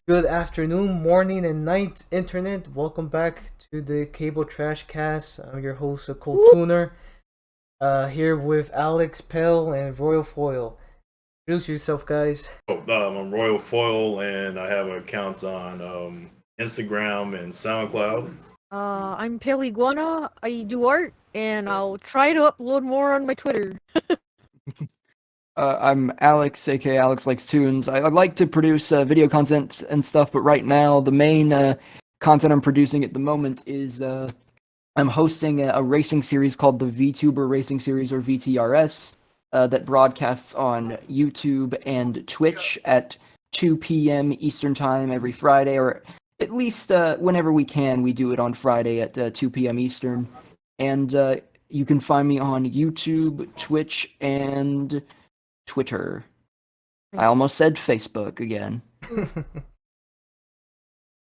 Good afternoon, morning, and night, internet. Welcome back to the Cable Trash Cast. I'm your host, Cole Tuner. Here with Alex Pell and Royal Foil. Introduce yourself, guys. I'm Royal Foil, and I have an account on Instagram and SoundCloud. I'm Pale Iguana. I do art, and I'll try to upload more on my Twitter. I'm Alex, aka Alex Likes Toons. I like to produce video content and stuff, but right now the main content I'm producing at the moment is I'm hosting a racing series called the VTuber Racing Series, or VTRS, that broadcasts on YouTube and Twitch at 2 p.m. Eastern Time every Friday, or at least whenever we can. We do it on Friday at 2 p.m. Eastern. And you can find me on YouTube, Twitch, and Twitter. I almost said Facebook again.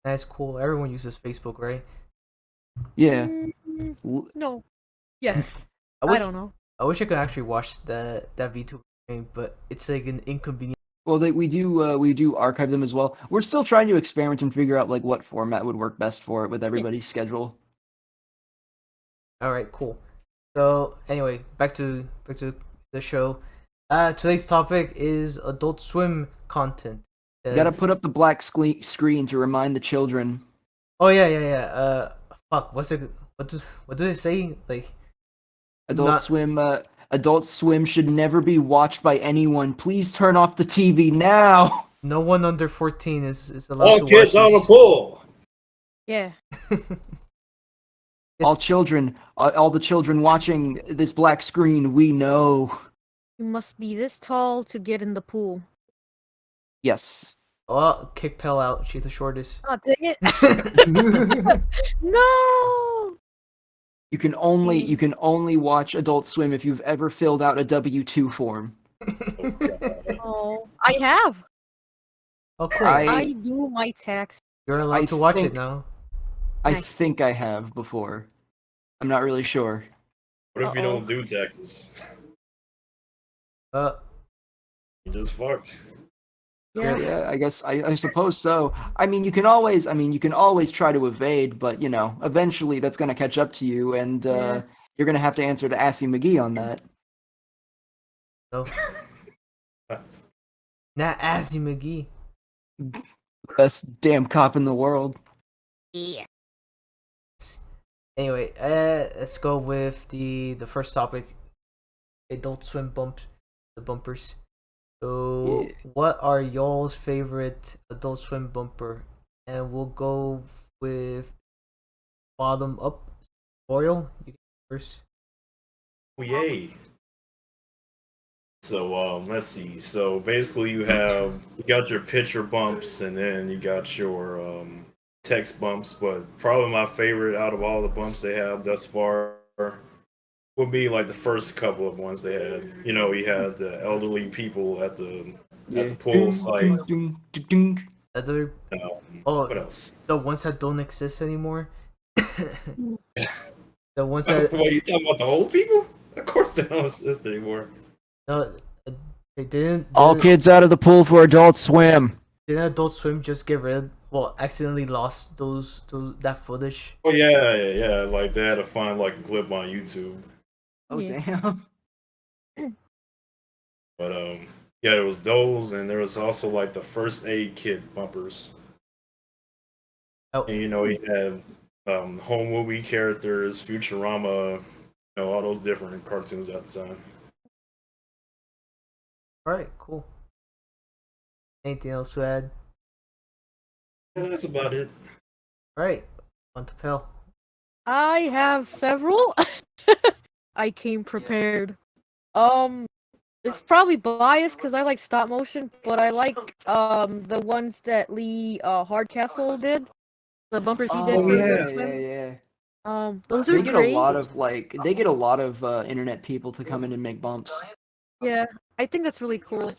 That's cool. Everyone uses Facebook, right? Yeah. No. Yes. I I wish don't know. I wish I could actually watch that VTuber game, but it's like an inconvenience. Well, we do archive them as well. We're still trying to experiment and figure out like what format would work best for it with everybody's schedule. All right, cool. So anyway, back to the show. Today's topic is Adult Swim content. You gotta put up the black screen to remind the children. Oh yeah. Fuck. What do they say? Like, Adult Swim should never be watched by anyone. Please turn off the TV now. no one under 14 is allowed All to kids watch on the this. pool. Yeah. All children, all the children watching this black screen, we know. You must be this tall to get in the pool. Yes. Oh, kick Pell out. She's the shortest. Oh, dang it. No! You can only watch Adult Swim if you've ever filled out a W-2 form. Oh, I have. Oh, cool. I do my tax. You're allowed to watch it now. I Nice. think I have before. I'm not really sure. What if you don't do taxes? Uh, You just fucked. Yeah, I guess I suppose so. I mean, you can always try to evade, but you know, eventually that's gonna catch up to you, and Yeah. you're gonna have to answer to Assy McGee on that. no. Not Azzy McGee. Best damn cop in the world. Yeah. Anyway, let's go with the first topic. Adult Swim the bumpers. So, Yeah. what are y'all's favorite Adult Swim bumper? And we'll go with bottom up. Royal, you go first. Oh, yay. So let's see. So basically, you got your picture bumps, and then you got your text bumps. But probably my favorite out of all the bumps they have thus far would be like the first couple of ones they had. You know, you had the elderly people at the pool site. Other What else? the ones that don't exist anymore. The ones that What, you talking about the old people? Of course they don't exist anymore. no, they didn't. All kids out of the pool for Adult Swim. Didn't Adult Swim just get rid? Well, accidentally lost that footage. Oh yeah. Like they had to find like a clip on YouTube. Oh Yeah. damn. But yeah, there was those, and there was also like the first aid kit bumpers. Oh, And you know, he had home movie characters, Futurama, you know, all those different cartoons at the time. all right, cool. Anything else to add? Yeah, that's about it. All right, on to Pell. I have several. I came prepared. It's probably biased because I like stop motion, but I like the ones that Lee Hardcastle did. The bumpers he did Oh for yeah. Adult Swim. yeah. Those They are get great. they get a lot of internet people to come in and make bumps. Yeah, I think that's really cool.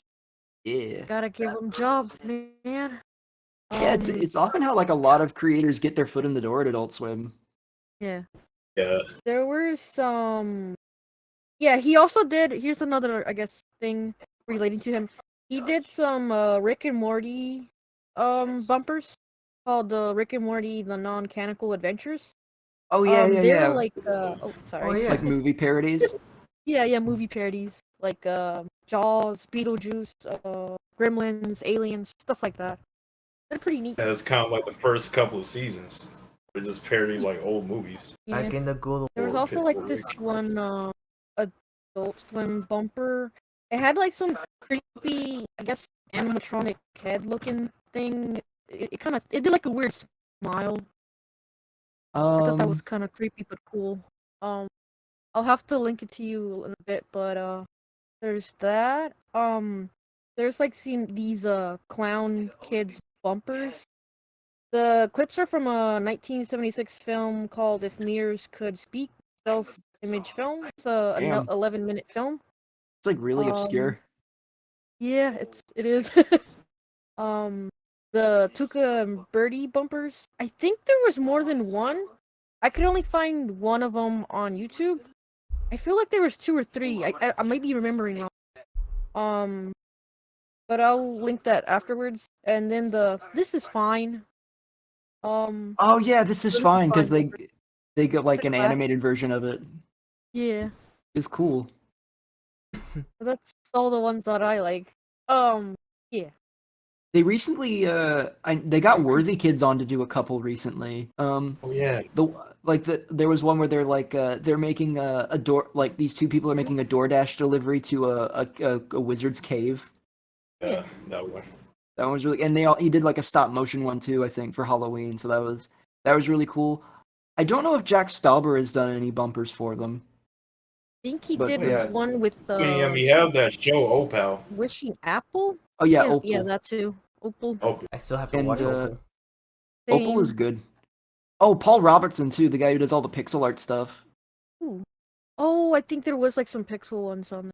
Yeah. Gotta give them jobs, man. Yeah, it's often how like a lot of creators get their foot in the door at Adult Swim. Yeah. Yeah. There were some. Yeah, he also did. Here's another, I guess, thing relating to him. He did some Rick and Morty bumpers called the Rick and Morty The Non-Canonical Adventures. Oh yeah, yeah, They're yeah. like Oh sorry. yeah. Like movie parodies. Yeah, movie parodies like Jaws, Beetlejuice, Gremlins, Aliens, stuff like that. They're pretty neat. That's kind of like the first couple of seasons. They just parody Yeah. like old movies. Back in the good There was or also Pit like or this Rick. one Adult Swim bumper. It had like some creepy, I guess, animatronic head looking thing. It did like a weird smile. I thought that was kind of creepy but cool. Um, I'll have to link it to you in a bit, but there's that. There's like these clown kids bumpers. The clips are from a 1976 film called If Mirrors Could Speak, self-image film. It's a Damn. 11-minute film. It's like really Um, obscure. Yeah, it is. um, the Tuca and Birdie bumpers. I think there was more than one. I could only find one of them on YouTube. I feel like there was two or three. I might be remembering wrong. Um, but I'll link that afterwards. And then This Is Fine. Oh yeah, this is This Is fine because Fine they bumper. they got It's like a an classic. animated version of it. Yeah, It's cool. that's all the ones that I like. Yeah. They recently they got Worthy Kids on to do a couple recently. Oh yeah, There was one where they're like they're making a door, like these two people are making a DoorDash delivery to a wizard's cave. yeah, that one. That one was really, and he did like a stop motion one too, I think, for Halloween. So that was really cool. I don't know if Jack Stauber has done any bumpers for them, I think he but did Yeah. one with We have that show Opal. Wishing Apple. oh yeah, Yeah, Opal. that too. Opal. Opal. I still have to And watch Opal. Opal is Same. good. Oh, Paul Robertson too, the guy who does all the pixel art stuff. Ooh. Oh, I think there was like some pixel ones on there.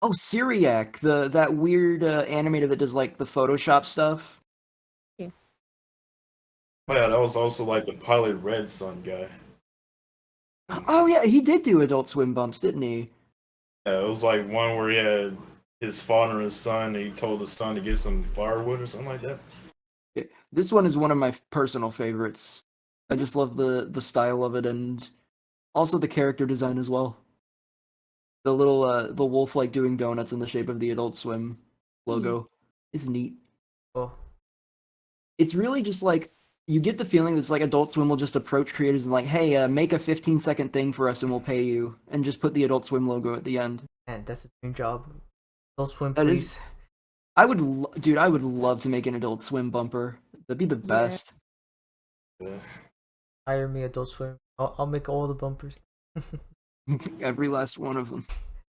Oh, Syriac, that weird animator that does like the Photoshop stuff. Oh, yeah, that was also like the Pilot Red Sun guy. Oh yeah, he did do Adult Swim bumps, didn't he? Yeah, it was like one where he had his father and his son, and he told his son to get some firewood or something like that. Yeah, this one is one of my personal favorites. I just love the style of it and also the character design as well. The little the wolf like doing donuts in the shape of the Adult Swim logo is neat. Oh, It's really just like you get the feeling that it's like Adult Swim will just approach creators and like, hey, make a 15-second thing for us and we'll pay you, and just put the Adult Swim logo at the end. man, that's a dream job. Adult Swim, That please. is, dude, I would love to make an Adult Swim bumper. That'd be the Yeah. best. Yeah. Hire me, Adult Swim. I'll make all the bumpers. Every last one of them.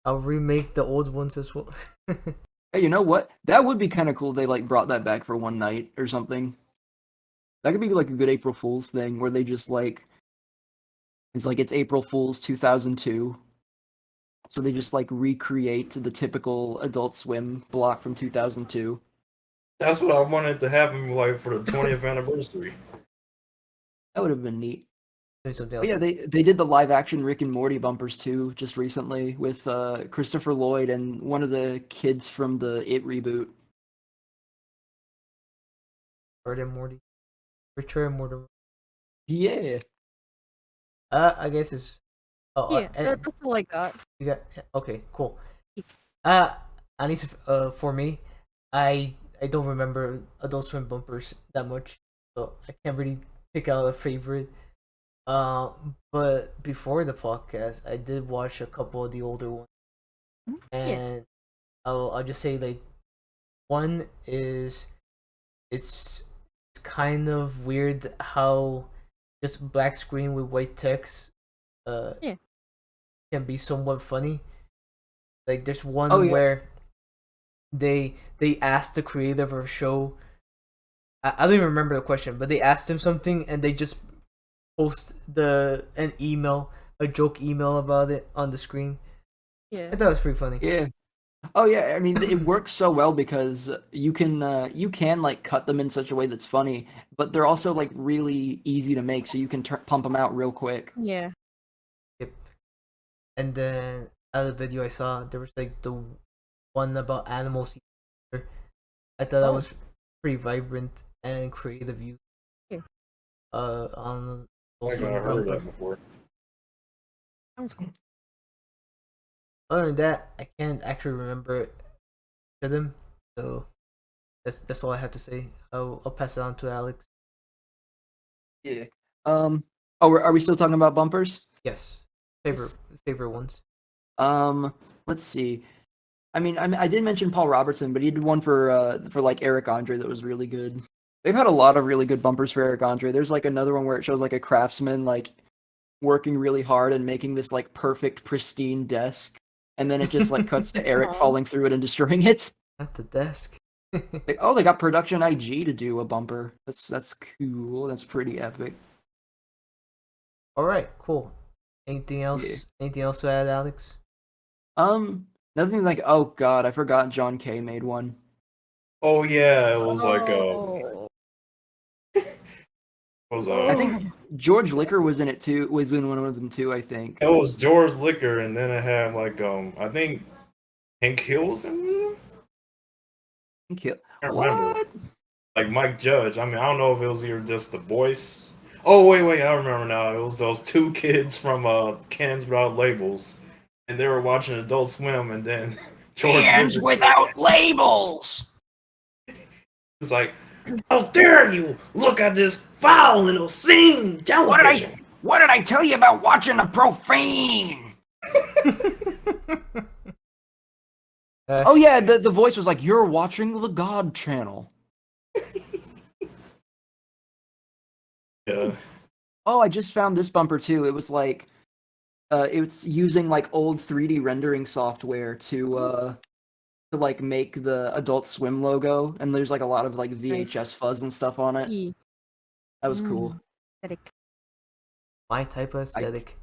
I'll remake the old ones as well. Hey, you know what? That would be kind of cool. They like brought that back for one night or something. That could be like a good April Fool's thing where they just like it's April Fool's 2002. So they just like recreate the typical Adult Swim block from 2002. That's what I wanted to happen like for the 20th anniversary. That would have been neat. Doing something But else. yeah, they did the live action Rick and Morty bumpers too, just recently with Christopher Lloyd and one of the kids from the It reboot. Rick and Morty. Richard and Mortimer. Yeah. I guess it's. Oh, Yeah, that's all I got. you got okay, cool. At least for me, I don't remember Adult Swim bumpers that much, so I can't really pick out a favorite. But before the podcast, I did watch a couple of the older ones, and I'll just say like one is it's kind of weird how just black screen with white text can be somewhat funny. Like there's one Oh, yeah. where they asked the creator of a show. I don't even remember the question, but they asked him something and they just post an email, a joke email about it on the screen. Yeah. I thought it was pretty funny. Yeah. Oh yeah, I mean it works so well because you can like cut them in such a way that's funny, but they're also like really easy to make, so you can pump them out real quick. Yeah. Yep. And then out of the video I saw, there was like the one about animals. I thought that was pretty vibrant. and creative use Yeah. on I think also I heard of bumper. that before. Sounds cool. Other than that, I can't actually remember them, so that's all I have to say. I'll pass it on to Alex. Yeah. Oh, are we still talking about bumpers? Yes, favorite ones. Let's see. I did mention Paul Robertson, but he did one for like Eric Andre that was really good. They've had a lot of really good bumpers for Eric Andre. There's like another one where it shows like a craftsman like working really hard and making this like perfect pristine desk, and then it just like cuts to Eric Aw. falling through it and destroying it. At the desk. Like, oh, they got Production IG to do a bumper. That's cool. That's pretty epic. All right, cool. Anything else? Yeah. Anything else to add, Alex? Nothing like, oh god, I forgot John Kay made one. Oh yeah, it was like Oh. I think George Liquor was in it too. Was in one of them too. I think. it was George Liquor, and then it had like I think Hank Hill's in it. Kill. I can't remember. What? Like Mike Judge. I mean, I don't know if it was either just the voice. Oh wait, I remember now. It was those two kids from Cans Without Labels, and they were watching Adult Swim, and then George Hands Liquor without labels. was like, "How dare you look at this foul and obscene television?" What did I tell you about watching the profane? Oh yeah, the voice was like, "You're watching the God Channel." Yeah. Oh, I just found this bumper too. It was like, it's using like old 3D rendering software to like make the Adult Swim logo, and there's like a lot of like VHS fuzz and stuff on it. Yeah. That was cool. Aesthetic. My type of aesthetic.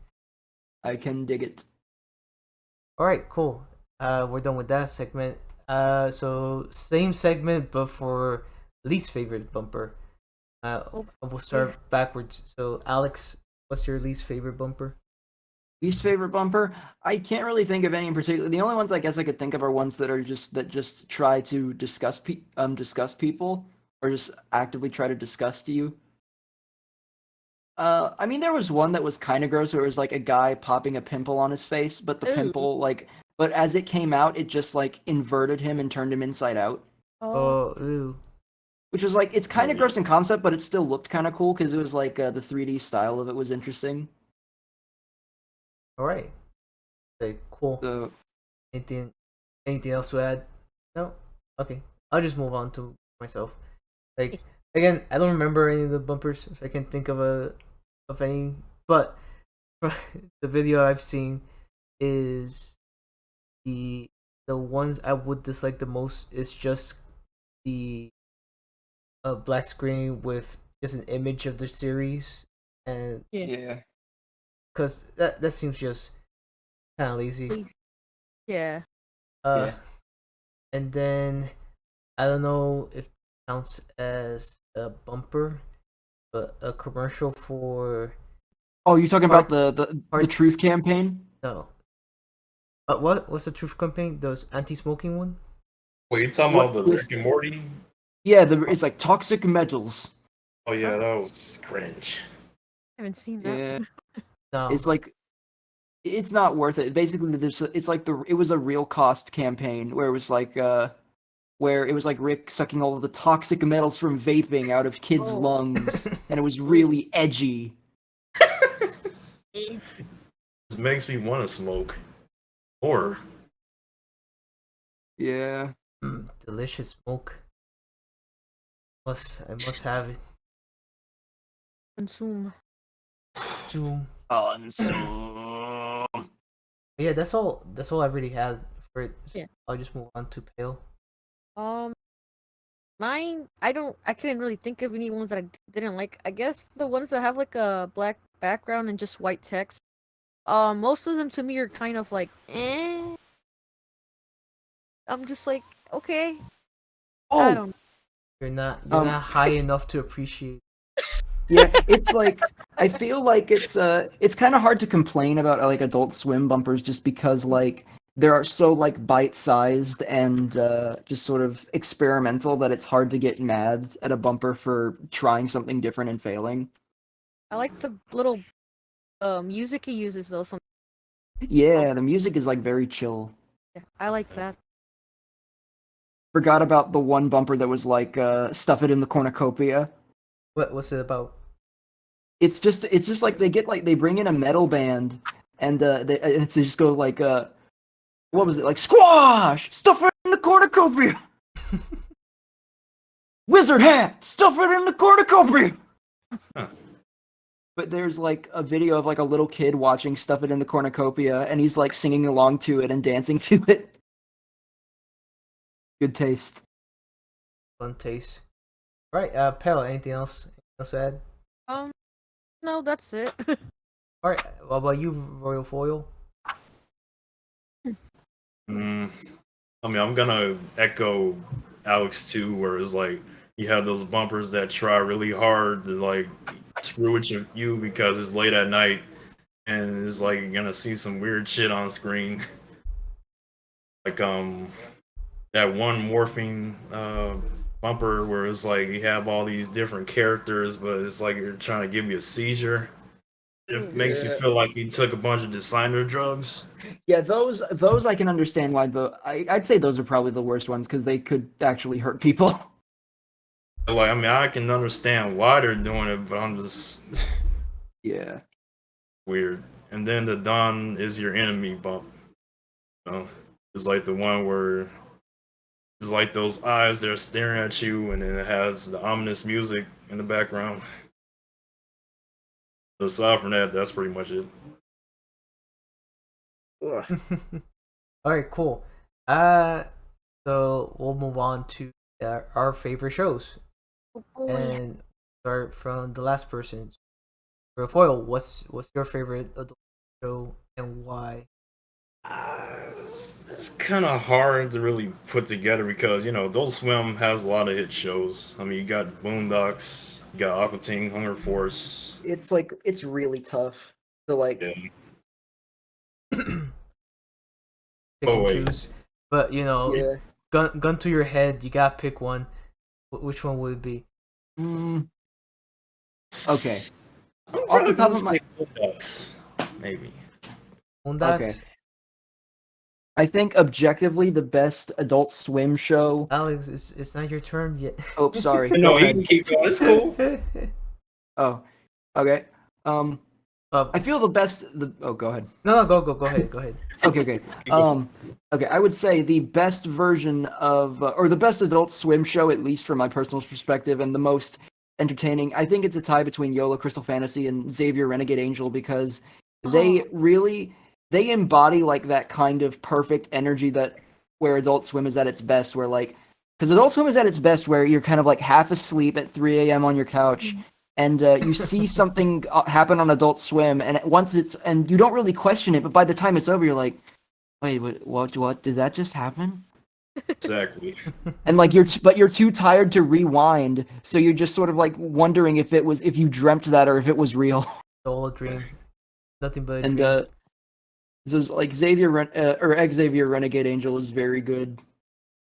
I can dig it. All right, cool. We're done with that segment. So same segment, but for least favorite bumper. We'll start backwards. So Alex, what's your least favorite bumper? Least favorite bumper? I can't really think of any in particular. The only ones I guess I could think of are ones that just try to discuss people, or just actively try to disgust you. I mean, there was one that was kind of gross, where it was like a guy popping a pimple on his face, but the Ooh. pimple but as it came out, it just like inverted him and turned him inside out. Oh, ooh. Which was like, it's kind of gross in concept, but it still looked kind of cool because it was like the 3D style of it was interesting. All right. Okay, cool. So, Anything else to add? No? Okay. I'll just move on to myself. Like, again, I don't remember any of the bumpers, so I can't think of any. But the video I've seen is the ones I would dislike the most is just the black screen with just an image of the series, and yeah. because that seems just kind of lazy. Yeah. Yeah. And then I don't know if it counts as a bumper, but a commercial for Oh, you're talking about the truth campaign? no. What's the truth campaign? Those anti-smoking one? Wait, you talking about the Rick and Morty? Yeah, it's like toxic metals. Oh yeah, that was cringe. I haven't seen that. Yeah. No. It's like, it's not worth it. Basically, it's like it was a real cost campaign where it was like Rick sucking all of the toxic metals from vaping out of kids' Oh. lungs, and it was really edgy. This makes me want to smoke more. Yeah. Delicious smoke. I must have it. Consume. Zoom. Consume. Yeah, that's all I really had for it. So Yeah. I'll just move on to Pale. Mine, I couldn't really think of any ones that I didn't like. I guess the ones that have like a black background and just white text. Most of them to me are kind of like, eh. I'm just like, okay. I Oh, don't. You're not not high enough to appreciate. yeah. It's like, I feel like it's kind of hard to complain about like Adult Swim bumpers just because like there are so like bite-sized and just sort of experimental that it's hard to get mad at a bumper for trying something different and failing. I like the little music he uses though. Yeah, the music is like very chill. Yeah, I like that. Forgot about the one bumper that was like stuff it in the cornucopia. What's it about? It's just like they bring in a metal band and and it's just go like what was it, like squash stuff it in the cornucopia. Wizard hat stuff it in the cornucopia. But there's like a video of like a little kid watching Stuff It in the Cornucopia, and he's like singing along to it and dancing to it. Good taste. Fun taste. All right, Pell, anything else? To add? No, that's it. All right, what about you, Royal Foil? I mean, I'm gonna echo Alex too, where it's like you have those bumpers that try really hard to like screw with you because it's late at night and it's like you're gonna see some weird shit on screen. Like that one morphing bumper where it's like you have all these different characters, but it's like you're trying to give you a seizure. It makes you feel like you took a bunch of designer drugs. Yeah, those I can understand why. I'd say those are probably the worst ones because they could actually hurt people. Like, I mean, I can understand why they're doing it, but I'm just Yeah. weird. And then the Dawn is your enemy bump. You know, it's like the one where it's like those eyes that are staring at you, and then it has the ominous music in the background. So aside from that, that's pretty much it. All right, cool. So we'll move on to our favorite shows. And start from the last person. Royal Foil, what's your favorite adult show and why? It's kind of hard to really put together because Adult Swim has a lot of hit shows. I mean, you got Boondocks, you got Aqua Teen Hunger Force. It's like it's really tough to like. Yeah. Pick and choose. But Yeah. gun to your head, you gotta pick one. Which one would it be? Okay. Off the top of my Boondocks, maybe. Boondocks? Okay. I think objectively the best Adult Swim show. Alex, it's not your turn yet. Oh, sorry. No, you can keep going. It's cool. Oh, okay. I feel the best. Oh, go ahead. No, go ahead. Okay. Okay. I would say the best version of, or the best Adult Swim show, at least from my personal perspective, and the most entertaining. I think it's a tie between Yola Crystal Fantasy and Xavier Renegade Angel because they embody like that kind of perfect energy where Adult Swim is at its best. Where like, because Adult Swim is at its best where you're kind of like half asleep at 3 a.m. on your couch. And you see something happen on Adult Swim, and and you don't really question it, but by the time it's over, you're like, "Wait, what? Did that just happen?" Exactly. And like you're too tired to rewind, so you're just sort of like wondering if you dreamt that or if it was real. All a dream, nothing but a and dream. so like Xavier Renegade Angel is very good.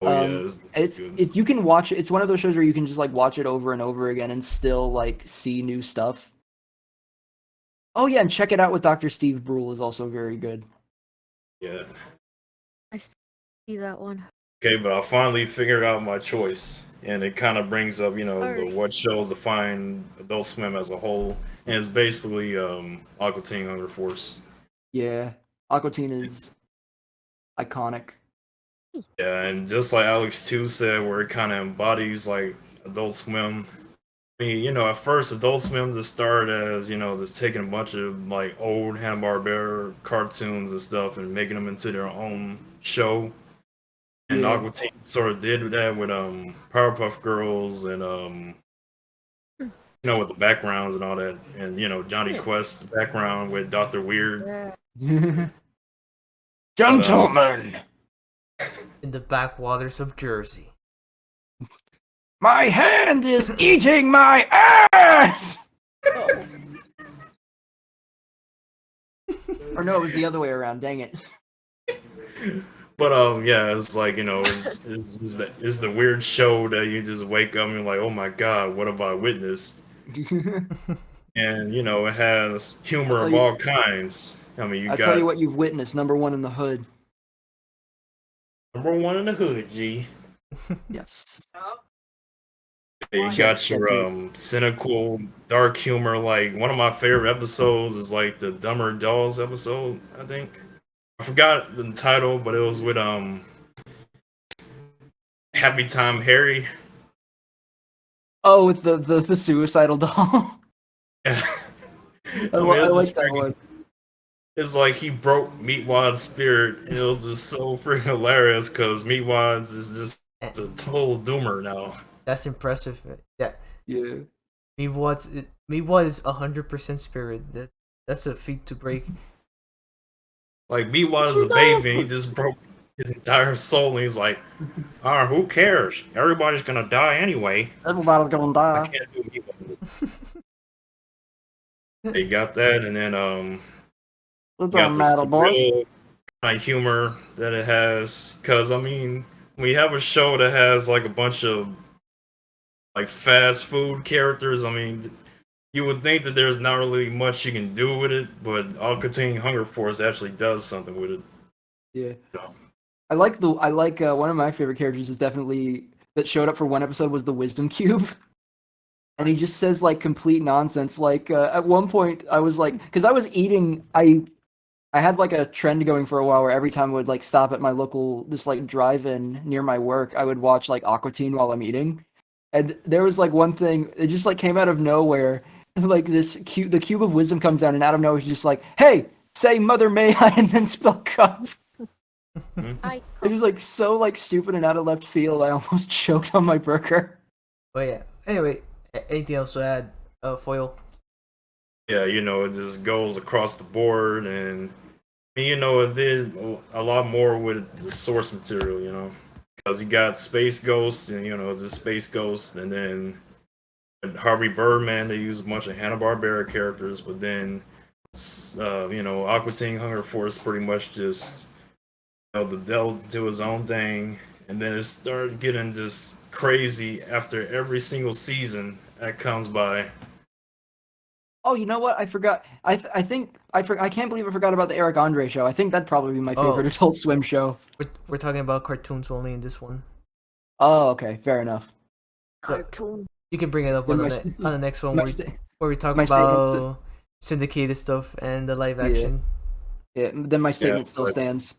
You can watch it. It's one of those shows where you can just like watch it over and over again and still like see new stuff. Oh yeah, and check it out with Dr. Steve Brule is also very good. Yeah. I see that one. Okay, but I finally figured out my choice, and it kind of brings up, Alright. what shows define Adult Swim as a whole, and it's basically Aqua Teen Hunger Force. Yeah, Aqua Teen is iconic. Yeah, and just like Alex too said, where it kind of embodies like Adult Swim. I mean, at first Adult Swim just started as just taking a bunch of like old Hanna-Barbera cartoons and stuff and making them into their own show. And Yeah. Aqua Teen sort of did that with Powerpuff Girls and with the backgrounds and all that, and Johnny Quest's background with Dr. Weird. Yeah. Gentlemen, In the backwaters of Jersey. my hand is eating my ass. Or no, it was the other way around. Dang it. But yeah, it's like it's the weird show that you just wake up and you're like, oh my god, what have I witnessed? And it has I'll humor tell of you. all kinds. I mean, you I'll tell you got what you've witnessed. Number one in the hood. number one in the hood, G. Yes. You got Check your it. cynical, dark humor. Like one of my favorite episodes is like the Dumber Dolls episode. I think I forgot the title, but it was with Happy Time Harry. Oh, with the suicidal doll. I mean, I it's like just that freaking. one. It's like he broke Meatwad's spirit, and it was just so freaking hilarious because Meatwads is just Eh, a total doomer now. That's impressive. Yeah, Yeah. Meatwad is 100% spirit. That's a feat to break. Like Meatwad is a baby, and he just broke his entire soul, and he's like, "Ah, who cares? Everybody's gonna die anyway. Everybody's gonna I die. can't do Meatwad." They got that, and then It you got don't the matter, boy. surreal kind of humor that it has. Because I mean, when you have a show that has like a bunch of like fast food characters, I mean, you would think that there's not really much you can do with it, but Alcatine Hunger Force actually does something with it. Yeah. You know? I like one of my favorite characters is definitely that showed up for one episode was the Wisdom Cube. And he just says like complete nonsense. Like at one point I was like, because I was eating, I had like a trend going for a while where every time I would like stop at my local this like drive-in near my work, I would watch like Aqua Teen while I'm eating. And there was like one thing, it just like came out of nowhere. Like the cube of wisdom comes down, and out of nowhere he's just like, "Hey, say Mother May I," and then spell cup. I It was like so like stupid and out of left field. I almost choked on my burger. But yeah. Anyway, anything else to add? Foil. Yeah, it just goes across the board, and it did a lot more with the source material, because you got Space Ghost, and the Space Ghost, and then Harvey Birdman. They use a bunch of Hanna-Barbera characters, but then Aqua Teen Hunger Force pretty much just the delved into his own thing, and then it started getting just crazy after every single season that comes by. Oh, you know what? I forgot. I think I can't believe I forgot about the Eric Andre show. I think that'd probably be my favorite Oh. Adult Swim show. We're talking about cartoons only in this one. Oh, okay, fair enough. cartoon. You can bring it up Then on my the st- on the next one my where sta- we talk my statement's st- about syndicated stuff and the live Yeah. action. Yeah, then my statement still but- stands.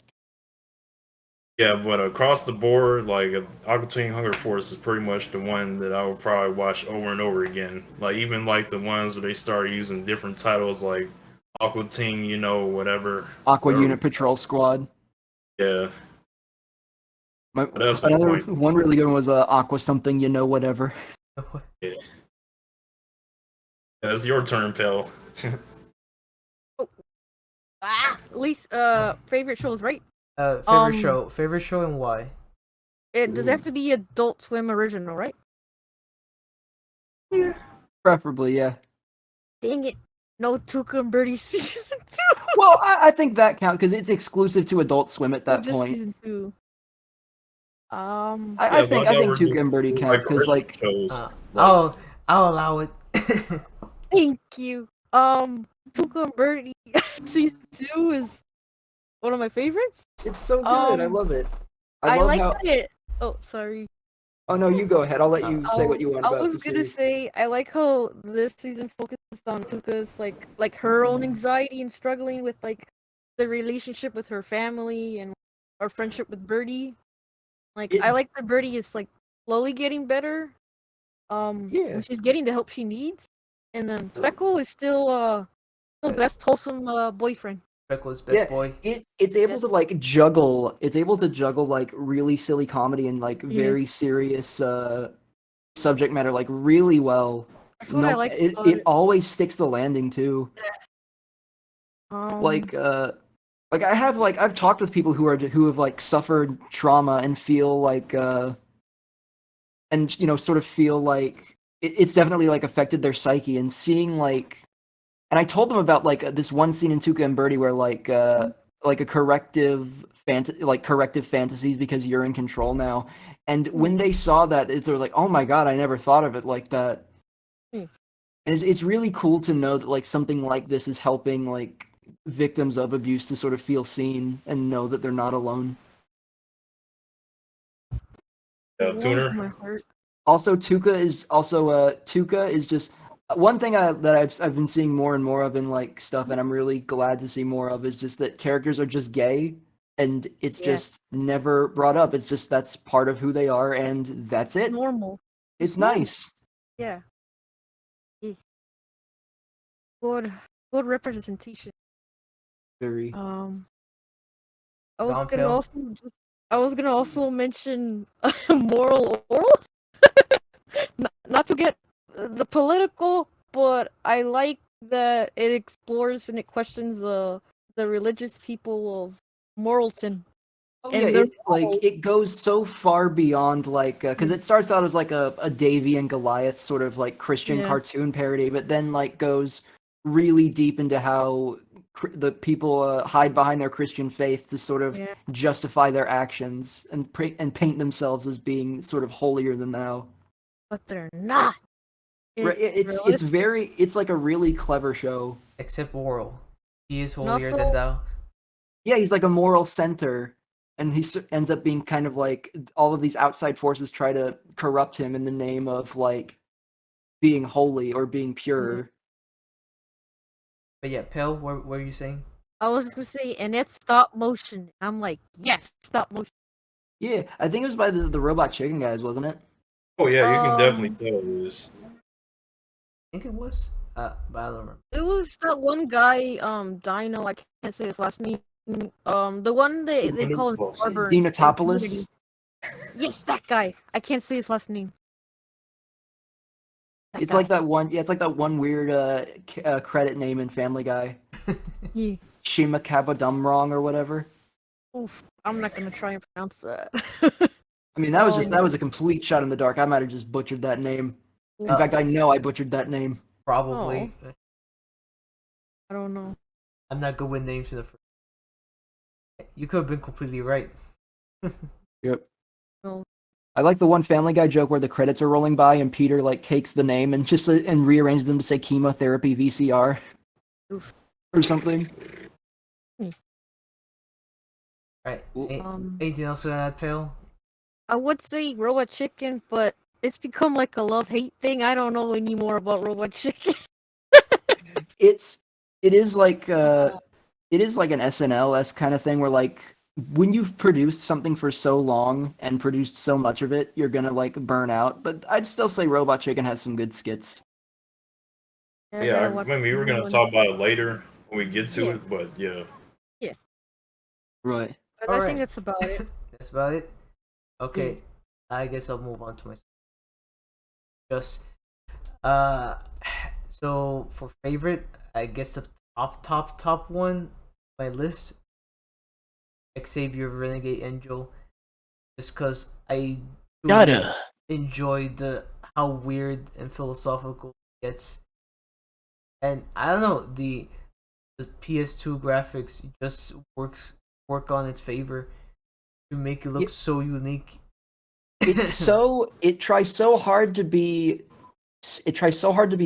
Yeah, but across the board, like Aqua Teen Hunger Force is pretty much the one that I would probably watch over and over again. Like even like the ones where they start using different titles, like Aqua Teen, whatever. Aqua whatever. Unit Patrol Squad. Yeah, My, that's my another point. one really good one was Aqua something, whatever. It's your turn, pal. At least favorite shows, right? Favorite show and why? It does it have to be Adult Swim original, right? Preferably, yeah. Dang it. No Tuca and Birdie season 2. Well, I think that counts because it's exclusive to Adult Swim at that Just point. season 2. I think Tuca and Birdie counts because like shows. I'll allow it. Thank you. Tuca and Birdie season 2 is one of my favorites. it's so good. I Um, love it. I love like how. it. Oh, sorry. Oh no, you go ahead. I'll let you say what you want I about was the gonna series. say I like how this season focuses on Tuca's like her own anxiety and struggling with like the relationship with her family and her friendship with Birdie. Like I like that Birdie is like slowly getting better. Yeah. And she's getting the help she needs. And then Speckle is still the best wholesome boyfriend. Freckles best boy. It's able to Yes. like juggle. It's able to juggle like really silly comedy and like very serious subject matter like really well. That's what I like it about it it. always sticks the landing too. Like I have like I've talked with people who have like suffered trauma and feel like and sort of feel like it's definitely like affected their psyche, and seeing like and I told them about like this one scene in Tuca and Birdie where like like a corrective corrective fantasies because you're in control now. And when they saw that, they're like, "Oh my god, I never thought of it like that." Hmm. And it's really cool to know that like something like this is helping like victims of abuse to sort of feel seen and know that they're not alone. It warms my Tuner. heart. Also, Tuca is just one thing that I've been seeing more and more of in like stuff, and I'm really glad to see more of is just that characters are just gay, and it's Yeah. just never brought up. It's just that's part of who they are, and that's it. Normal. It's normal. nice. Yeah. Good. Good representation. Very. I was Gone gonna Pale? also I was gonna also mention moral oral. Not to get the political, but I like that it explores and it questions the religious people of Moralton Oh yeah, and their morals. it goes so far beyond like because it starts out as like a Davy and Goliath sort of like Christian Yeah. cartoon parody, but then like goes really deep into how the people hide behind their Christian faith to sort of Yeah. justify their actions and paint themselves as being sort of holier than thou. But they're not. It's Realistic. very it's like a really clever show. Except Oral. He is And holier also, than thou. Yeah, he's like a moral center, and ends up being kind of like all of these outside forces try to corrupt him in the name of like being holy or being pure. But yeah, Pale, what were you saying? I was just gonna say, and it's stop motion. I'm like, yes, stop motion. Yeah, I think it was by the Robot Chicken guys, wasn't it? Oh yeah, you can definitely Um, tell it is. I think it was. But I don't remember. it was that one guy, Dino. I can't say his last name. The one they call him Barber in Dinotopoulos. Community. Yes, that guy. I can't say his last name. That It's guy. like that one. Yeah, it's like that one weird credit name in Family Guy, Yeah. Shima Kabadumrong or whatever. Oof. I'm not gonna try and pronounce that. I mean, that was a complete shot in the dark. I might have just butchered that name. In Uh, fact, I know I butchered that name. Probably. I don't know. I'm not good with names in the first. You could have been completely right. Yep. No. I like the one Family Guy joke where the credits are rolling by and Peter like takes the name and just and rearranges them to say chemotherapy VCR Oof. or something. Right. Um, Anything else to add, Pale? I would say Robot Chicken, but it's become like a love-hate thing. I don't know anymore about Robot Chicken. It's it is like an SNL-esque kind of thing where like when you've produced something for so long and produced so much of it, you're gonna like burn out. But I'd still say Robot Chicken has some good skits. I Yeah, gotta I watch mean, we the were new gonna one. talk about it later when we get to Yeah. it, but yeah. Right. But All I right. think that's about it. That's about it. Okay. I guess I'll move on to my. Just uh, so for favorite, I guess the top one, my list. Xavier Renegade Angel, just because I do enjoy the how weird and philosophical it gets, and I don't know the PS2 graphics just work on its favor to make it look so unique. It tries so hard to be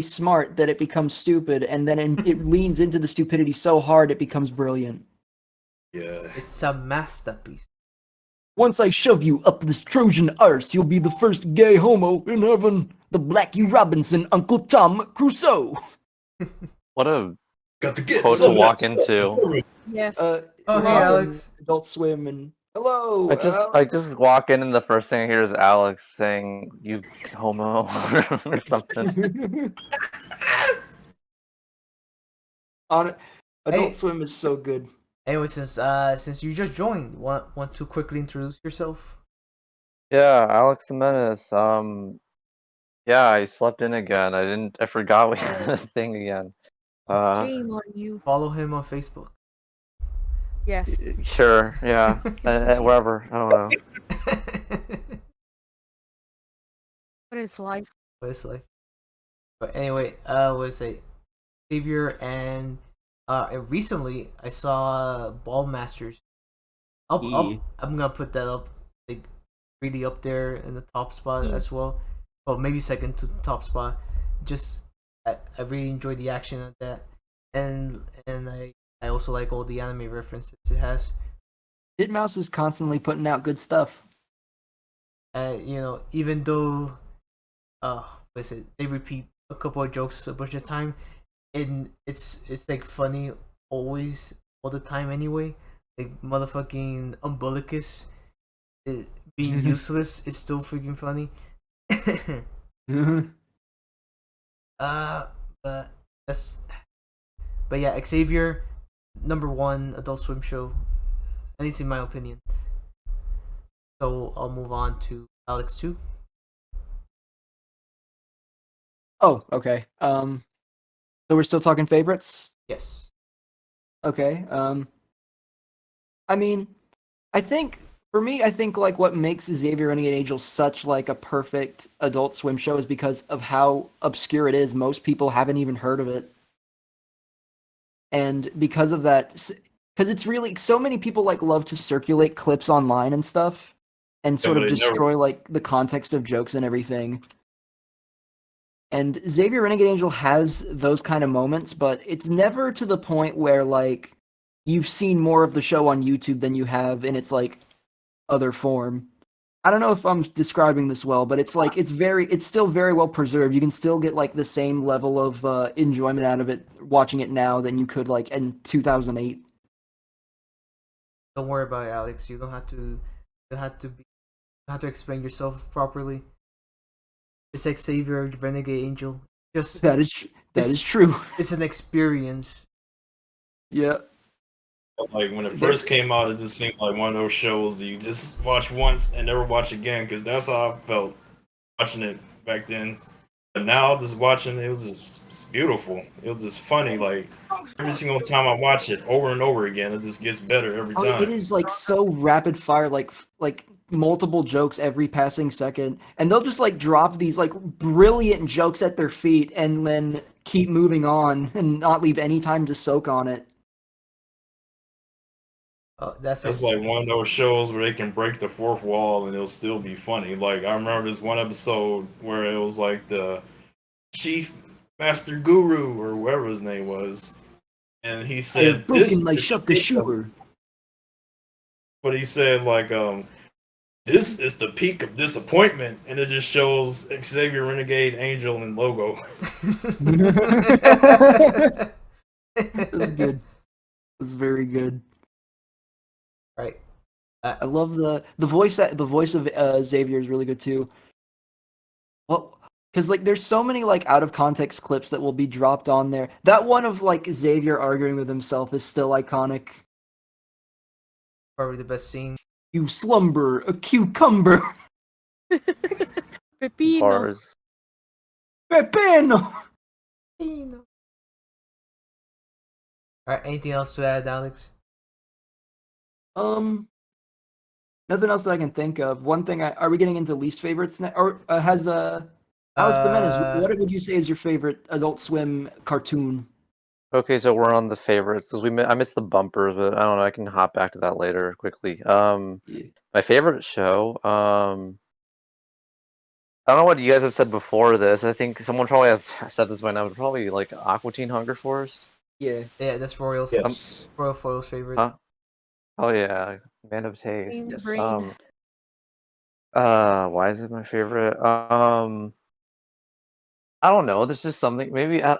smart that it becomes stupid, and then it leans into the stupidity so hard it becomes brilliant. Yeah. It's a masterpiece. Once I shove you up this Trojan arse, you'll be the first gay homo in heaven. The Blackie Robinson, Uncle Tom Crusoe. What a Got to get quote some to of walk that stuff. into. Yes. Oh, We're hey, talking Alex. Adult Swim and hello. I just walk in and the first thing I hear is Alex saying "you homo" or something. On Adult Hey. Swim is so good. Anyway, since you just joined, want to quickly introduce yourself? Yeah, Alex the Menace. Yeah, I slept in again. I forgot we had a thing again. Shame on you. Follow him on Facebook. Yes. Sure, yeah, wherever. I don't know. What is life? What is life? But anyway, was say Xavier and And recently I saw Ball Masters. Yeah. I'm gonna put that up, like, really up there in the top spot Hmm. as well. Well, maybe second to top spot. Just I really enjoyed the action of that, and I also like all the anime references it has. Mouse is constantly putting out good stuff. Even though what is it? They repeat a couple of jokes a bunch of time, and it's like funny always, all the time anyway. Like motherfucking umbilicus being useless is still freaking funny. uh, but that's but yeah, Xavier, number one Adult Swim show, at least in my opinion. So I'll move on to Alex too. Oh, okay. So we're still talking favorites? Yes. Okay. I mean, I think for me, I think like what makes Xavier Renegade Angel such like a perfect Adult Swim show is because of how obscure it is. Most people haven't even heard of it, and because of that, because it's really so many people like love to circulate clips online and stuff, and Yeah, sort but of they never. destroy like the context of jokes and everything. And Xavier Renegade Angel has those kind of moments, but it's never to the point where like you've seen more of the show on YouTube than you have in its like other form. I don't know if I'm describing this well, but it's like it's still very well preserved. You can still get like the same level of enjoyment out of it watching it now than you could like in 2008. Don't worry about it, Alex. You don't have to. You don't have to be. You don't have to explain yourself properly. It's like Xavier Renegade Angel. Just That is it's true. it's an experience. Yeah. Like when it There, first came out, it just seemed like one of those shows you just watch once and never watch again. Because that's how I felt watching it back then. But now, just watching it, was just beautiful. It was just funny. Like every single time I watch it over and over again, it just gets better every it time. is like so rapid fire, like multiple jokes every passing second, and they'll just like drop these like brilliant jokes at their feet and then keep moving on and not leave any time to soak on it. That's That's it. like one of those shows where they can break the fourth wall and it'll still be funny. Like I remember this one episode where it was like the chief master guru or whatever his name was, and he I have said broken this my is the shut the peak of, shoer. but he said like this is the peak of disappointment, and it just shows Xavier Renegade Angel and logo. That's good. That's very good. Right. I love the voice of Xavier is really good too. Well, because like there's so many like out of context clips that will be dropped on there. That one of like Xavier arguing with himself is still iconic. Probably the best scene. You slumber, a cucumber, Pepino. Bars. pepino. Alright, anything else to add, Alex? Nothing else that I can think of. One thing, are we getting into least favorites now? Or has Alex the Menace? What would you say is your favorite Adult Swim cartoon? Okay, so we're on the favorites. 'Cause I missed the bumpers, but I don't know. I can hop back to that later quickly. Yeah. My favorite show. I don't know what you guys have said before this. I think someone probably has said this by now, but probably like Aqua Teen Hunger Force. Yeah. Yeah, that's Royal Yes. Royal Foil's favorite. Huh? Oh yeah, Man of Taste. Brain, Yes. brain. Why is it my favorite? I don't know. There's just something. Maybe I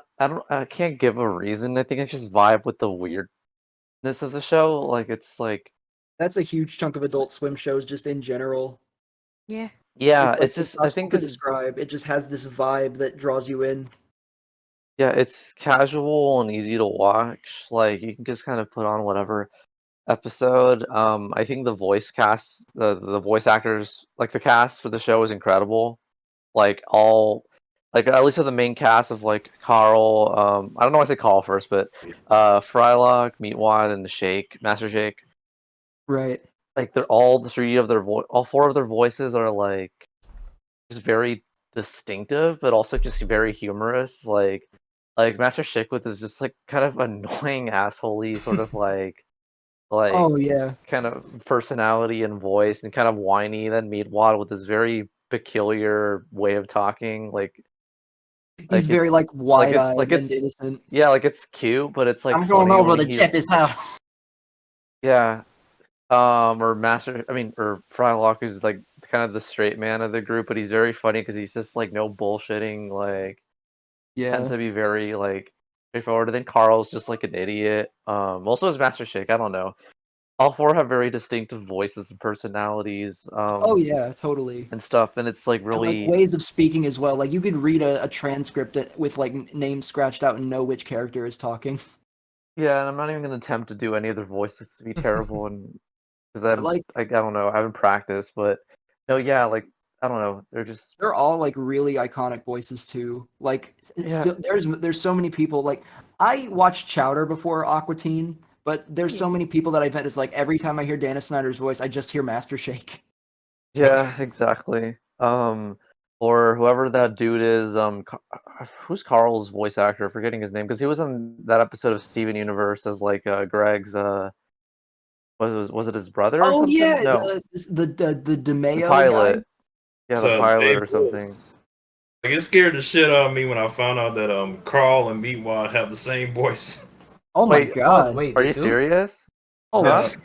can't give a reason. I think I just vibe with the weirdness of the show. Like it's like That's a huge chunk of Adult Swim shows just in general. Yeah. yeah, It's like it's just I impossible think to it's describe. It just has this vibe that draws you in. yeah, it's casual and easy to watch. Like you can just kind of put on whatever episode. I think the voice cast, the voice actors, like the cast for the show is incredible. Like all, like at least of the main cast of like Carl. I don't know why I say Carl first, but Frylock, Meatwad, and the Shake, Master Shake. Right. Like they're all all four of their voices are like just very distinctive, but also just very humorous. Like Like Master Shakewith is just like kind of annoying assholey sort of like Oh yeah, kind of personality and voice and kind of whiny. Then Meatwad with this very peculiar way of talking. he's very It's like wide-eyed and it's innocent. yeah, like it's cute, but it's like I'm going funny over when to he's Jeff's house. yeah. Or or Frylock is like kind of the straight man of the group, but he's very funny because he's just like no bullshitting, like tends Yeah. to be very like straightforward. And then Carl's just like an idiot. Also as Master Shake, I don't know. All four have very distinctive voices and personalities, Oh yeah, totally. and stuff, and it's like And like really ways of speaking as well. Like you could read a transcript with like names scratched out and know which character is talking. yeah. And I'm not even gonna attempt to do any of their voices to be terrible, and because But like I don't know, I haven't practiced, but no, yeah, like I don't know, they're just they're all like really iconic voices too. Like it's yeah. still, there's so many people. Like I watched Chowder before Aqua Teen, but there's so many people that I've met. It's like every time I hear Dana Snyder's voice, I just hear Master Shake. Yeah, exactly. Or whoever that dude is, who's Carl's voice actor? Forgetting his name because he was in that episode of Steven Universe as like Greg's was it his brother or Oh something? yeah, No, the the DeMeo guy. pilot. Yeah, the So pilot Dave or something. Willis. Like it scared the shit out of me when I found out that Carl and Meatwad have the same voice. Oh my Wait, Oh god. wait, are they you do? serious? Oh, Huh? Yes,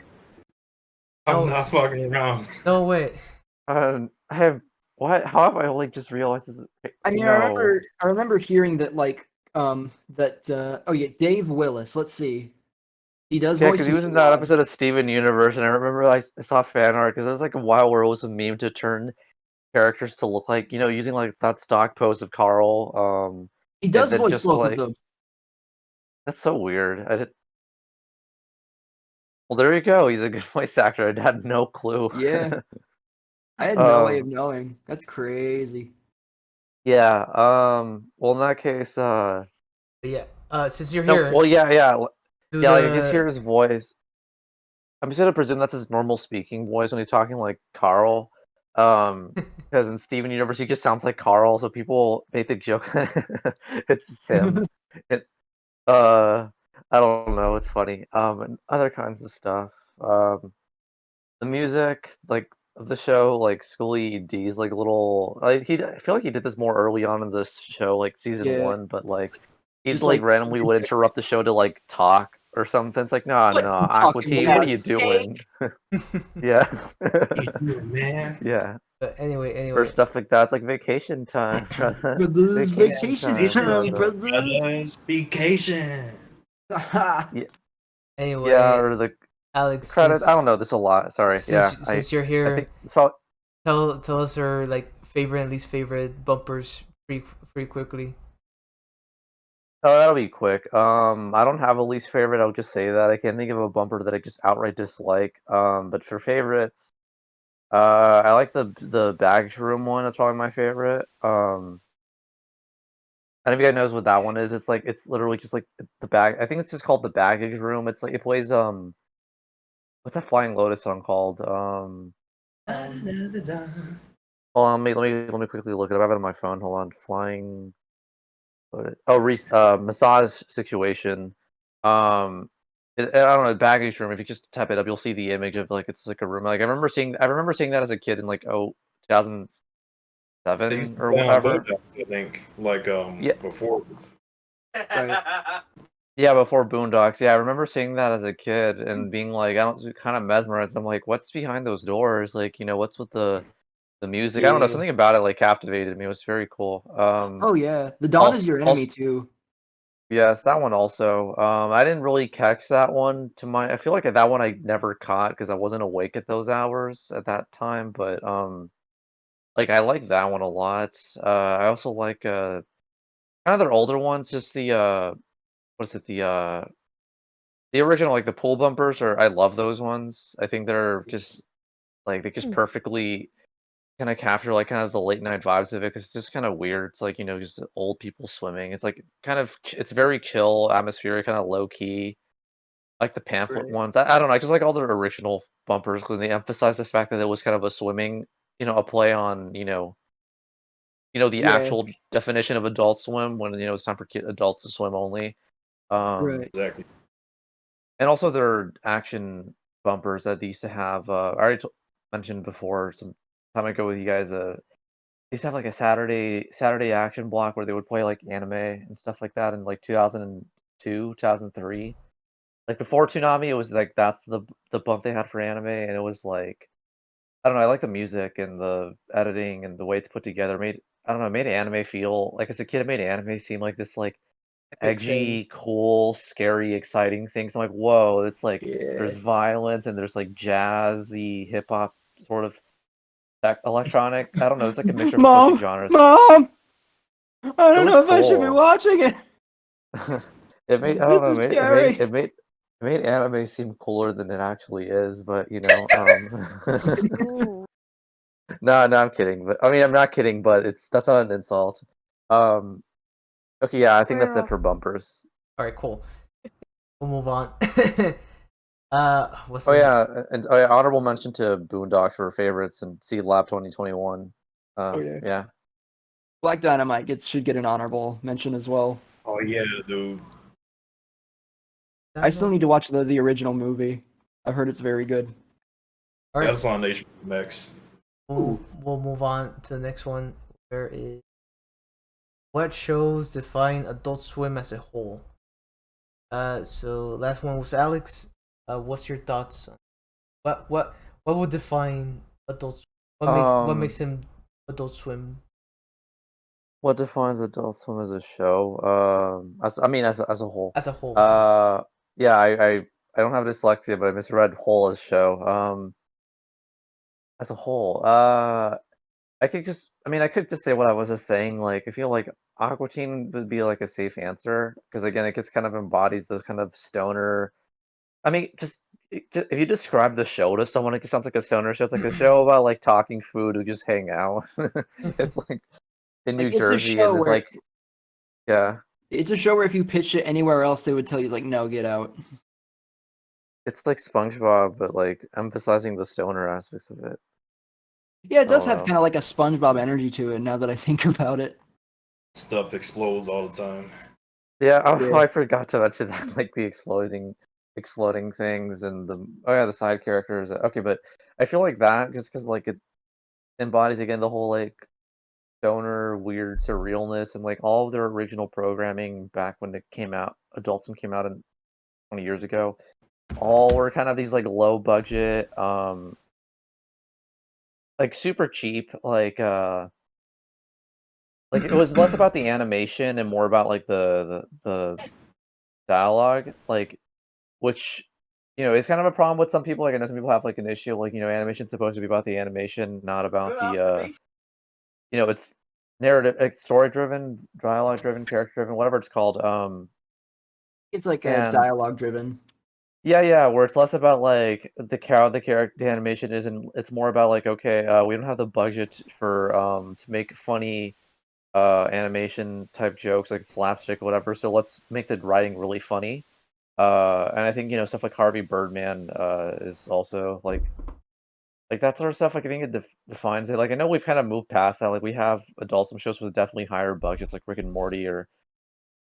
I'm No, not fucking around. no way. I have what? How have I only just realized this? I mean, No. I remember hearing that like oh yeah, Dave Willis. Let's see. He does Yeah, because voice he was in that Meatwad. episode of Steven Universe, and I remember I saw fan art because there was like a while where it was a meme to turn characters to look like, using like that stock pose of Carl, He and does then voice just both of like them. that's so weird. Well, there you go. He's a good voice actor. I had no clue. Yeah. I had no way of um, knowing. That's crazy. yeah. Well, in that case, But yeah. Since you're no. here, Well, yeah. do Yeah. Like I just hear the his voice. I'm just gonna presume that's his normal speaking voice when he's talking like Carl. Because in Steven Universe he just sounds like Carl, so people make the joke it's him. It, uh, I don't know, it's funny. And other kinds of stuff. The music, like of the show, like Scully D's like little. I feel like he did this more early on in this show, like season Yeah. one, but like he'd Just like like randomly would interrupt the show to like talk or something. It's like, no, what no, are you Aqua talking Teen, what about? are you doing? Cake? Yeah. He's doing, man. Yeah. anyway, Or anyway. stuff like that. It's like vacation time, brother. Brothers, Vacation vacation time, Vacation time, time, brother. brothers. brothers. Vacation. Yeah, yeah, Anyway, or the Alex, credit. I don't know. There's a lot. Sorry. Yeah, since you're I think here, it's probably. tell us our like favorite and least favorite bumpers pretty quickly. Oh, that'll be quick. I don't have a least favorite. I'll just say that I can't think of a bumper that I just outright dislike. But for favorites, I like the baggage room one. That's probably my favorite. I don't know if you guys knows what that one is. It's literally just like the bag. I think it's just called the baggage room. It's like it plays what's that Flying Lotus song called? Hold on, let me quickly look it up. I have it on my phone. Hold on, Flying Lotus. Oh, massage situation. Um, I don't know, baggage room. If you just tap it up, you'll see the image of like it's like a room. Like I remember seeing that as a kid in like 2007 They used to or play on whatever. Boondocks, I think, like Yeah, before. Right. yeah, before Boondocks. Yeah, I remember seeing that as a kid and being like, I don't kind of mesmerized. I'm like, what's behind those doors? Like, what's with the music? I don't know, Yeah. something about it like captivated me. It was very cool. Oh yeah. The Dawn is Also, your enemy also too. yes, that one also. I didn't really catch that one to my. I feel like that one I never caught because I wasn't awake at those hours at that time. But like I like that one a lot. I also like kind of their older ones. Just the what is it? The original like the pool bumpers. Or I love those ones. I think they're just like they just perfectly kind of capture like kind of the late night vibes of it because it's just kind of weird. It's like just old people swimming. It's like kind of it's very chill, atmospheric, kind of low key. Like the pamphlet Right. ones. I don't know. I just like all the original bumpers because they emphasize the fact that it was kind of a swimming, a play on the Yeah. actual definition of Adult Swim when it's time for adults to swim only. Right. Exactly. And also their action bumpers that they used to have. I already mentioned before some time ago with you guys. They used to have like a Saturday action block where they would play like anime and stuff like that in like 2002, 2003. Like before Toonami, it was like that's the bump they had for anime, and it was like I don't know. I like the music and the editing and the way it's put together. Made I don't know. Made anime feel like as a kid, it made anime seem like this like Epic thing. edgy, cool, scary, exciting things. I'm like, whoa, it's like Yeah. there's violence and there's like jazzy hip hop sort of electronic. I don't know. It's like a mixture of a bunch of genres. Mom, I It don't was know if I should be cool. watching it. It made I This don't know. is scary. It made anime seem cooler than it actually is. But Ooh. no, no, I'm kidding. But I mean, I'm not kidding. But that's not an insult. Um, okay, yeah, I think that's it Well, for bumpers. All right, cool. We'll move on. What's Oh the yeah, and oh yeah, honorable mention to Boondocks for favorites and Seed Lab 2021. Yeah. Yeah. Black Dynamite should get an honorable mention as well. Oh yeah, dude. I still need to watch the original movie. I've heard it's very good. All right, That's on HBO Max. we'll move on to the next one. Where is what shows define Adult Swim as a whole? So last one was Alex. What's your thoughts? What would define Adult Swim? What makes him Adult Swim? What defines Adult Swim as a show? As a whole. As a whole. Yeah, I don't have dyslexia, but I misread whole as show. As a whole, I could just say what I was just saying. Like, I feel like Aqua Teen would be like a safe answer because again, it just kind of embodies those kind of stoner. I mean, if you describe the show to someone, it sounds like a stoner show. It's like a show about like talking food who just hang out. It's like in New Like, it's a Jersey, and show it's where like, yeah, it's a show where if you pitch it anywhere else, they would tell you like, no, get out. it's like SpongeBob, but like emphasizing the stoner aspects of it. Yeah, it I does don't have know. kind of like a SpongeBob energy to it. Now that I think about it. Stuff explodes all the time. Yeah, Yeah. I forgot to mention that, like the exploding things and the side characters. Okay, but I feel like that just because like it embodies again the whole like stoner weird surrealness and like all of their original programming back when it came out, Adult Swim came out in 20 years ago. All were kind of these like low budget, like super cheap, like it was less about the animation and more about like the dialogue, like which is kind of a problem with some people. Like I know some people have like an issue, like animation's supposed to be about the animation, not about the it's narrative, it's story driven, dialogue driven, character driven, whatever it's called. It's like a And dialogue driven. yeah, where it's less about like the animation isn't. It's more about like okay, we don't have the budget for to make funny animation type jokes like slapstick or whatever. So let's make the writing really funny. And I think stuff like Harvey Birdman is also like that sort of stuff. Like I think it defines it. Like I know we've kind of moved past that. Like we have adult swim shows with definitely higher budgets, like Rick and Morty or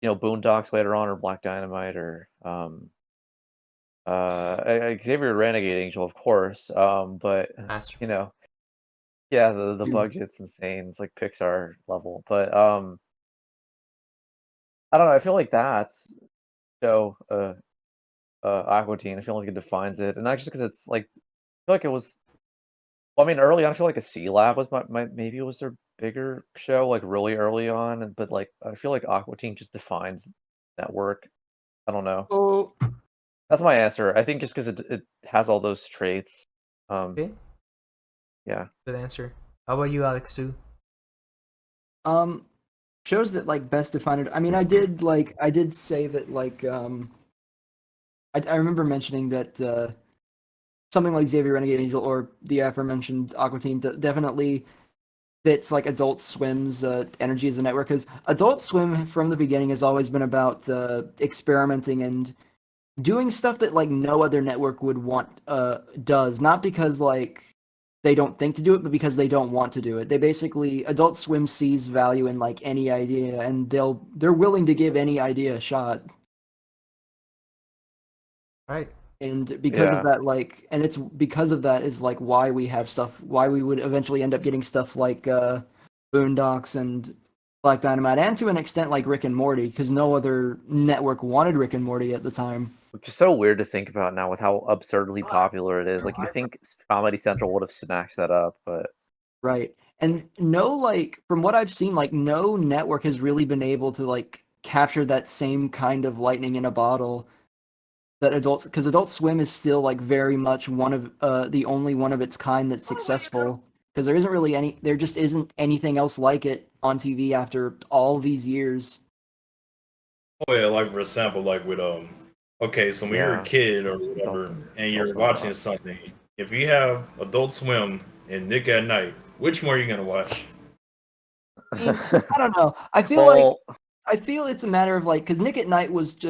Boondocks later on, or Black Dynamite, or Xavier Renegade Angel, of course. But Master. yeah, the budget's insane. It's like Pixar level. But I don't know. I feel like that's so Aqua Teen. I feel like it defines it, and not just because it's like I feel like it was. Well, I mean, early on, I feel like a C Lab was maybe it was their bigger show, like really early on. But like I feel like Aqua Teen just defines network. I don't know. Oh, That's my answer. I think just because it has all those traits. Okay, Yeah. good answer. How about you, Alex? Too. shows that like best define it. I mean, I did say that like I remember mentioning that something like Xavier Renegade Angel or the aforementioned Aqua Teen definitely fits like Adult Swim's energy as a network, because Adult Swim from the beginning has always been about experimenting and doing stuff that like no other network would want does, not because like they don't think to do it, but because they don't want to do it. They basically Adult Swim sees value in like any idea, and they're willing to give any idea a shot. Right. And because of that, like, and it's because of that is like why we have stuff, why we would eventually end up getting stuff like Boondocks and Black Dynamite, and to an extent like Rick and Morty, because no other network wanted Rick and Morty at the time. Which is so weird to think about now with how absurdly popular it is. Like you think Comedy Central would have snatched that up, but Right. And no, like, from what I've seen, like, no network has really been able to, like, capture that same kind of lightning in a bottle that because Adult Swim is still, like, very much one of, the only one of its kind that's successful. Because there just isn't anything else like it on TV after all these years. Oh yeah, like for example, like with okay, so when you're a kid or whatever, and you're watching something, if you have Adult Swim and Nick at Night, which one are you gonna watch? I don't know. I feel it's a matter of like, because Nick at Night was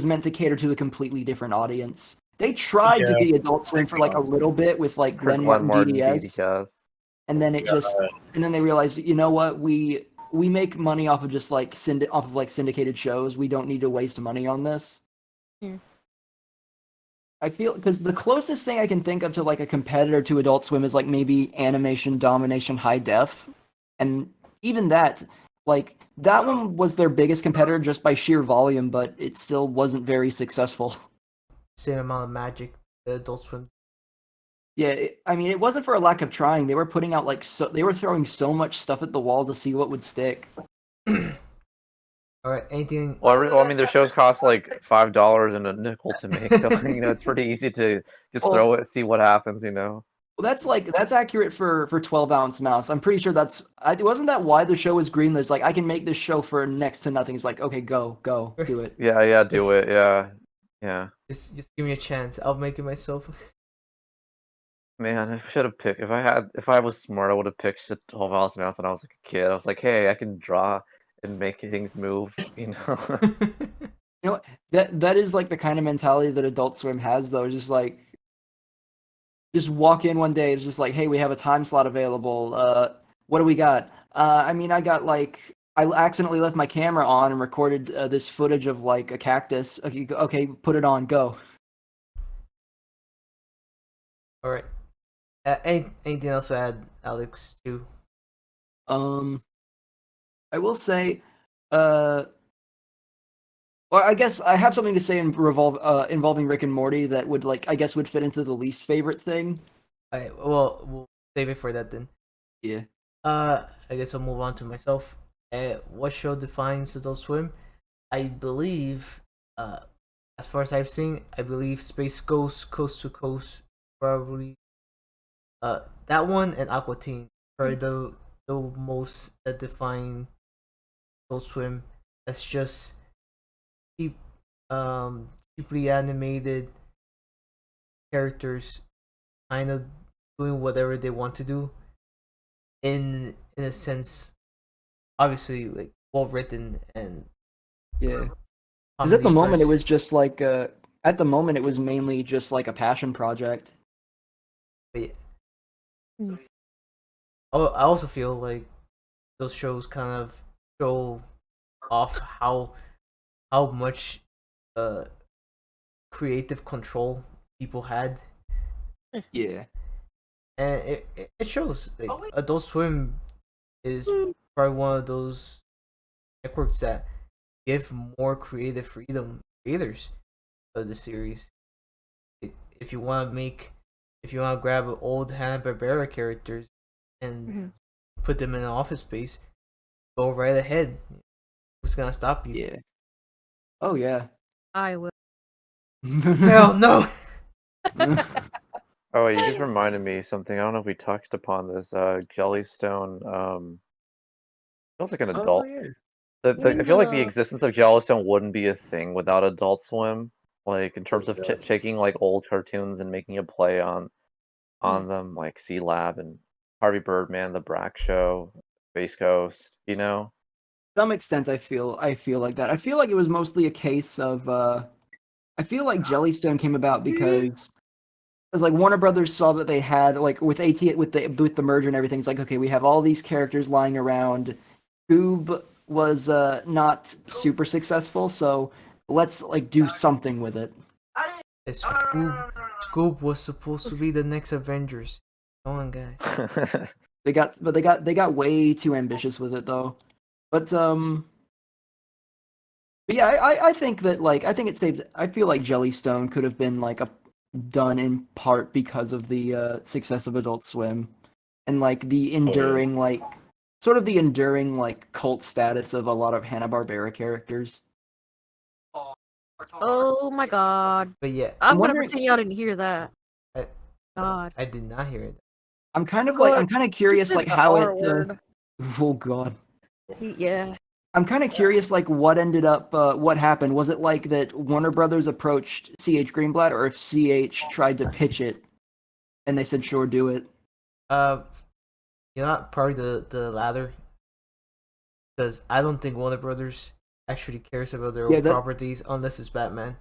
meant to cater to a completely different audience. They tried to be Adult Swim for like a little bit with like Glenn Martin DDS, and then and then they realized, you know what, we make money off of just like syndicated shows. We don't need to waste money on this. Yeah. I feel because the closest thing I can think of to like a competitor to Adult Swim is like maybe Animation Domination High Def, and even that, like that one was their biggest competitor just by sheer volume, but it still wasn't very successful. Same amount of magic the Adult Swim. Yeah, I mean, it wasn't for a lack of trying. They were putting out they were throwing so much stuff at the wall to see what would stick. All right, anything? Well, I mean, their shows cost like $5 and a nickel to make, so it's pretty easy to just throw it, see what happens. Well, that's accurate for 12-ounce mouse. I'm pretty sure wasn't that why the show was greenlit? It's like, I can make this show for next to nothing. It's like, okay, go, do it. Yeah, do it. Yeah. Just give me a chance. I'll make it myself. Man, I should have picked. If I was smart, I would have picked 12-ounce mouse when I was like a kid. I was like, hey, I can draw and make things move. You know, that is like the kind of mentality that Adult Swim has, though. Just like, just walk in one day. It's just like, hey, we have a time slot available. What do we got? I mean, I accidentally left my camera on and recorded this footage of like a cactus. Okay, put it on. Go. All right. Anything else to add, Alex? Too. I will say, well, I guess I have something to say involving Rick and Morty that would would fit into the least favorite thing. Well, we'll save it for that then. Yeah. I guess I'll move on to myself. What show defines Adult Swim? I believe, as far as I've seen, I believe Space Ghost Coast to Coast probably. That one and Aqua Teen are the most that define Adult Swim. That's just cheaply animated characters, kind of doing whatever they want to do. In a sense, obviously, like well written and yeah. Because at the moment it was just like at the moment it was mainly just like a passion project. But yeah. I also feel like those shows kind of show off how much creative control people had. Yeah. And it shows. Like, Adult Swim is probably one of those networks that give more creative freedom to creators of the series. If you want to grab old Hanna-Barbera characters and put them in an office space, go right ahead. Who's gonna stop you? Yeah. Oh yeah. I will. Hell no. Oh, you just reminded me something. I don't know if we touched upon this. Jellystone feels like an adult. I feel like the existence of Jellystone wouldn't be a thing without Adult Swim. Like in terms of taking like old cartoons and making a play on them, like C Lab and Harvey Birdman, The Brack Show, Space Ghost. You know. To some extent, I feel like that. I feel like it was mostly a case of. I feel like Jellystone came about because Because like Warner Brothers saw that they had like with the merger and everything. It's like, okay, we have all these characters lying around. Scoob was not super successful, so let's like do something with it. Scoob was supposed to be the next Avengers. Come on, guys. They got way too ambitious with it though. But yeah, I think that like I think it saved. I feel like Jellystone could have been like done in part because of the success of Adult Swim and like the enduring like sort of the enduring like cult status of a lot of Hanna-Barbera characters. Oh my god. But yeah, I'm gonna wondering- pretend y'all didn't hear that. I- God. I did not hear it. I'm kind of curious You like said how the R it. word. Oh god. Yeah. I'm kind of curious, like, what ended up, what happened? Was it like that Warner Brothers approached CH Greenblatt, or if CH tried to pitch it, and they said, "Sure, do it"? You know, probably the latter, because I don't think Warner Brothers actually cares about their own properties unless it's Batman.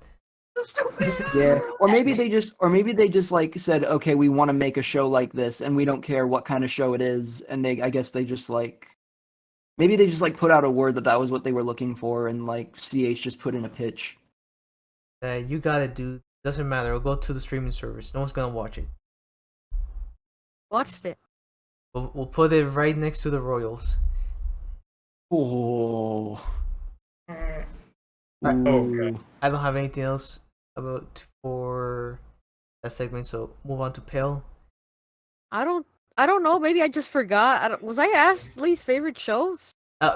Yeah, or maybe they just like said, "Okay, we want to make a show like this, and we don't care what kind of show it is," and I guess they just like. Maybe they just like put out a word that was what they were looking for, and like CH just put in a pitch. You got it, dude. Doesn't matter. We'll go to the streaming service. No one's gonna watch it. Watched it. We'll put it right next to the Royals. Oh. Okay. I don't have anything else for that segment, so move on to Pale. I don't know. Maybe I just forgot. Was I asked least favorite shows?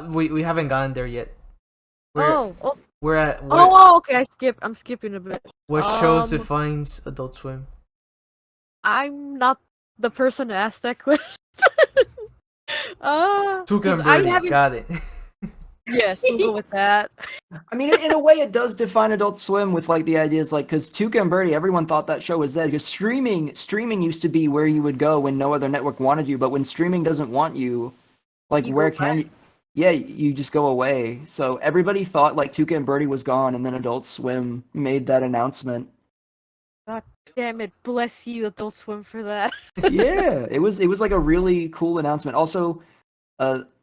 We haven't gotten there yet. We're at. Okay. I'm skipping a bit. What shows defines Adult Swim? I'm not the person to ask that question. Tuca and Birdie, got it. Yes, we'll go with that. I mean, in a way, it does define Adult Swim with like the ideas, like because Tuca and Birdie, everyone thought that show was dead because streaming used to be where you would go when no other network wanted you, but when streaming doesn't want you, like where can you? Yeah, you just go away. So everybody thought like Tuca and Birdie was gone, and then Adult Swim made that announcement. God damn it! Bless you, Adult Swim, for that. Yeah, it was like a really cool announcement. Also,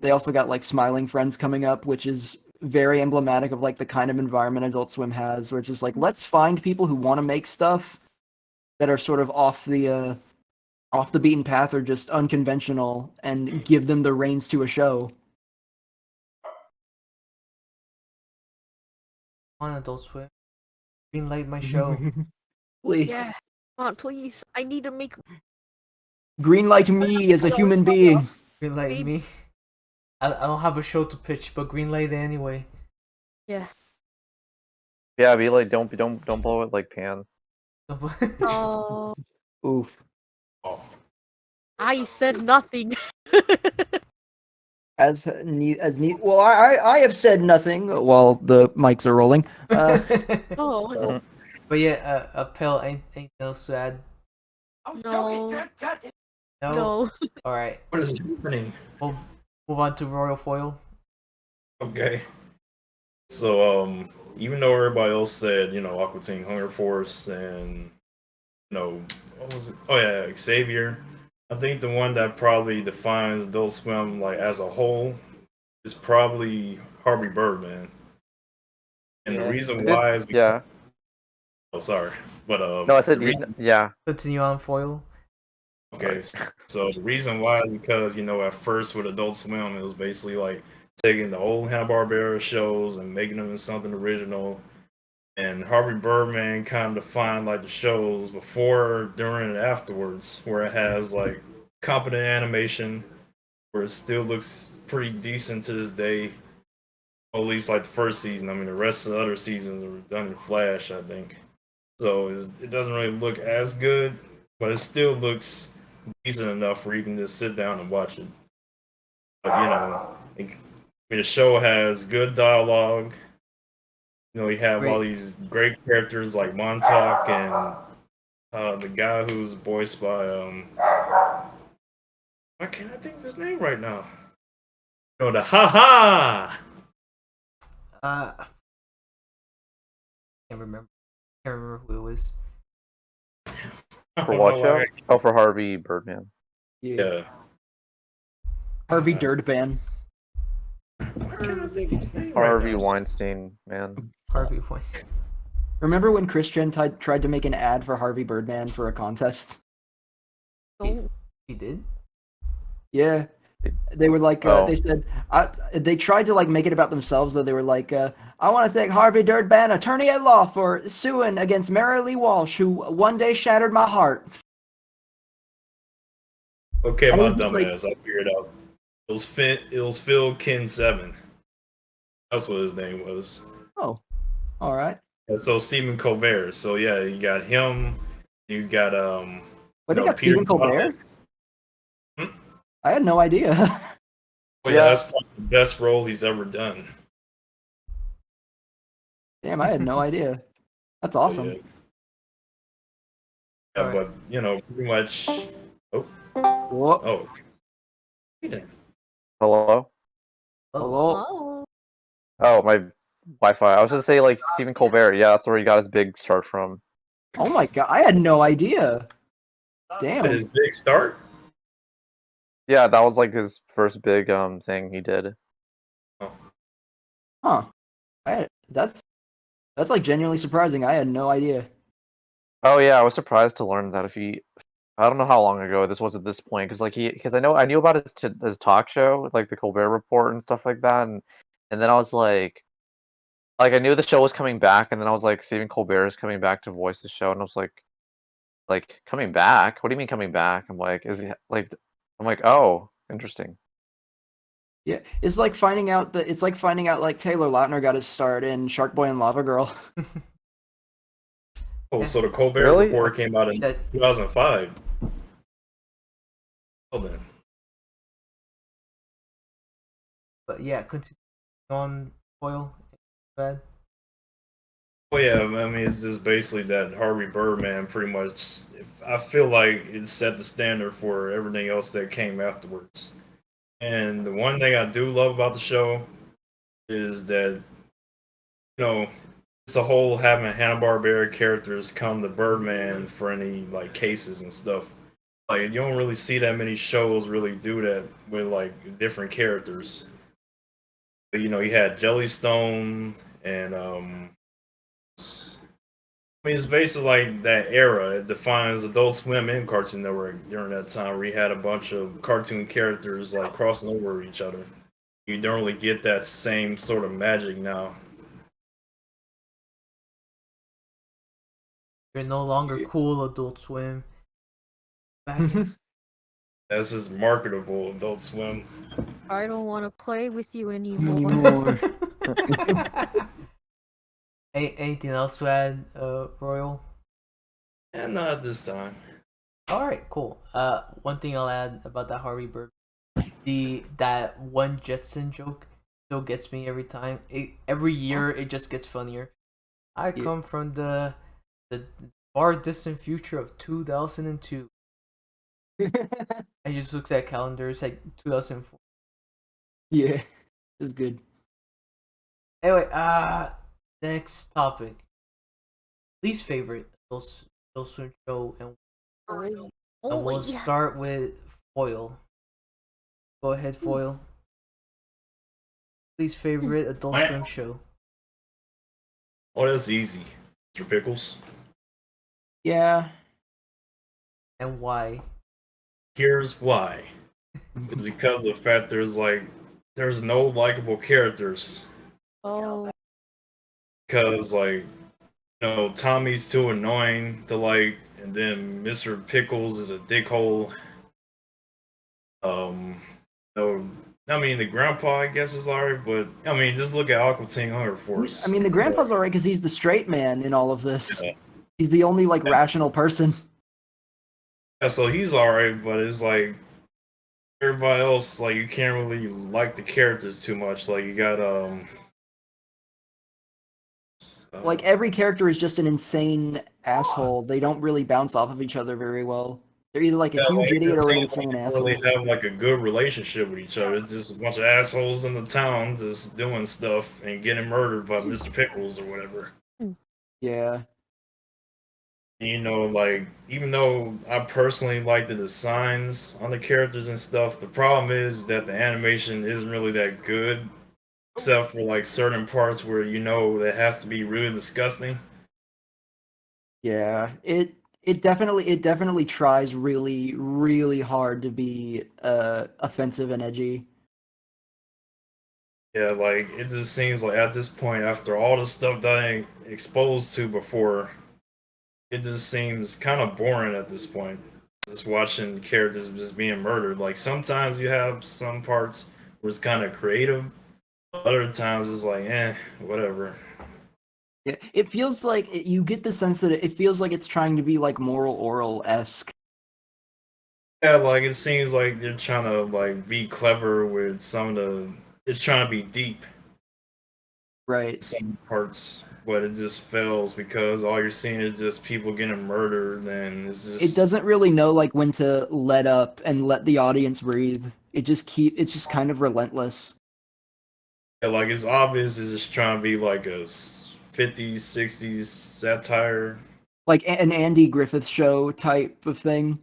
they also got like Smiling Friends coming up, which is very emblematic of like the kind of environment Adult Swim has, where it's just like let's find people who want to make stuff that are sort of off the beaten path or just unconventional, and give them the reins to a show. On Adult Swim, greenlight my show. Please. Yeah, come on, please. I need to make. Greenlight me as a human being. Greenlight me. I don't have a show to pitch, but greenlight it anyway. Yeah. Yeah, be like, don't blow it like Pan. Oh. Oof. Oh. I said nothing. As neat. Well, I have said nothing while the mics are rolling. Oh. But yeah, Pale, anything else to add? No. No. No. All right. What is happening? We'll move on to Royal Foil. Okay. So, even though everybody else said, Aqua Teen Hunger Force and, what was it? Oh yeah, Xavier. I think the one that probably defines Adult Swim like as a whole is probably Harvey Birdman. And the reason why is because, oh, sorry, but no, I said yeah. Continue on Foil. Okay, so the reason why is because at first with Adult Swim it was basically like taking the old Hanna-Barbera shows and making them into something original. And Harvey Birdman kind of defined like the shows before, during, and afterwards, where it has like competent animation, where it still looks pretty decent to this day. Or at least like the first season. I mean, the rest of the other seasons were done in Flash, I think. So it doesn't really look as good, but it still looks decent enough where you can just sit down and watch it. But the show has good dialogue. You have all these great characters like Montauk and the guy who's voiced by why can't I think of his name right now? The Can't remember who it was. I For don't what know show? why. Oh, for Harvey Birdman. Yeah. Harvey Dirtban. Why can't I think of his name right Harvey now? Weinstein, man. Harvey Weinstein. Remember when Christian tried to make an ad for Harvey Birdman for a contest? Don't. He did. Yeah, they were like, Oh. they said, they tried to like make it about themselves. Though they were like, I want to thank Harvey Dirtban, attorney at law, for suing against Mary Lee Walsh, who one day shattered my heart. Okay, And my it was like- dumbass. I figured it out. It was Phil Ken 7. That's what his name was. Oh, all right. And so Stephen Colbert. So yeah, you got him. You got But they got Peter Stephen Colbert. Thomas. I had no idea. Oh yeah, Yeah. that's probably the best role he's ever done. Damn, I had no idea. That's So, awesome. yeah. Yeah, Alright. but pretty much. Oh, Whoa. oh. Yeah. Hello? Hello. Oh. Oh, my Wi-Fi. I was gonna say like Stephen Colbert. Yeah, that's where he got his big start from. Oh my god, I had no idea. Damn. His big start. Yeah, that was like his first big thing he did. Huh. That's like genuinely surprising. I had no idea. Oh yeah, I was surprised to learn that I don't know how long ago this was at this point, because I knew about his talk show, like the Colbert Report and stuff like that, and then I was like I knew the show was coming back, and then I was like, Stephen Colbert is coming back to voice the show, and I was like coming back? What do you mean coming back? I'm like, is he like? I'm like, oh, interesting. Yeah, it's like finding out like Taylor Lautner got his start in Shark Boy and Lava Girl. Oh, so the Colbert Really? Report came out in That 2005. Well then. But yeah, continue on foil. Bad. Well, yeah, I mean, it's just basically that Harvey Birdman pretty much. I feel like it set the standard for everything else that came afterwards. And the one thing I do love about the show is that, it's a whole having Hanna-Barbera characters come to Birdman for any like cases and stuff. Like you don't really see that many shows really do that with like different characters. But, you had Jellystone and I mean, it's basically like that era. It defines Adult Swim and Cartoon Network during that time, where you had a bunch of cartoon characters like crossing over each other. You don't really get that same sort of magic now. You're no longer cool, Adult Swim. Back in- That's just marketable Adult Swim. I don't want to play with you anymore. Anymore. Anything else to add, Royal? And not at this time. All right, cool. One thing I'll add about that Harvey Bird, that one Jetson joke still gets me every time. Every year it just gets funnier. I Yeah. come from the far distant future of 2002. I just looked at calendar. It's like 2004. Yeah, it's good. Anyway, next topic. Least favorite Adult Swim show, and we'll yeah. start with Foil. Go ahead, Foil. Least favorite Adult What? Swim show. Oh, that's easy. Mr. Pickles. Yeah. And why? Here's why. It's because of the fact there's no likable characters. Oh. Because Tommy's too annoying to like, and then Mr. Pickles is a dickhole. No, I mean the grandpa I guess is alright, but I mean just look at Aqua Teen Hunger Force. I mean, the grandpa's alright because he's the straight man in all of this. Yeah. He's the only like rational person. Yeah, so he's alright, but it's like everybody else, like you can't really like the characters too much. Like you got Like every character is just an insane asshole. They don't really bounce off of each other very well. They're either like a huge like, idiot it or an seems like insane they asshole. really have like a good relationship with each other. It's just a bunch of assholes in the town just doing stuff and getting murdered by Mr. Pickles or whatever. Yeah. You know, like even though I personally like the designs on the characters and stuff, the problem is that the animation isn't really that good, except for like certain parts where you know that has to be really disgusting. Yeah, it definitely tries really really hard to be offensive and edgy. Yeah, like it just seems like at this point, after all the stuff that I ain't exposed to before, it just seems kind of boring at this point. Just watching characters just being murdered. Like sometimes you have some parts where it's kind of creative, other times it's like, whatever. Yeah, it feels like you get the sense that it feels like it's trying to be like moral oral esque. Yeah, like it seems like they're trying to like be clever with some of the. It's trying to be deep Right. in some parts, but it just fails because all you're seeing is just people getting murdered, and it's It just doesn't really know like when to let up and let the audience breathe. It's just kind of relentless. yeah, like it's obvious it's just trying to be like a 50s, 60s satire. Like an Andy Griffith show type of thing.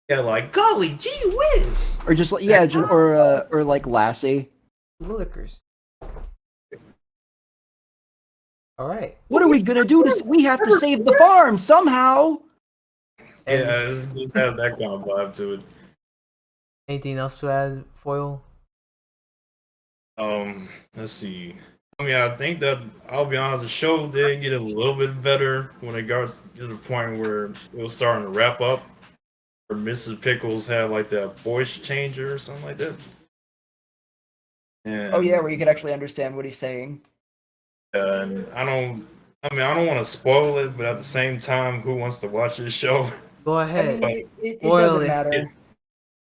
Yeah, like golly gee whiz. Or just like yeah, That's just, or like Lassie. Lickers. All right. What are we gonna do? We have to save the farm somehow. And yeah, it just has that kind of vibe to it. anything else to add, Foil? Let's see. I mean, I think that I'll be honest, the show did get a little bit better when it got to the point where it was starting to wrap up. Where Mrs. Pickles had like that voice changer or something like that. Oh yeah, And where you could actually understand what he's saying. and I don't. I mean, I don't want to spoil it, but at the same time, who wants to watch this show? Go I ahead. mean, it Spoil doesn't it. matter.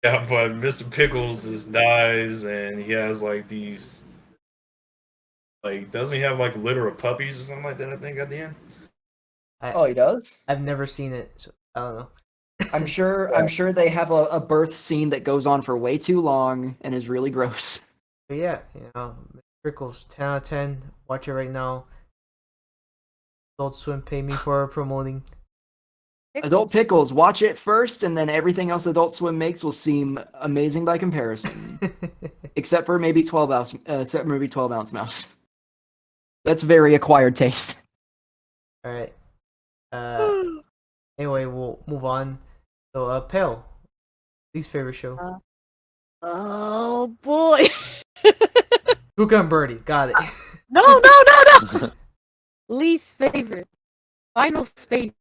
Yeah, but Mr. Pickles just dies, and he has like these. Like, doesn't he have like a litter of puppies or something like that? I think at the end. Oh, he does. I've never seen it, so I don't know. I'm sure. I'm sure they have a birth scene that goes on for way too long and is really gross. But yeah, Prickles, 10 out of 10. Watch it right now. Adult Swim pay me for promoting. Adult Pickles, watch it first, and then everything else Adult Swim makes will seem amazing by comparison. Except for maybe 12 ounce mouse. That's very acquired taste. All right. Anyway, we'll move on. So, Pale, least favorite show. Oh boy. Puka and Birdie, got it. No. Least favorite. Final Space.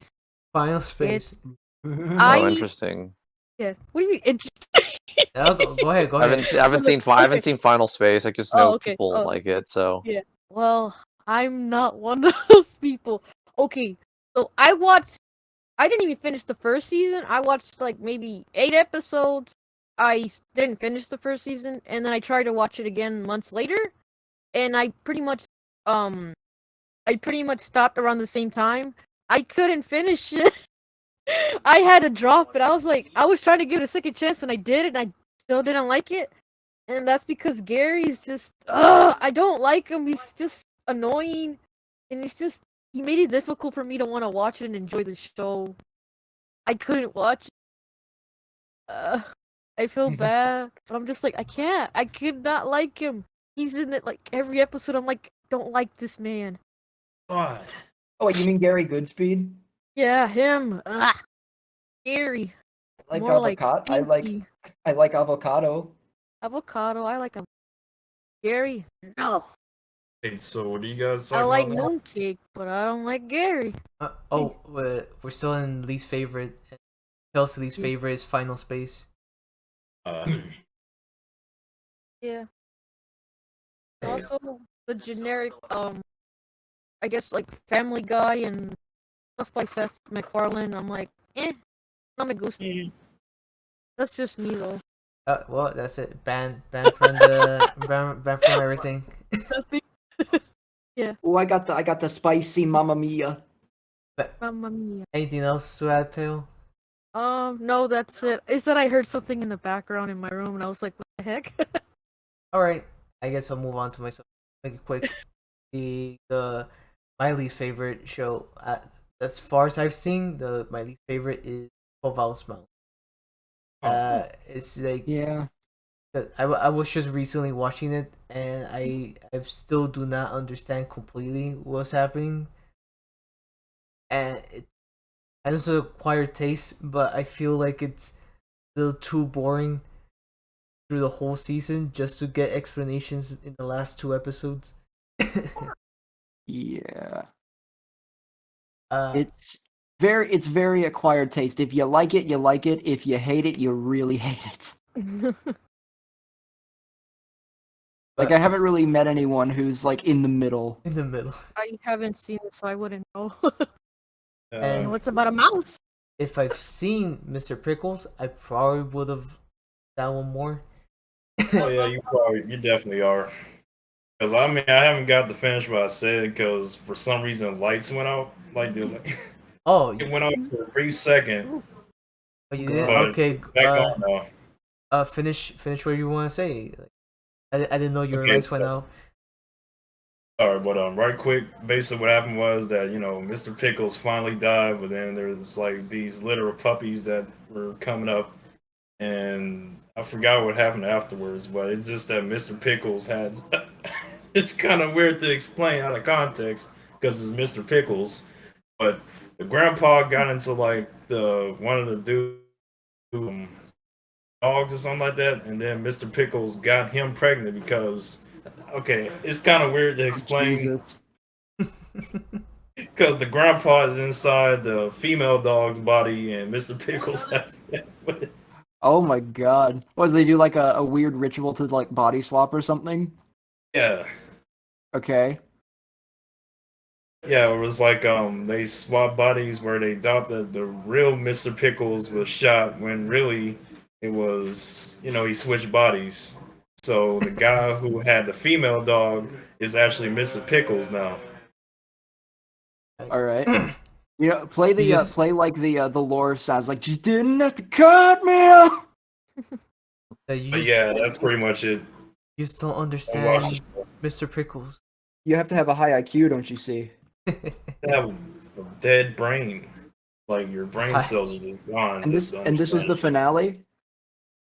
Final Space. I- Oh, interesting. Yeah. What do you mean? Interesting? Go ahead. I haven't seen Final Space. I just know Okay. people like it. So Yeah. Well, I'm not one of those people. Okay, so I didn't even finish the first season. I watched like maybe 8 episodes. Didn't finish the first season, and then I tried to watch it again months later, and um I pretty much stopped around the same time. I couldn't finish it. I had to drop it. I was trying to give it a second chance, and I did, and I still didn't like it. And that's because Gary's just, I don't like him. He's just annoying, and he made it difficult for me to want to watch it and enjoy the show. I couldn't watch it. I feel bad, but I'm just like, I can't. I could not like him. He's in it like every episode. I'm like, don't like this man. God. Oh, you mean Gary Goodspeed? Yeah, him. Gary. Like More like avocado. stinky. I like avocado. Avocado. I like Gary. No. Hey, so what do you guys I talking like about now? Mooncake, but I don't like Gary. We're still in least favorite. Pale's least favorite is Final Space. Yeah. Yes. Also, the generic, I guess like Family Guy and stuff by Seth MacFarlane. I'm like, not my gusto. That's just me though. Well, that's it. Ban from the ban from everything. Yeah. Oh, I got the spicy Mamma Mia. Mamma mia. Anything else to add, Pale? No, that's it. It's that I heard something in the background in my room, and I was like, what the heck? All right. I guess I'll move on to myself. Make it quick. The my least favorite show. as far as I've seen, my least favorite is 12 Hours Mountain. It's like Yeah. I was just recently watching it, and I still do not understand completely what's happening, and it's an acquired taste, but I feel like it's a little too boring through the whole season just to get explanations in the last 2 episodes. Yeah. uh, It's very acquired taste. If you like it, you like it. If you hate it, you really hate it. Like, but I haven't really met anyone who's like in the middle. in the middle. I haven't seen it, so I wouldn't know. And What's about a mouse? if I've seen Mr. Pickles, I probably would have that one more. Oh yeah, you definitely are. Because I mean, I haven't got to finish what I said because for some reason lights went out. Like Oh, it went out for a brief second, you did? but Okay. back on now. Finish what you want to say. Like, I didn't know your Okay, lights went so out. sorry, but right quick, basically what happened was that Mr. Pickles finally died, but then there's like these litter of puppies that were coming up, and I forgot what happened afterwards. But it's just that Mr. Pickles had. It's kind of weird to explain out of context because it's Mr. Pickles, but the grandpa got into like the one of the dogs or something like that, and then Mr. Pickles got him pregnant because. Okay, it's kind of weird to explain Jesus. because the grandpa is inside the female dog's body, and Mr. Pickles has sex with it. Oh my god. Was they do like a weird ritual to like body swap or something? Yeah, Okay. yeah. It was like they swapped bodies where they thought that the real Mr. Pickles was shot when really it was he switched bodies. So the guy who had the female dog is actually Mr. Pickles now. All right. Play the You just- play like the lore sounds like you didn't have to cut me out. you But just, yeah, that's pretty much it. you just don't I watched understand Mr. Pickles. You have to have a high IQ, don't you see? Have a dead brain. Like your brain Why? cells are just gone. And just this to and this was the understand. finale.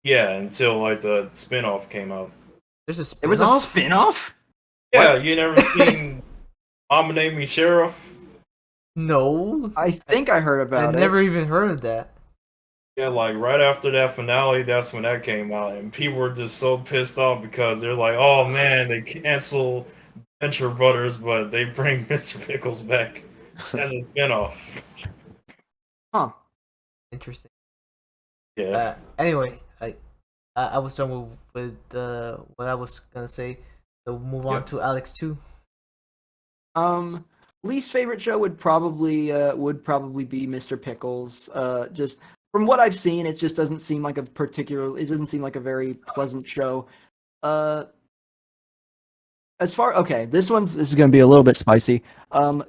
Yeah, until like the spinoff came out. There's a It was a spin-off? spin-off? Yeah, you never seen Mama Name Me Sheriff? No. I think I heard I about it. never even heard of that. Yeah, like right after that finale, that's when that came out, and people were just so pissed off because they're like, "Oh man, they cancel Venture Brothers, but they bring Mr. Pickles back as a spinoff." Huh. Interesting. Yeah, Anyway, I was done with what I was gonna say. So move on Yep. to Alex too. Least favorite show would probably be Mr. Pickles. Just from what I've seen, it just doesn't seem like it doesn't seem like a very pleasant show. Okay, this is going to be a little bit spicy. And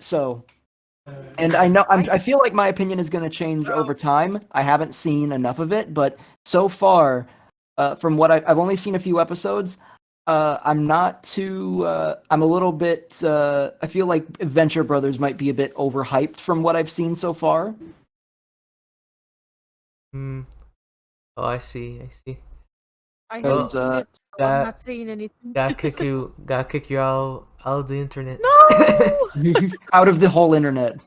I feel like my opinion is going to change over time. I haven't seen enough of it, but so far, from what I've only seen a few episodes. I'm not too. I'm a little bit. I feel like Venture Brothers might be a bit overhyped from what I've seen so far. Hmm. Oh, I see. I haven't Well, seen it, so that- I'm not saying anything. Gotta kick you out of the internet. No! Out of the whole internet.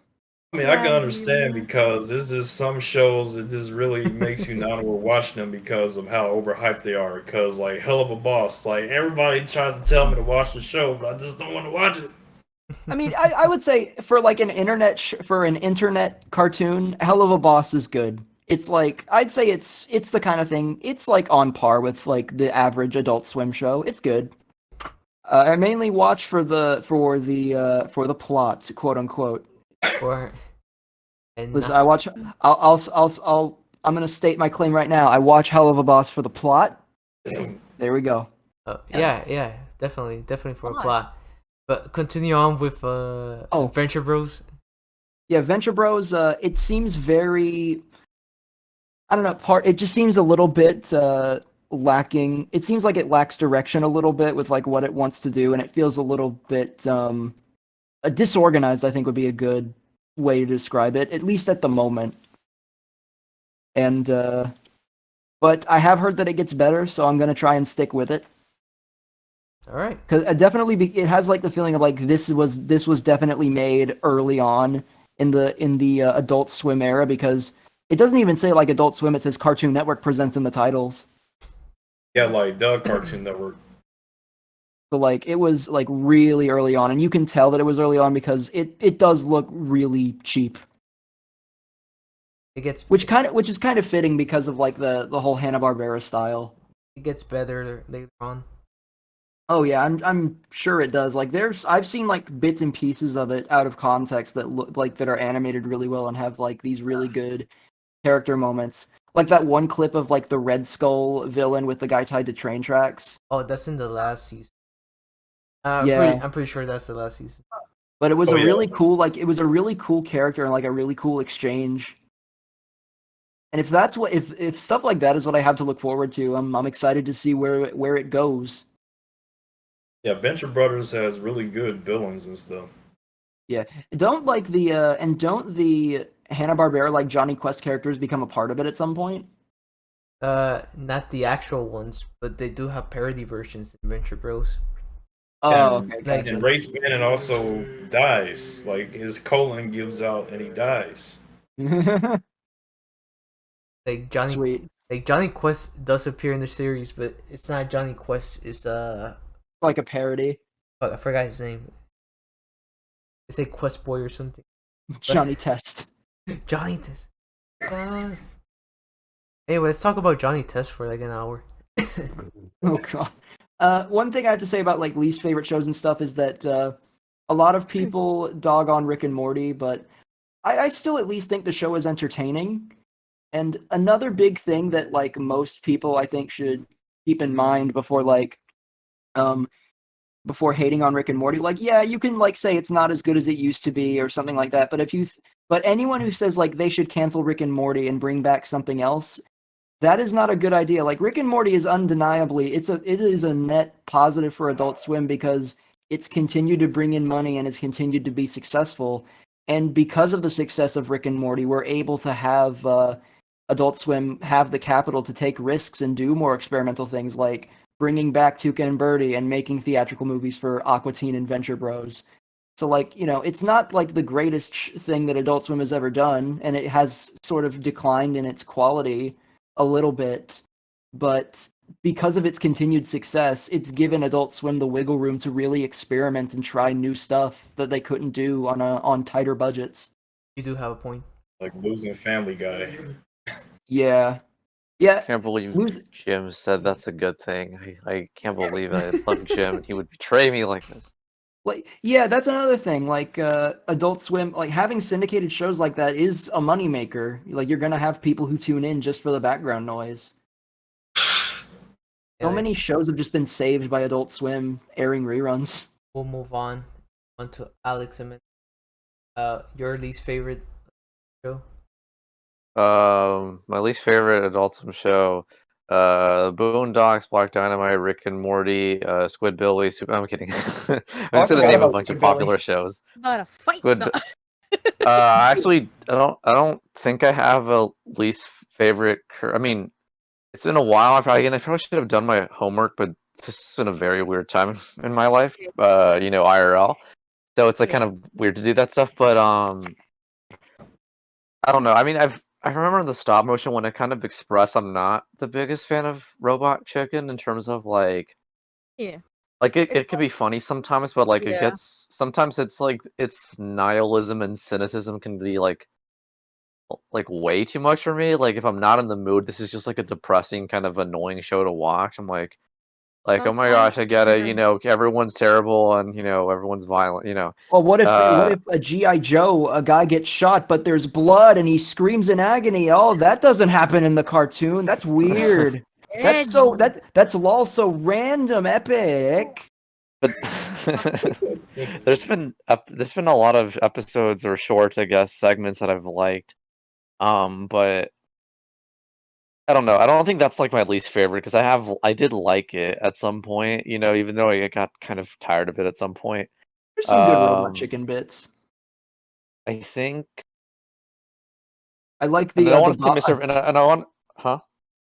I mean, I can Yeah, understand yeah. because there's just some shows that just really makes you not want to watch them because of how overhyped they are. Because like Hell of a Boss, like everybody tries to tell me to watch the show, but I just don't want to watch it. I mean, I would say for like an internet cartoon, Hell of a Boss is good. It's like I'd say it's the kind of thing. It's like on par with like the average Adult Swim show. It's good. I mainly watch for the plot, quote unquote. Or and Listen, I watch. I'm gonna state my claim right now. I watch Hell of a Boss for the plot. There we go. yeah, definitely for a Plot. plot. But continue on with Venture Bros. Yeah, Venture Bros. It seems very. I don't know. It just seems a little bit lacking. It seems like it lacks direction a little bit with like what it wants to do, and it feels a little bit disorganized. I think would be a good way to describe it, at least at the moment. And but I have heard that it gets better, so I'm gonna try and stick with it. All right. Because it has like the feeling of like this was definitely made early on in the Adult Swim era, because it doesn't even say like Adult Swim, it says Cartoon Network presents in the titles. Yeah, like the Cartoon Network. So like it was like really early on, and you can tell that it was early on because it does look really cheap. It gets Which is kind of fitting because of like the whole Hanna-Barbera style. it gets better later on. Oh yeah, I'm sure it does. Like I've seen like bits and pieces of it out of context that look like that are animated really well and have like these really good character moments. Like that one clip of like the Red Skull villain with the guy tied to train tracks. Oh, that's in the last season. Yeah. I'm pretty sure that's the last season. But it was Oh, a yeah. really cool character and like a really cool exchange. And if stuff like that is what I have to look forward to, I'm excited to see where it goes. Yeah, Venture Brothers has really good villains and stuff. Yeah. Don't the Hanna-Barbera like Johnny Quest characters become a part of it at some point? Not the actual ones, but they do have parody versions in Venture Bros. Oh, And, okay, like- gotcha. and Race Bannon also dies. Like his colon gives out and he dies. Like Johnny, Sweet. like Johnny Quest does appear in the series, but it's not Johnny Quest. It's Like a parody. fuck, I forgot his name. It's a Quest Boy or something. Johnny Test. Johnny Test. Anyway, let's talk about Johnny Test for like an hour. Oh god. One thing I have to say about like least favorite shows and stuff is that a lot of people dog on Rick and Morty, but I still at least think the show is entertaining. And another big thing that like most people I think should keep in mind before before hating on Rick and Morty, like yeah, you can like say it's not as good as it used to be or something like that, but anyone who says like they should cancel Rick and Morty and bring back something else, that is not a good idea. Like Rick and Morty is undeniably it is a net positive for Adult Swim because it's continued to bring in money and it's continued to be successful. And because of the success of Rick and Morty, we're able to have Adult Swim have the capital to take risks and do more experimental things like bringing back Tuca and Birdie and making theatrical movies for Aqua Teen and Venture Bros. So like, it's not like the greatest thing that Adult Swim has ever done, and it has sort of declined in its quality a little bit, but because of its continued success, it's given Adult Swim the wiggle room to really experiment and try new stuff that they couldn't do on tighter budgets. You do have a point. Like losing Family Guy. Yeah. Yeah. I can't believe Who's- Jim said that's a good thing. I can't believe it. I love Jim and he would betray me like this. Like, yeah, that's another thing. Like, Adult Swim, like having syndicated shows like that is a moneymaker. Like, you're gonna have people who tune in just for the background noise. Yeah, So many shows have just been saved by Adult Swim airing reruns. We'll move on to Alex and your least favorite show. My least favorite Adult Swim show, Boondocks, Black Dynamite, Rick and Morty, Squidbillies. I'm kidding. I'm just gonna forgot name a about bunch of Squidbillies. popular shows. About a fight. Squid. No. Actually, I don't think I have a least favorite. I mean, it's been a while. I probably should have done my homework, but this has been a very weird time in my life. IRL. So it's like Yeah. kind of weird to do that stuff, but I don't know. I mean, I remember in the stop motion when I kind of expressed I'm not the biggest fan of Robot Chicken in terms of like Yeah. it can be funny sometimes, but like it Yeah. gets sometimes it's like its nihilism and cynicism can be like way too much for me. Like if I'm not in the mood, this is just like a depressing kind of annoying show to watch. I'm like oh my gosh, I get it. Everyone's terrible and everyone's violent. Well, what if Uh, a GI Joe, a guy gets shot, but there's blood and he screams in agony? Oh, that doesn't happen in the cartoon. That's weird. That's lol so random, epic. But there's been a lot of episodes or shorts, I guess, segments that I've liked. But I don't know. I don't think that's like my least favorite because I did like it at some point, even though I got kind of tired of it at some point. There's some good Robot Um, Chicken bits. I think, I like and the I don't the want to say bop, Mr. And I want, huh?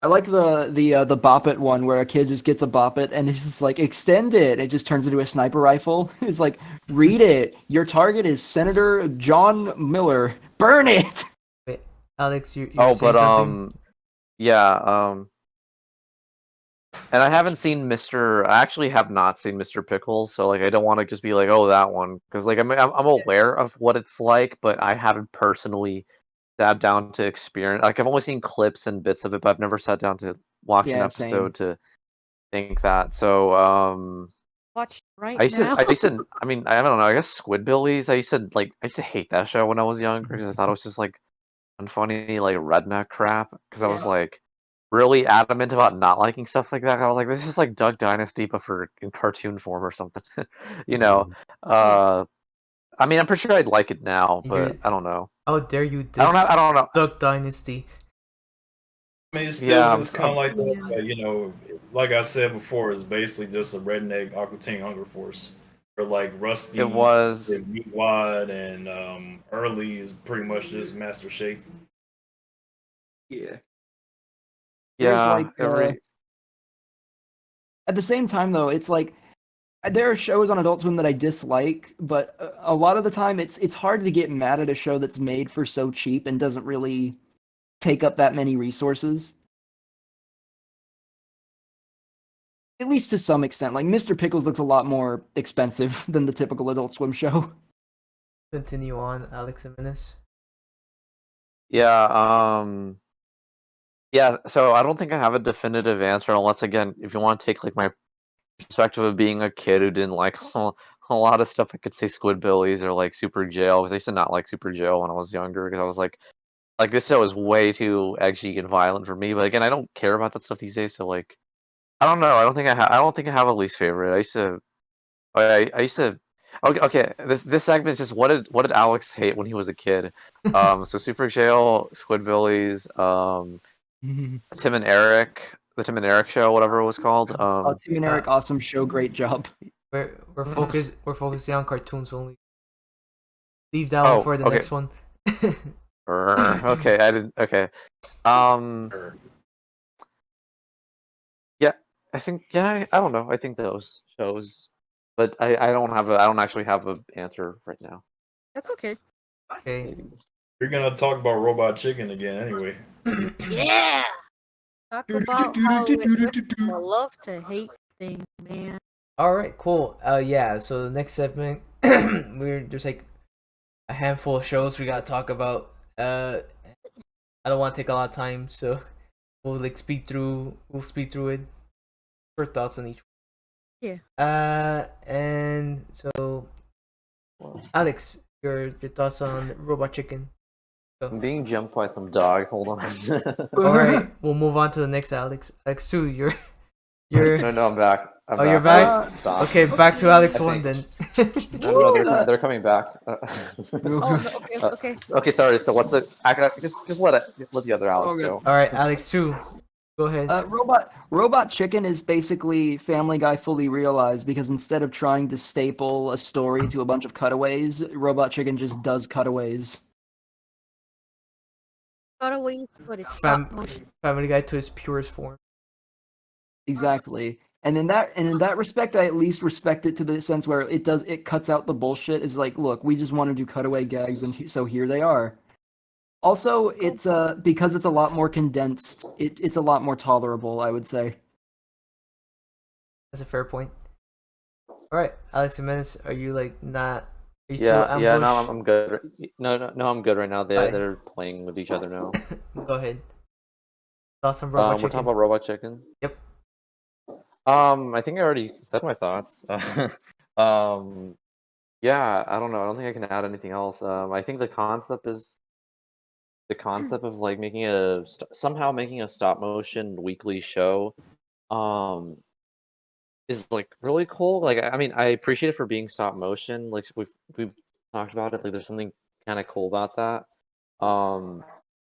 I like the Bop It one where a kid just gets a Bop It and it's just like extend it. It just turns into a sniper rifle. It's like read it. Your target is Senator John Miller. Burn it. Wait, Alex, you were Oh, saying but something? yeah, and I haven't seen Mr. I actually have not seen Mr. Pickles, so like I don't want to just be like, oh, that one, because like I'm aware of what it's like, but I haven't personally sat down to experience. Like I've only seen clips and bits of it, but I've never sat down to watch an Yeah, same. episode to think that. So Watch right I used to now. I used to I mean I don't know, I guess Squidbillies. I used to hate that show when I was younger because I thought it was just like unfunny like redneck crap. Because I was Yeah. like really adamant about not liking stuff like that. I was like, this is like Duck Dynasty, but for in cartoon form or something. you know. Yeah. I mean, I'm pretty sure I'd like it now, You're, but I don't know. how dare you I don't have. diss I don't know. Duck Dynasty? I mean, it still Yeah, is kind of like that, Yeah. but, like I said before, it's basically just a redneck Aqua Teen Hunger Force. Or like it Rusty was. is Meat Wad, and Early is pretty much just Master Shake. Yeah. There's like Yeah, every. at the same time though, it's like there are shows on Adult Swim that I dislike, but a lot of the time it's hard to get mad at a show that's made for so cheap and doesn't really take up that many resources. At least to some extent. Like Mr. Pickles looks a lot more expensive than the typical Adult Swim show. Continue on, Alex and Menace. Yeah. Yeah. So I don't think I have a definitive answer, unless again, if you want to take like my perspective of being a kid who didn't like a lot of stuff, I could say Squidbillies or like Super Jail, because I used to not like Super Jail when I was younger because I was like this show is way too edgy and violent for me. But again, I don't care about that stuff these days, so like I don't know. I don't think I have a least favorite. I used to. Okay, okay. This segment is just what did Alex hate when he was a kid? So Super Jail, Squidbillies, Tim and Eric, the Tim and Eric show, whatever it was called. Tim and Eric, awesome show, great job. We're focusing on cartoons only. Leave that one Oh, for the okay. next one. Okay, I didn't. Okay. Um. Yeah, I think. Yeah, I don't know. I think those shows, but I don't have a. I don't actually have an answer right now. That's okay. Okay. Maybe. We're gonna talk about Robot Chicken again anyway. Yeah. Talk about how it's a love to hate thing, man. All right, cool. Yeah. So the next segment, there's like a handful of shows we gotta talk about. I don't want to take a lot of time, so we'll speed through it. First thoughts on each Yeah. And so Alex, your thoughts on Robot Chicken. I'm being jumped by some dogs. Hold on. All right, we'll move on to the next Alex. Alex 2, you're No, I'm back. I'm you're back. back? Stop. Okay, back to Alex I 1 think- then. No, they're coming back. Oh, no, okay, okay. Okay, sorry. So what's it? Just let the other Alex Okay. go. All right, Alex 2, go ahead. Robot Chicken is basically Family Guy fully realized, because instead of trying to staple a story to a bunch of cutaways, Robot Chicken just does cutaways. Cutaways, but it's Fam- stop motion. Family Guy to his purest form. Exactly. And in that respect, I at least respect it to the sense where it cuts out the bullshit. Is like, look, we just want to do cutaway gags, and so here they are. Also, it's because it's a lot more condensed. It's a lot more tolerable, I would say. That's a fair point. All right, Alex and Menace, are you like not? Are you Yeah, still yeah. ambushed? No, I'm good. No, I'm good right now. Alright. They're playing with each other now. Go ahead. Thoughts on Robot We're Chicken? talking about Robot Chicken. Yep. I think I already said my thoughts. Yeah, I don't know. I don't think I can add anything else. I think the concept of like somehow making a stop motion weekly show, um, is like really cool. Like, I mean, I appreciate it for being stop motion. Like we've talked about it. Like, there's something kind of cool about that.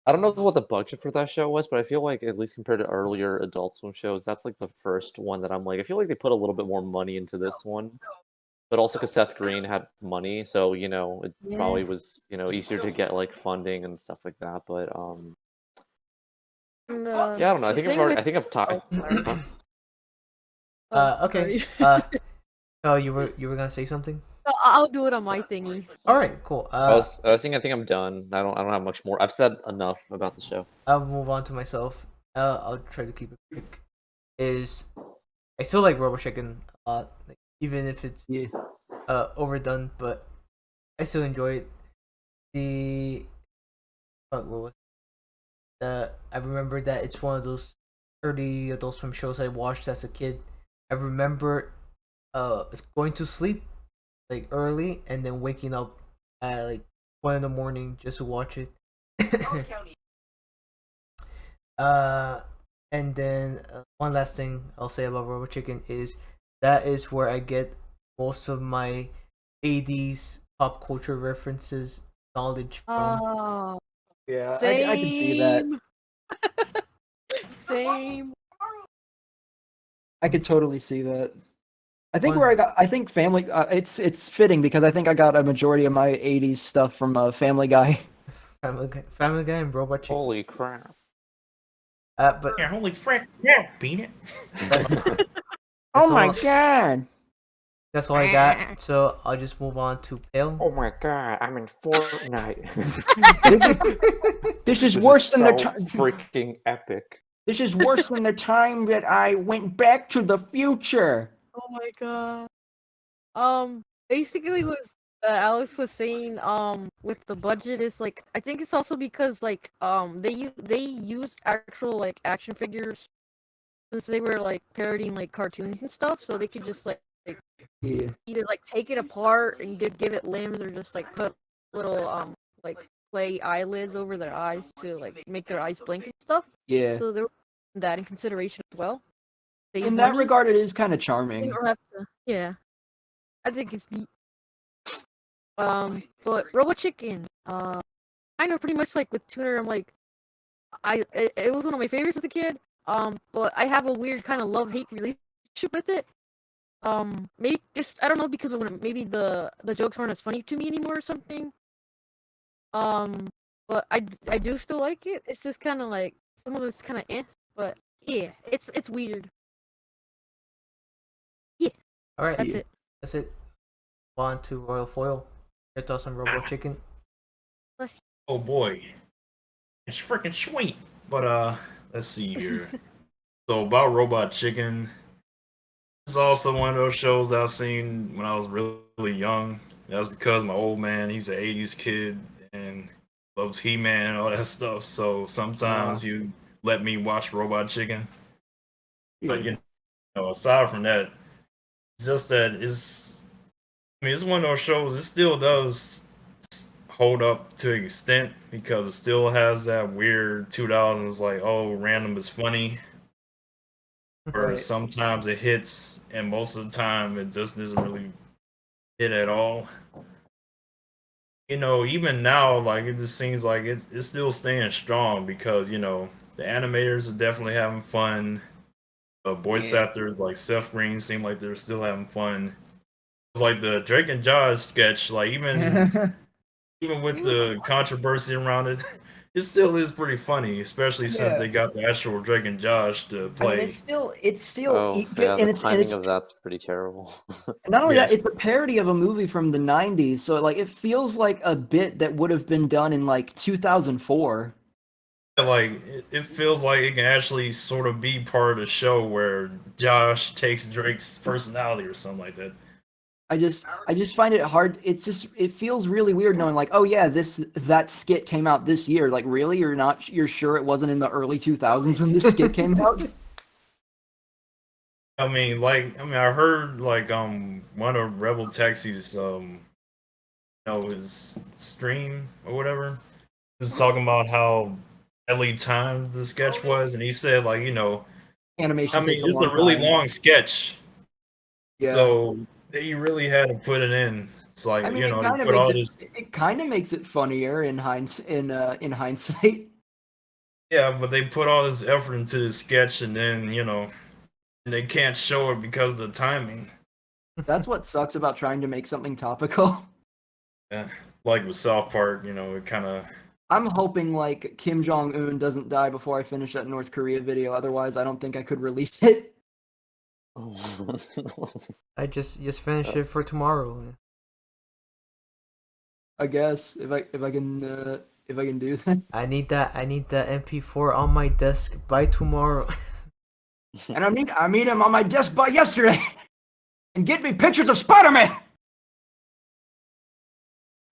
I don't know what the budget for that show was, but I feel like at least compared to earlier Adult Swim shows, that's like the first one that I'm like, I feel like they put a little bit more money into this one. but also because Seth Green had money, so it Yeah. probably was easier to get like funding and stuff like that. But And, yeah, I don't know. I the think thing with- I think I've talked. sorry. Okay. sorry. Oh, you were gonna say something? I'll do it on my thingy. All right, cool. I was saying I think I'm done. I don't have much more. I've said enough about the show. I'll move on to myself. I'll try to keep it quick. I still like Robo Chicken a lot, like, even if it's Yeah. overdone, but I still enjoy it. What was I remember that it's one of those early Adult Swim shows I watched as a kid. I remember going to sleep like early and then waking up at like 1 in the morning just to watch it. And then one last thing I'll say about Robo Chicken is that is where I get most of my 80s pop culture references knowledge from. Oh, Yeah, same. I can see that. Same. I could totally see that. I think One- where I think Family, it's fitting because I think I got a majority of my '80s stuff from Family Guy. Family Guy and Robot Chicken. Holy crap! But Yeah, holy frick! Yeah, beat it. that's Oh my all, god! that's all I got. So I'll just move on to Pale. Oh my god! I'm in Fortnite. This is worse than the time. freaking epic. This is worse than the time that I went back to the future. Oh my god. Basically, was Alex was saying, with the budget is like, I think it's also because like, they use actual like action figures since they were like parodying like cartoons and stuff, so they could just like Yeah. either like take it apart and give it limbs, or just like put little like clay eyelids over their eyes to like make their eyes blink and stuff. Yeah. So they were taking that in consideration as well. Save In that money, regard, it is kind of they charming. don't have to. Yeah, I think it's neat. But Robo Chicken, I know pretty much like with Tuner, I'm like, it was one of my favorites as a kid. But I have a weird kind of love-hate relationship with it. Maybe just I don't know, because of maybe the jokes aren't as funny to me anymore or something. But I do still like it. It's just kind of like some of it's kind of but yeah, it's weird. All right, That's it. That's it. On to Royal Foil. Your thoughts on Robo Chicken? Oh boy, it's freaking sweet. But let's see here. So about Robot Chicken, it's also one of those shows that I've seen when I was really young. That was because my old man, he's an '80s kid and loves He-Man and all that stuff. So sometimes you let me watch Robot Chicken. But you know, aside from that, it's just that it's one of those shows. It still does hold up to an extent because it still has that weird 2000s like, oh, random is funny. Or Right. sometimes it hits, and most of the time it just doesn't really hit at all. You know, even now, like it just seems like it's still staying strong because the animators are definitely having fun. The voice actors like Seth Green seem like they're still having fun. It's like the Drake and Josh sketch, like even with the controversy around it, it still is pretty funny, especially since Yeah. they got the actual Drake and Josh to I mean, play. it's still Oh yeah, and the it's timing of that's pretty terrible. not only Yeah. that, it's a parody of a movie from the '90s, so like it feels like a bit that would have been done in like 2004. Like it feels like it can actually sort of be part of the show where Josh takes Drake's personality or something like that. I just find it hard. It feels really weird knowing like, oh yeah, that skit came out this year. Like really, you're sure it wasn't in the early 2000s when this skit came out? I heard like one of Rebel Taxi's his stream or whatever was talking about how badly timed the sketch was, and he said like Animation takes a it's long a really time. long sketch, Yeah. so they really had to put it in. It's like I mean, they put all this. it kind of makes it funnier in hindsight. Yeah, but they put all this effort into the sketch, and then they can't show it because of the timing. That's what sucks about trying to make something topical. Yeah, like with South Park, it kind of. I'm hoping like Kim Jong Un doesn't die before I finish that North Korea video. Otherwise, I don't think I could release it. I just finish it for tomorrow. I guess if I can do that. I need that MP4 on my desk by tomorrow. And I need him on my desk by yesterday. And get me pictures of Spider-Man.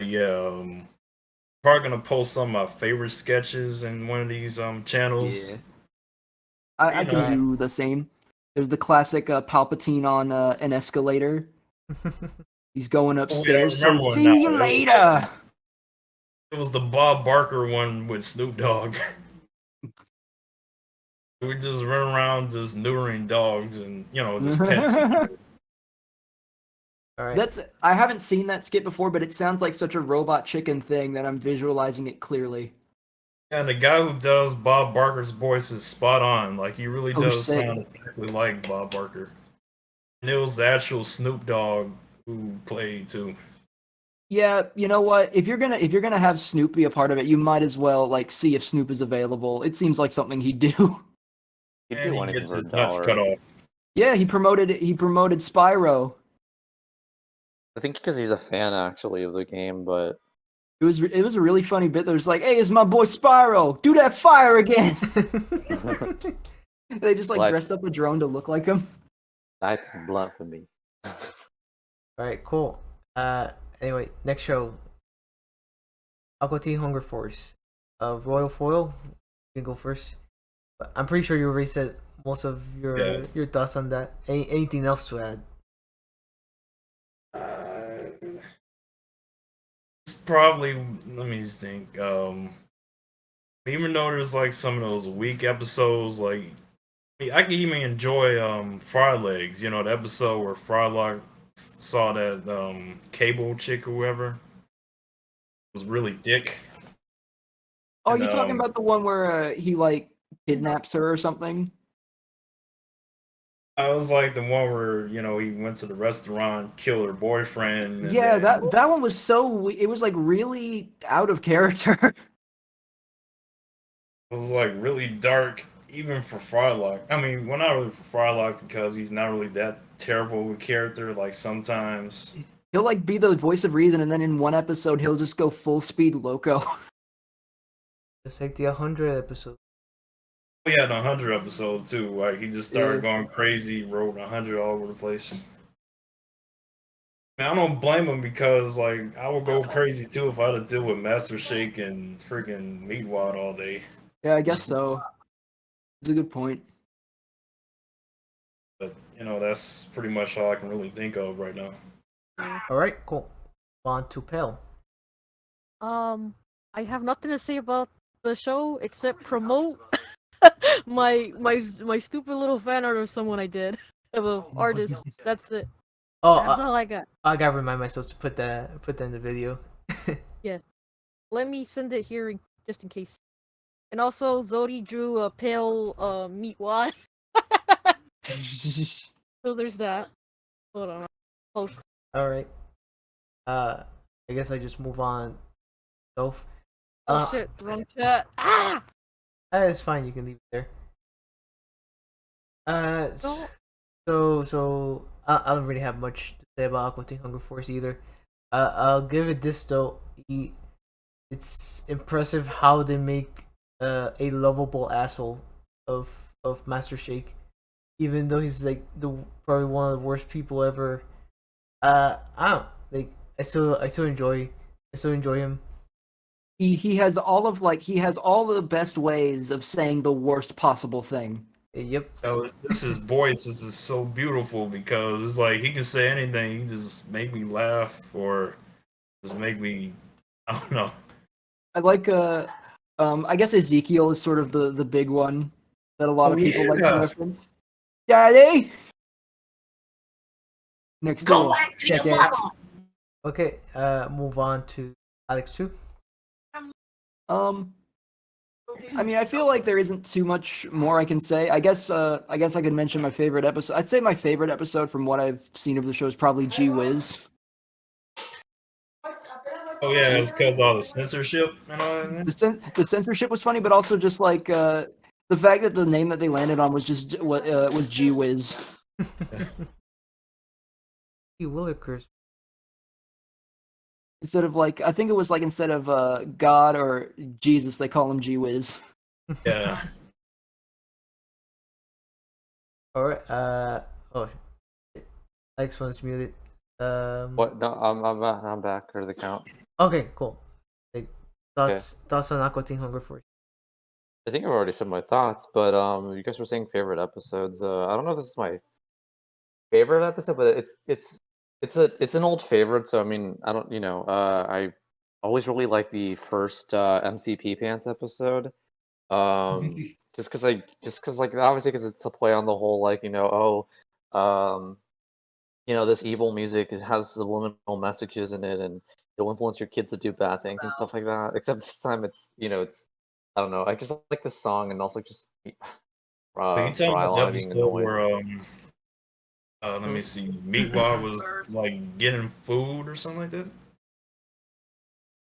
Yeah, probably gonna post some of my favorite sketches in one of these channels. Yeah. I can do the same. There's the classic Palpatine on an escalator. He's going upstairs. I remember So one see now. you later. It was the Bob Barker one with Snoop Dogg. We just run around just neutering dogs and just pets. All right. I haven't seen that skit before, but it sounds like such a robot chicken thing that I'm visualizing it clearly. And the guy who does Bob Barker's voice is spot on. Like he really does sick. sound exactly like Bob Barker. And it was the actual Snoop Dogg who played too. Yeah, you know what? If you're gonna have Snoop be a part of it, you might as well like see if Snoop is available. It seems like something he'd do. He'd And do he anything gets for his a nuts dollar. cut off. Yeah, he promoted Spyro. I think because he's a fan actually of the game, but It was a really funny bit. That was like, "Hey, it's my boy Spyro. Do that fire again." They just like What? dressed up a drone to look like him. that's blunt for me. All right, cool. Anyway, next show. Aqua Teen Hunger Force. Royal Foil. You can go first. But I'm pretty sure you already said most of your thoughts on that. Anything else to add? It's probably, let me just think. Even though there's like some of those weak episodes, like I can even enjoy Fry Legs. The episode where Frylock saw that cable chick or whoever was really dick. Oh, And, you're talking about the one where he like kidnaps her or something? I was like the one where he went to the restaurant, killed her boyfriend. And Yeah, then, that one was it was like really out of character. it was like really dark, even for Frylock. I mean, well, not really for Frylock because he's not really that terrible of a character. Like sometimes, He'll like be the voice of reason, and then in one episode he'll just go full speed loco. Just like the 100 episode. we had a 100 episode too. Like he just started going crazy, wrote 100 all over the place. I don't blame him because like I would go crazy too if I had to deal with Master Shake and freaking Meatwad all day. Yeah, I guess so. It's a good point. But that's pretty much all I can really think of right now. All right, cool. On to Pale. I have nothing to say about the show except promote my stupid little fan art of someone I did of an artist. That's it. Oh, That's all I got. I gotta remind myself to put that in the video. Yes. Let me send it here just in case. And also, Zodi drew a pale meat wad. So there's that. Hold on. Post. All right. I guess I just move on. Soph. Oh shit! Wrong chat. Ah! It's fine. You can leave it there. So I don't really have much to say about Aqua Teen Hunger Force either. I'll give it this though. It's impressive how they make a lovable asshole of Master Shake, even though he's like probably one of the worst people ever. I don't like. I still enjoy him. He has all the best ways of saying the worst possible thing. Yep. His voice is just so beautiful because it's like he can say anything. He just make me laugh or just make me. I don't know. I like I guess Ezekiel is sort of the big one that a lot of people like to reference. Daddy, next door. Check it. Okay. Move on to Alex too. I mean, I feel like there isn't too much more I can say. I guess I could mention my favorite episode. I'd say my favorite episode from what I've seen of the show is probably Gee Whiz. Oh yeah, it's because all the censorship and all that. The censorship was funny, but also just like the fact that the name that they landed on was just was Gee Whiz. Gee Willikers. Instead of like, I think it was like instead of God or Jesus, they call him Gee Whiz. Yeah. Alright, oh, Alex one's muted. What? No, I'm back for the count. Okay, cool. Like, thoughts on Aqua Teen Hunger Force? I think I've already said my thoughts, but you guys were saying favorite episodes. I don't know if this is my favorite episode, but it's an old favorite. So I mean, I don't, I always really like the first MCP Pants episode. Just because like obviously because it's a play on the whole like this evil music has subliminal messages in it and it'll influence your kids to do bad things and stuff like that. Except this time it's I don't know. I just like the song and also just Are you talking about the Frylock being episode annoying. where let me see, Meatwad was like getting food or something like that?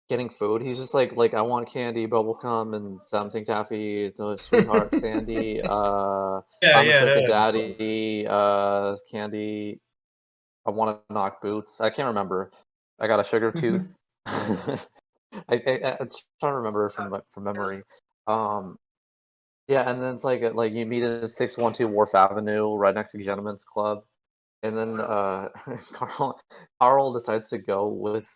Getting food. He's just like I want candy, bubblegum, and something taffy. No sweetheart, Sandy. Yeah, I'm a yeah, sugar that episode. daddy. Candy. I want to knock boots. I can't remember. I got a sugar tooth. I'm trying to remember from memory. Yeah, and then it's like you meet at 612 Wharf Avenue, right next to Gentlemen's Club, and then Carl decides to go with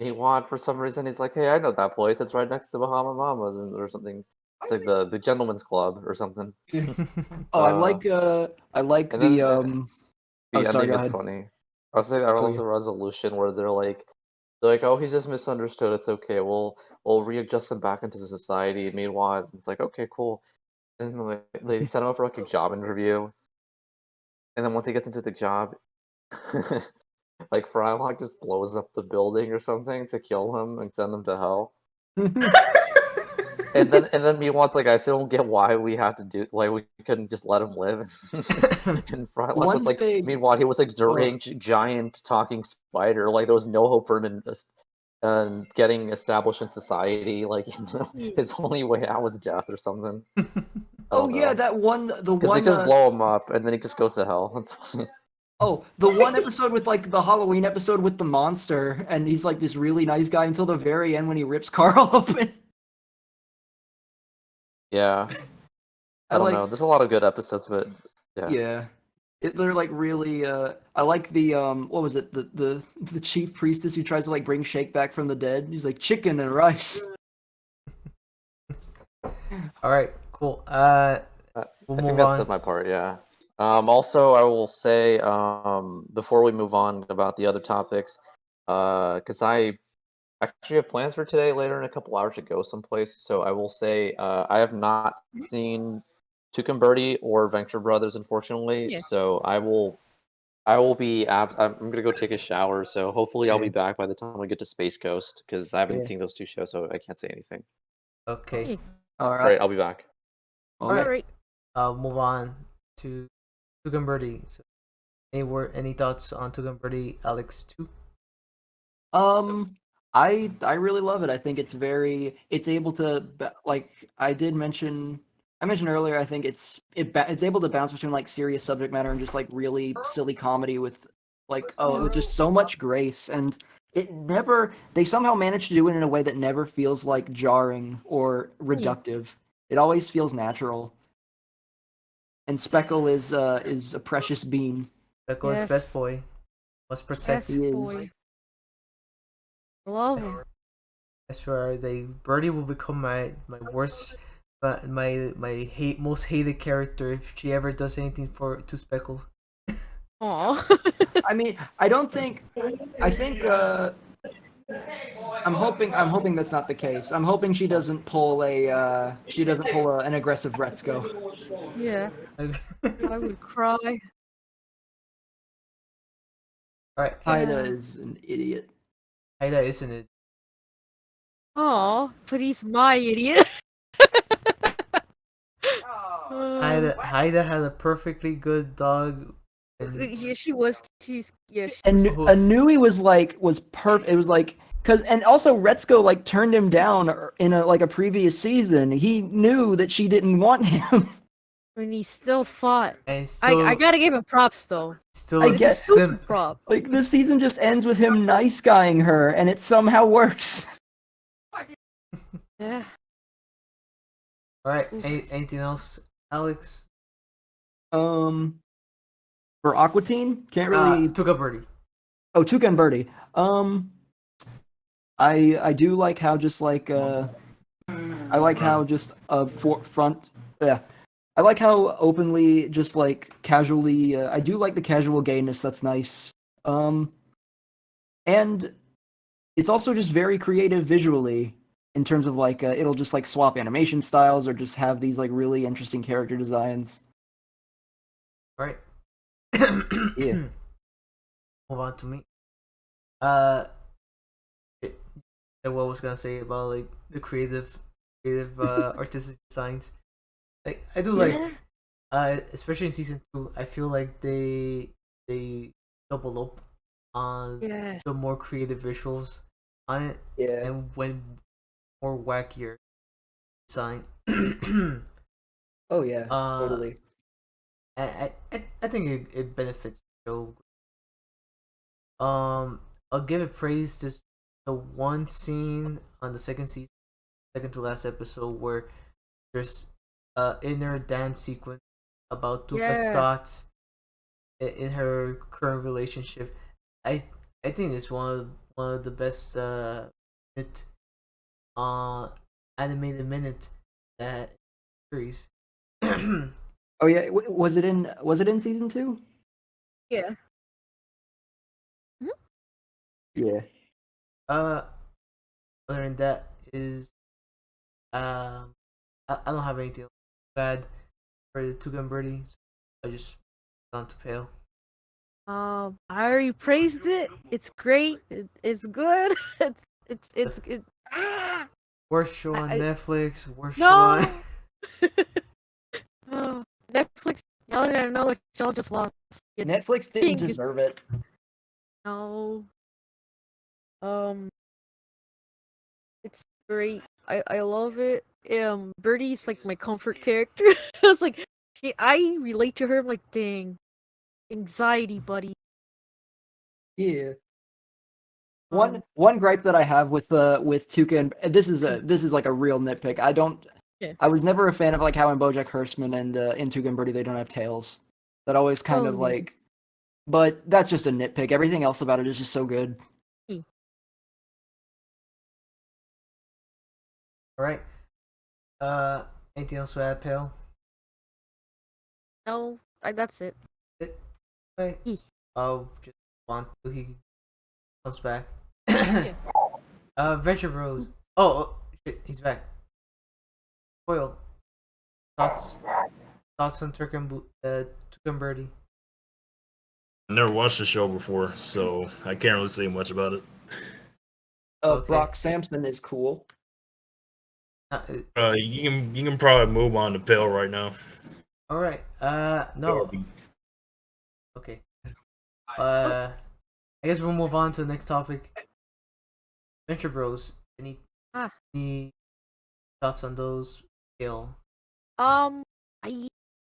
Iwan for some reason. He's like, "Hey, I know that place. It's right next to Bahama Mamas or something. It's like the Gentlemen's Club or something." Oh, I like And then Oh, the sorry, ending go is ahead. funny. I was saying I Oh, love yeah. the resolution where they're like, "Oh, he's just misunderstood. It's okay. We'll readjust him back into society." Meanwhile, it's like, "Okay, cool." And then they set him up for like a job interview, and then once he gets into the job, like Frylock just blows up the building or something to kill him and send him to hell. And then meanwhile, like I still don't get why we had to do like we couldn't just let him live. And Frylock One was like, thing, meanwhile he was like oh, giant talking spider. Like there was no hope for him in getting established in society. Like his only way out was death or something. I oh don't yeah, know. the Because they one, just blow him up and then he just goes to hell. That's funny. oh, the one episode with like the Halloween episode with the monster, and he's like this really nice guy until the very end when he rips Carl open. Yeah. I I don't like, know. There's a lot of good episodes, but yeah. yeah, they're like really. I like the what was it? The chief priestess who tries to like bring Shake back from the dead. He's like chicken and rice. Alright, cool. We'll I think move that's on. my part, yeah. Also, I will say, before we move on about the other topics, because I actually have plans for today later in a couple hours to go someplace, so I will say, I have not seen Tucum Birdie or Venture Brothers, unfortunately, Yeah. so I will be, I'm gonna go take a shower, so hopefully I'll be Okay. back by the time we get to Space Coast, because I haven't Yeah. seen those two shows, so I can't say anything. Okay. All Great, right. I'll be back. Okay. Alright. I'll move on to Tugan Birdie. So, any thoughts on Tugan Birdie, Alex 2? I really love it. I think it's able to like I mentioned earlier. I think it's able to bounce between like serious subject matter and just like really silly comedy with with just so much grace, and they somehow manage to do it in a way that never feels like jarring or reductive. It always feels natural. And Speckle is a precious bean. Echo is Yes. best boy. Must protect. Yes, He is. boy. Love him. I swear, Birdie will become my worst, my most hated character if she ever does anything to Speckle. Aw. I mean, I think I'm hoping that's not the case. I'm hoping she doesn't pull an aggressive Retzko. Yeah, I would cry. Alright, Haida is an idiot. Haida isn't it? Aw, but he's my idiot. Haida had a perfectly good dog. And Yeah, she was. And Oh. Anui was perfect. It was like and also Retsuko like turned him down in a previous season. He knew that she didn't want him. And he still fought. and I gotta give him props though. still I a get- simp. Prop. Like this season just ends with him nice guying her, and it somehow works. Yeah. All right. Anything else, Alex? For Aqua Teen, can't really. Took a birdie. Oh, Tuca and Birdie. I do like how just like I like how just front. Yeah, I like how openly, just like casually. I do like the casual gayness. That's nice. And it's also just very creative visually in terms of like it'll just like swap animation styles or just have these like really interesting character designs. All right. Yeah. Move on to me. What I was gonna say about like the creative artistic designs. Like I do like, especially in season 2. I feel like they double up on Yes. the more creative visuals on it, Yeah. and when more wackier design. Oh yeah. Uh, Totally. I think it benefits the show. I'll give it praise to the one scene on the second season, second to last episode, where there's inner dance sequence about Tuca's Yes. thoughts in her current relationship. I think it's one of the best minute, animated minute that series. Oh yeah. Was it in season 2? Yeah. Yeah. Other than that is I don't have anything bad for the Tuca and Birdie. So I just gone to Pale. I already praised it. It's great. It's good. It's it. Ah! Worst show on I- Netflix. Worst No! show on. Oh, Netflix. Y'all didn't know it. Y'all just lost. You Netflix didn't think it- deserve it. know. It's great. I love it. Birdie's like my comfort character. I was like, I relate to her. I'm like, dang, anxiety, buddy. Yeah. Um, One gripe that I have with Tuca, and this is like a real nitpick. Yeah. I was never a fan of like how in BoJack Horseman and in Tuca and Birdie they don't have tails. That always kind Oh, of yeah. like, but that's just a nitpick. Everything else about it is just so good. All right. Anything else to add, Pale? No, that's it. Right. E. Oh, just want to he comes back. Yeah. Venture Bros. Oh, shit, he's back. Foil. Thoughts on Tuca and Birdie. I never watched the show before, so I can't really say much about it. Okay. Brock Sampson is cool. You can probably move on to Pale right now. All right. No. Okay. I guess we'll move on to the next topic. Venture Bros. Any thoughts on those? Gil? I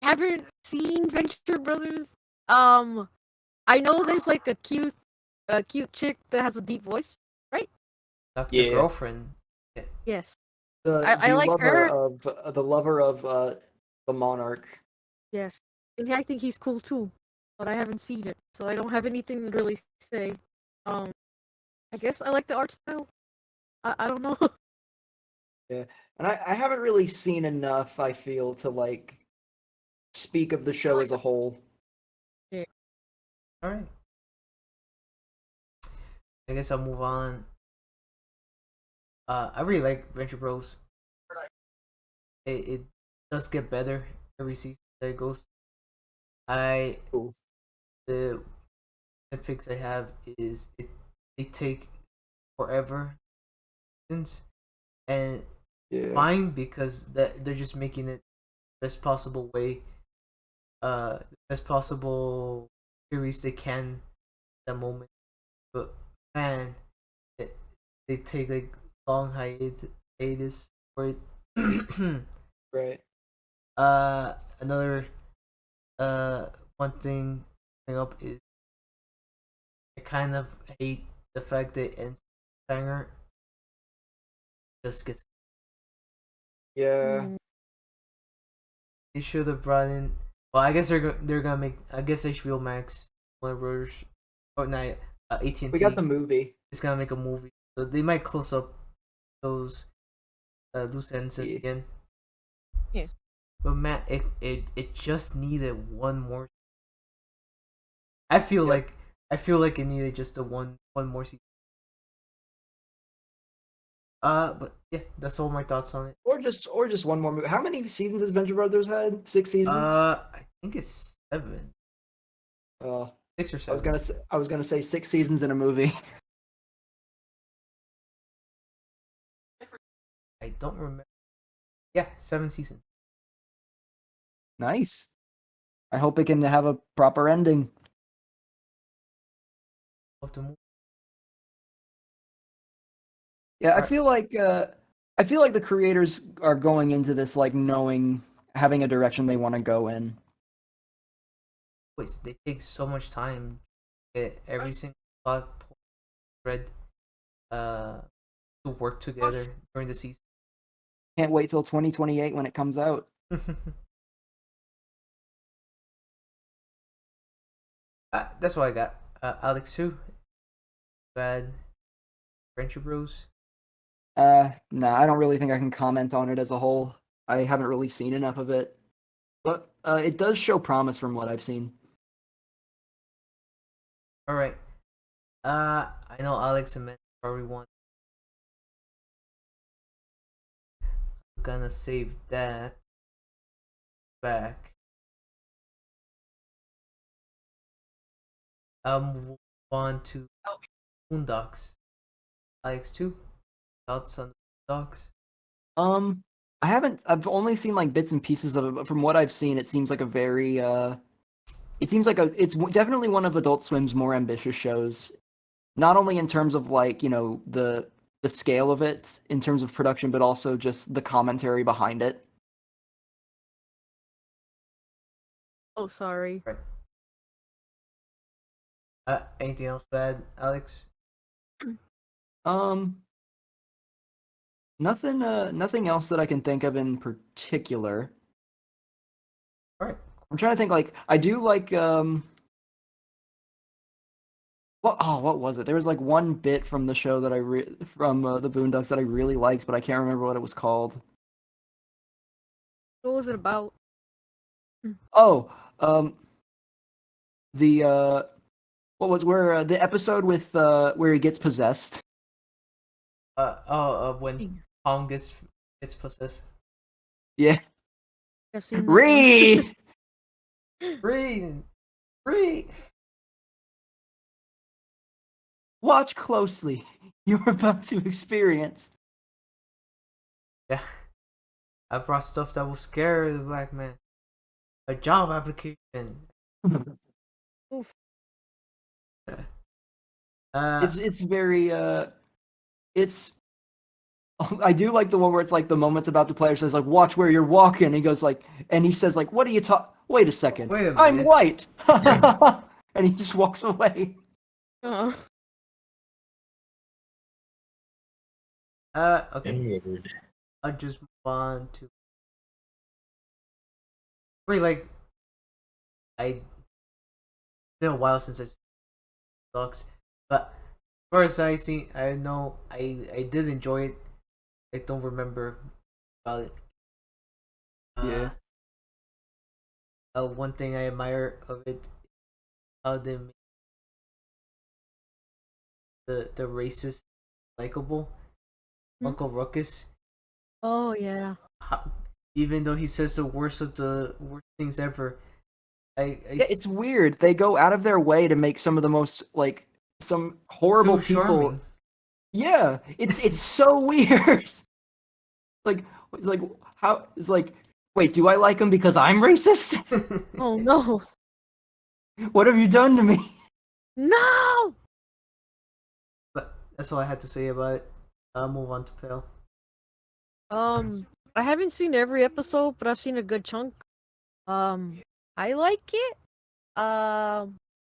haven't seen Venture Brothers. I know there's like a cute chick that has a deep voice, right? Dr. Yeah. Girlfriend. Yes. The I like lover her. of the lover of the monarch. Yes. And I think he's cool too, but I haven't seen it, so I don't have anything to really say. I guess I like the art style. I don't know. Yeah, and I haven't really seen enough. I feel to like speak of the show as a whole. All right. I guess I'll move on. I really like Venture Bros. It does get better every season that it goes. Cool. The picks I have is they take forever, and Yeah. fine because that they're just making it best possible way, best possible series they can at the moment. But man, it, they take like long hiatus for it. Right. Another one thing coming up is I kind of hate the fact that Banger just gets. Yeah. Mm, They should have brought in. Well, I guess they're gonna make. I guess HBO Max, Warner Brothers, or not, AT&T. We got the movie. Is gonna make a movie, so they might close up those loose ends at the end. Yeah. But man, it just needed one more. I feel Yep. like it needed just a one more season. But yeah, that's all my thoughts on it. Or just one more movie. How many seasons has Venture Brothers had? 6 seasons? I think it's 7, Uh, 6 or I was 7. gonna say 6 seasons in a movie. I don't remember. Yeah, 7 seasons. Nice. I hope it can have a proper ending. Of the movie. Yeah, Alright. I feel like the creators are going into this like knowing having a direction they want to go in. Wait, they take so much time to get every single plot thread to work together during the season. Can't wait till 2028 when it comes out. That's what I got. Alex too. Bad Friendship Bros. Nah, I don't really think I can comment on it as a whole. I haven't really seen enough of it. But it does show promise from what I've seen. Alright. I know Alex and Menace probably want. I'm gonna save that back. Move on to Boondocks. Alex too. Thoughts on the Boondocks? I haven't. I've only seen like bits and pieces of it, but from what I've seen, it seems like a very. It seems like definitely one of Adult Swim's more ambitious shows. Not only in terms of like the scale of it in terms of production, but also just the commentary behind it. oh, sorry. Right. Anything else bad, Alex? Nothing else that I can think of in particular. Alright. I'm trying to think. Like, I do like what was it? There was like one bit from the show that from the Boondocks that I really liked, but I can't remember what it was called. What was it about? Oh, the what was where the episode with where he gets possessed? When Tom gets possessed. Yeah, I've seen that one. read. Read. Watch closely. You're about to experience. Yeah. I brought stuff that will scare the black man. A job application. Oof. It's very it's I do like the one where it's like the moment's about to play. It says like, "Watch where you're walking." And he goes like, and he says like, "What are you talking? Wait a second. Wait a I'm minute." white." And he just walks away. Uh, Okay. Inward. I'll just move on to. Pretty like. It's been a while since I sucks, but as far as I see, I know I did enjoy it. I don't remember about it. Yeah. One thing I admire of it, how they make the racist likable. Uncle Ruckus. oh yeah. Even though he says the worst things ever, Yeah, it's weird. They go out of their way to make some of the most like some horrible so people. charming. Yeah, it's so weird. Like how it's like Wait, do I like him because I'm racist? Oh no. What have you done to me? No! But that's all I had to say about it. I'll move on to Pale. I haven't seen every episode, but I've seen a good chunk. I like it.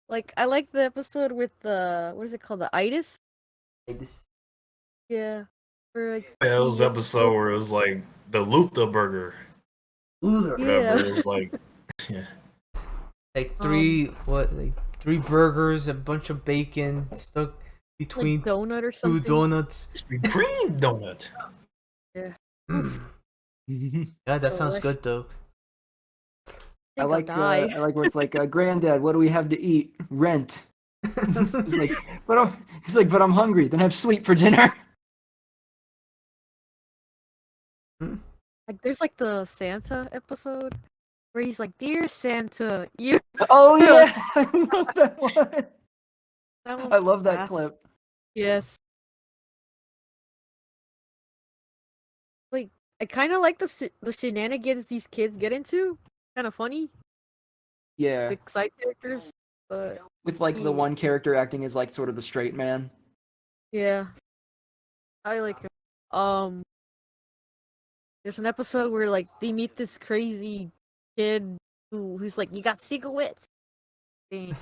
Like I like the episode with the what is it called, the itis? Hey, this Yeah. For like Yeah, it was the episode where it was like the Luther burger, Uller. Yeah. whatever. It was like, yeah. Like three burgers, a bunch of bacon stuck between like donut or two something. donuts. Krispy Kreme donut. Mm. Yeah, that sounds good though. I think I'll die. I like where it's like, Granddad, what do we have to eat? Rent. He's like, but I'm hungry. Then have sleep for dinner. Like there's like the Santa episode where he's like, "Dear Santa, you." Oh yeah, I love that one. That one's I love that classic. clip. Yes. Like I kind of like the shenanigans these kids get into. Kind of funny. Yeah, The side characters, but with like the one character acting as like sort of the straight man. yeah, I like him. There's an episode where like they meet this crazy kid who's like, "You got cigarettes." Dang.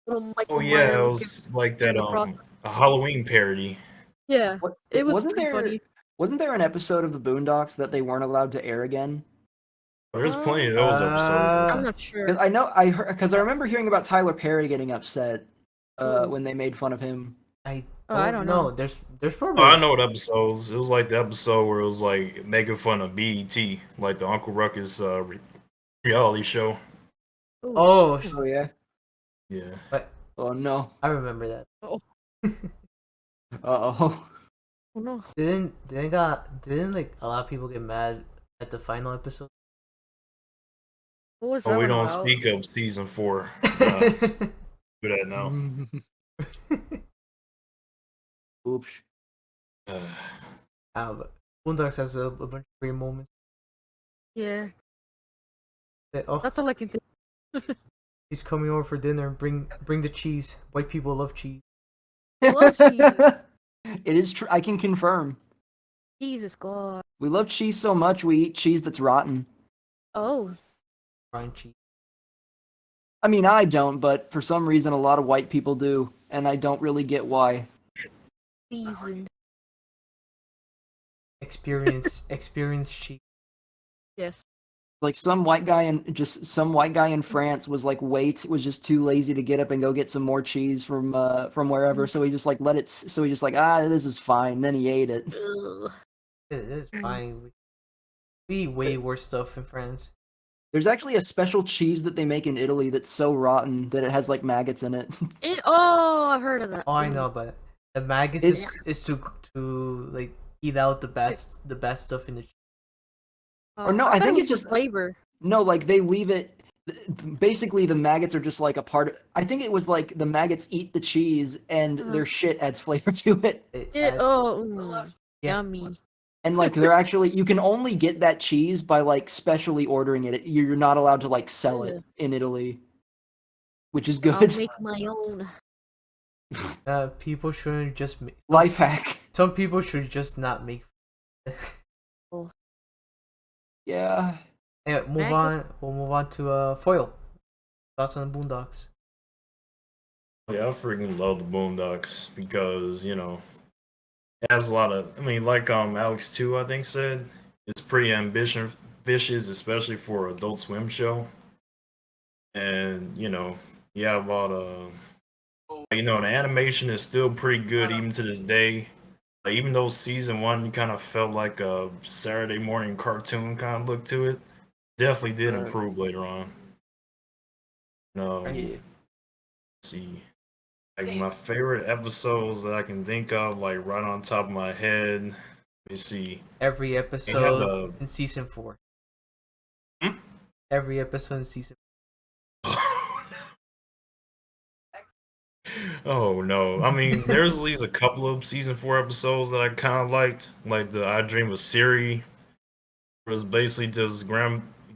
Little Michael Oh yeah, it Myers was like that across- a Halloween parody. Yeah, What, it was wasn't pretty there? funny. Wasn't there an episode of the Boondocks that they weren't allowed to air again? There's plenty of those episodes. I'm not sure. Because I know because I remember hearing about Tyler Perry getting upset Ooh. when they made fun of him. I don't know. There's probably Oh, I know what episodes. It was like the episode where it was like making fun of BET, like the Uncle Ruckus reality show. Ooh. Oh, Oh yeah. Yeah. Oh no. I remember that. Oh. Oh no. Didn't like a lot of people get mad at the final episode? What was Oh, that we one don't about? speak of season 4. Do that now. Oops. But Boondocks has a bunch of great moments. Yeah, Oh, that's all I can think. he's coming over for dinner. Bring the cheese. White people love cheese. Love cheese. It is true. I can confirm. Jesus God. We love cheese so much we eat cheese that's rotten. Oh, Brine cheese. I mean, I don't, but for some reason a lot of white people do, and I don't really get why. seasoned. Experience cheese. Yes. Like some white guy in France was like was just too lazy to get up and go get some more cheese from wherever, so he just like this is fine. Then he ate it. Ugh. It's fine. We eat way worse stuff in France. There's actually a special cheese that they make in Italy that's so rotten that it has like maggots in it. Oh, I've heard of that. Oh, I know, but the maggots is to like eat out the bad stuff in the cheese. Or no, I thought think it it was just- flavor. No, like they leave it. Basically, the maggots are just like a part of. I think it was like the maggots eat the cheese and their shit adds flavor to it. It Yeah, adds- yeah. yummy. And like they're actually, you can only get that cheese by like specially ordering it. You're not allowed to like sell it in Italy, which is I'll good. make my own. People shouldn't just make. Life hack. Some people should just not make. Yeah. Anyway, move on. We'll move on to Foil. Thoughts on the Boondocks? Yeah, I freaking love the Boondocks because, you know, it has a lot of, I mean, like Alex too, I think said, it's pretty ambitious, especially for Adult Swim show. And, you know, you have a lot of, you know, the animation is still pretty good even to this day. Like, even though season 1 you kind of felt like a Saturday morning cartoon kind of look to it, definitely did improve later on. No, let's see. Like my favorite episodes that I can think of, like right on top of my head. Let me see. Every episode in season 4. Every episode in season. Oh no! I mean, there's at least a couple of season 4 episodes that I kind of liked, like the I Dream of Siri. It was basically just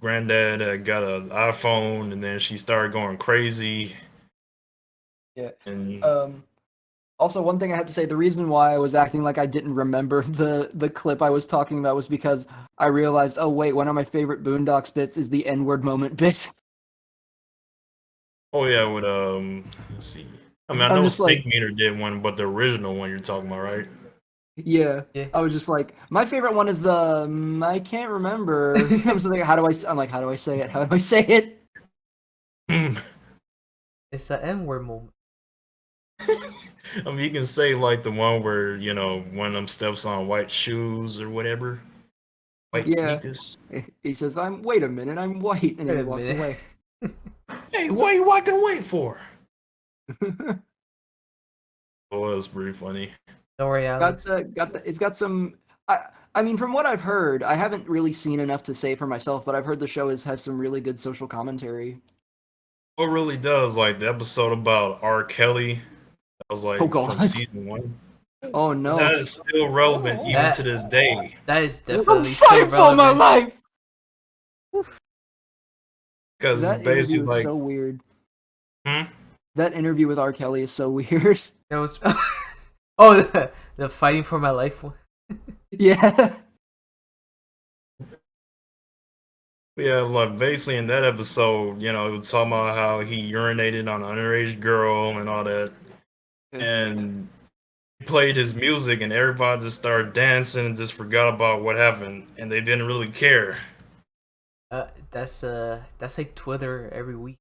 granddad got an iPhone, and then she started going crazy. Yeah. And Also, one thing I have to say, the reason why I was acting like I didn't remember the clip I was talking about was because I realized, oh wait, one of my favorite Boondocks bits is the N-word moment bit. oh yeah, with let's see. I mean, I I'm know just Snake like, Meter did one, but the original one you're talking about, right? yeah. Yeah. I was just like, my favorite one is the I can't remember. I'm just like, I'm like, how do I say it? How do I say it? It's the N-word moment. I mean, you can say like the one where one of them steps on white shoes or whatever, white Yeah. sneakers. He says, wait a minute, I'm white, and then Wait he a walks minute. away. Hey, what are you walking away for? Oh, that's pretty funny. Don't worry, Alex. It's got some. I mean, from what I've heard, I haven't really seen enough to say for myself, but I've heard the show has some really good social commentary. What really does like the episode about R. Kelly? That was Oh like from God! season one. Oh That no! is still relevant Oh. even to this day. That is I'm definitely still fighting for my relevant. life. Because it's That interview basically is like, so weird. hmm? That interview with R. Kelly is so weird. That was oh the fighting for my life one. Yeah. Yeah, like basically in that episode, it was talking about how he urinated on an underage girl and all that. And he played his music and everybody just started dancing and just forgot about what happened and they didn't really care. That's like Twitter every week.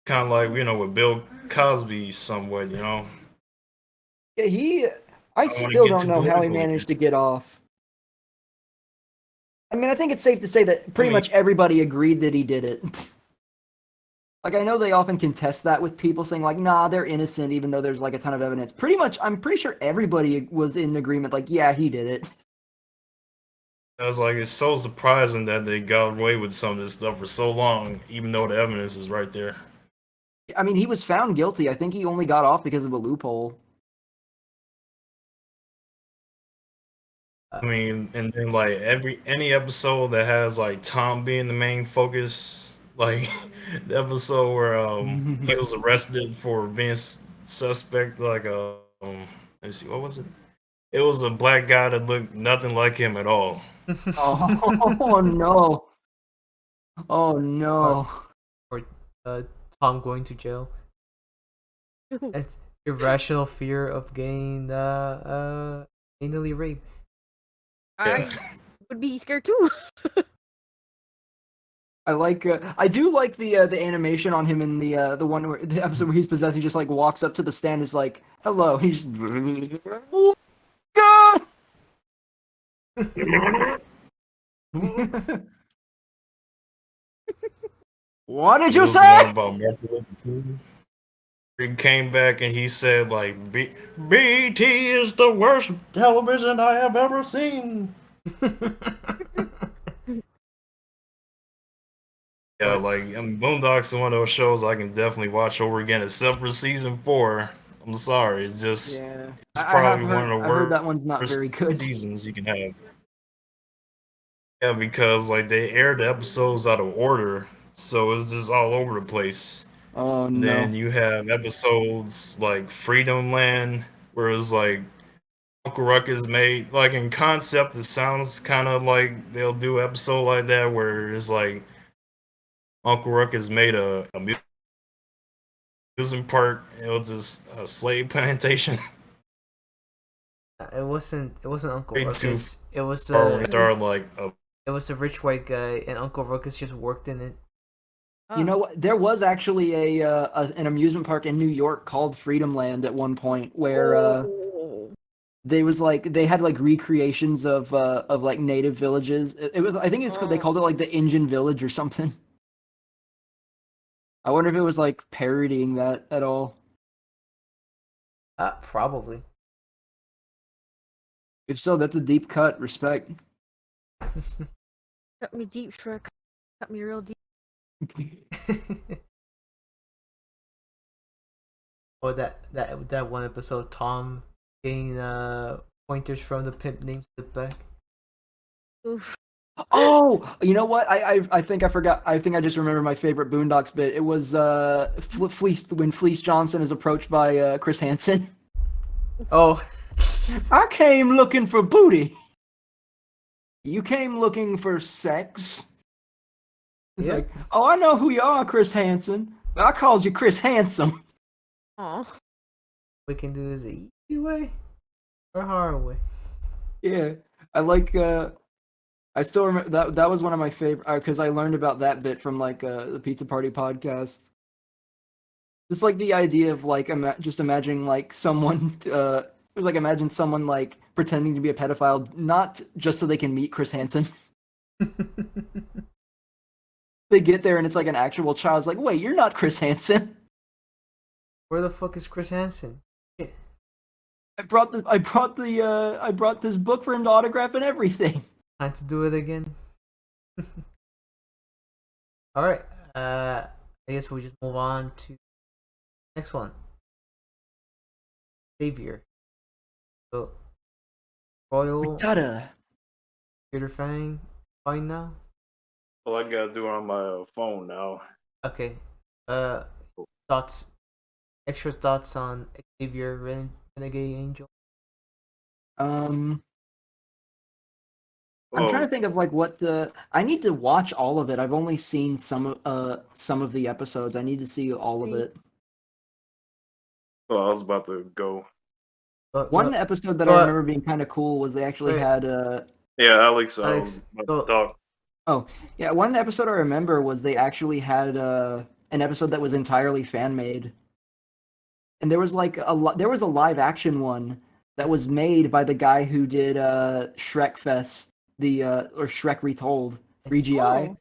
Kind of like, with Bill Cosby somewhat. Yeah, I I don't want to still get don't too know how he political here. managed to get off. I mean, I think it's safe to say that I pretty mean, much everybody agreed that he did it. Like, I know they often contest that with people saying, like, nah, they're innocent, even though there's, like, a ton of evidence. Pretty much, I'm pretty sure everybody was in agreement, like, yeah, he did it. I was like, it's so surprising that they got away with some of this stuff for so long, even though the evidence is right there. I mean, he was found guilty. I think he only got off because of a loophole. I mean, and then like any episode that has like Tom being the main focus, like the episode where he was arrested for being suspect, like let me see, what was it? It was a black guy that looked nothing like him at all. Oh, no. Oh, or, no. or Tom going to jail. It's irrational fear of getting anally raped. I would be scared too. I do like the animation on him in the the episode where he's possessed. He just like walks up to the stand, is like, "Hello." He's what did It you was the one say? about Martin Luther King. He came back and he said like BT is the worst television I have ever seen. Yeah, like Boondocks is one of those shows I can definitely watch over again, except for season 4. I'm sorry, Yeah, it's I have probably one heard. of the I've heard that one's not very worst good. seasons you can have. Yeah, because like they aired the episodes out of order, so it's just all over the place. Oh And then no. you have episodes like Freedom Land, where it's like Uncle Ruckus made like in concept. It sounds kind of like they'll do an episode like that where it's like Uncle Ruckus made a amusement park. It was just a slave plantation. It wasn't. It wasn't Uncle Way too Ruckus. It was far when we started like It was a rich white guy, and Uncle Ruckus just worked in it. You know what? There was actually an amusement park in New York called Freedom Land at one point where Oh. they had like recreations of like native villages. It was I think they called it like the Indian Village or something. I wonder if it was like parodying that at all. Probably. If so, that's a deep cut. Respect. Cut me deep, Shrek. Cut me real deep. Or that one episode, Tom getting pointers from the pimp named Slipback. Oof. Oh, you know what? I think I forgot. I think I just remember my favorite Boondocks bit. It was Fleece when Fleece Johnson is approached by Chris Hansen. Oh, I came looking for booty. You came looking for sex. It's yeah. like, oh, I know who you are, Chris Hansen. I called you Chris Handsome. Aw. We can do this the easy way or hard way. Yeah, I like. I still remember that. That was one of my favorite because I learned about that bit from like the Pizza Party podcast. Just like the idea of like just imagining like someone. It was like imagine someone like pretending to be a pedophile, not just so they can meet Chris Hansen. They get there and it's like an actual child. It's like, wait, you're not Chris Hansen. Where the fuck is Chris Hansen? I brought this book for him to autograph and everything. Time to do it again. All right. I guess we'll just move on to next one. Savior. So, Royal, Gotta. Peter Fang, fine now. Well, I gotta do it on my phone now. Okay. Thoughts. Extra thoughts on Xavier Renegade Angel. I'm Oh, trying to think of like what the. I need to watch all of it. I've only seen some of the episodes. I need to see all of it. oh, I was about to go. One episode that go I on. remember being kind of cool was they actually Wait. had Yeah, Alex. Alex, About go. to talk. Oh, yeah, one episode I remember was they actually had an episode that was entirely fan made. And there was like there was a live action one that was made by the guy who did Shrek Fest, or Shrek Retold 3GI. Oh.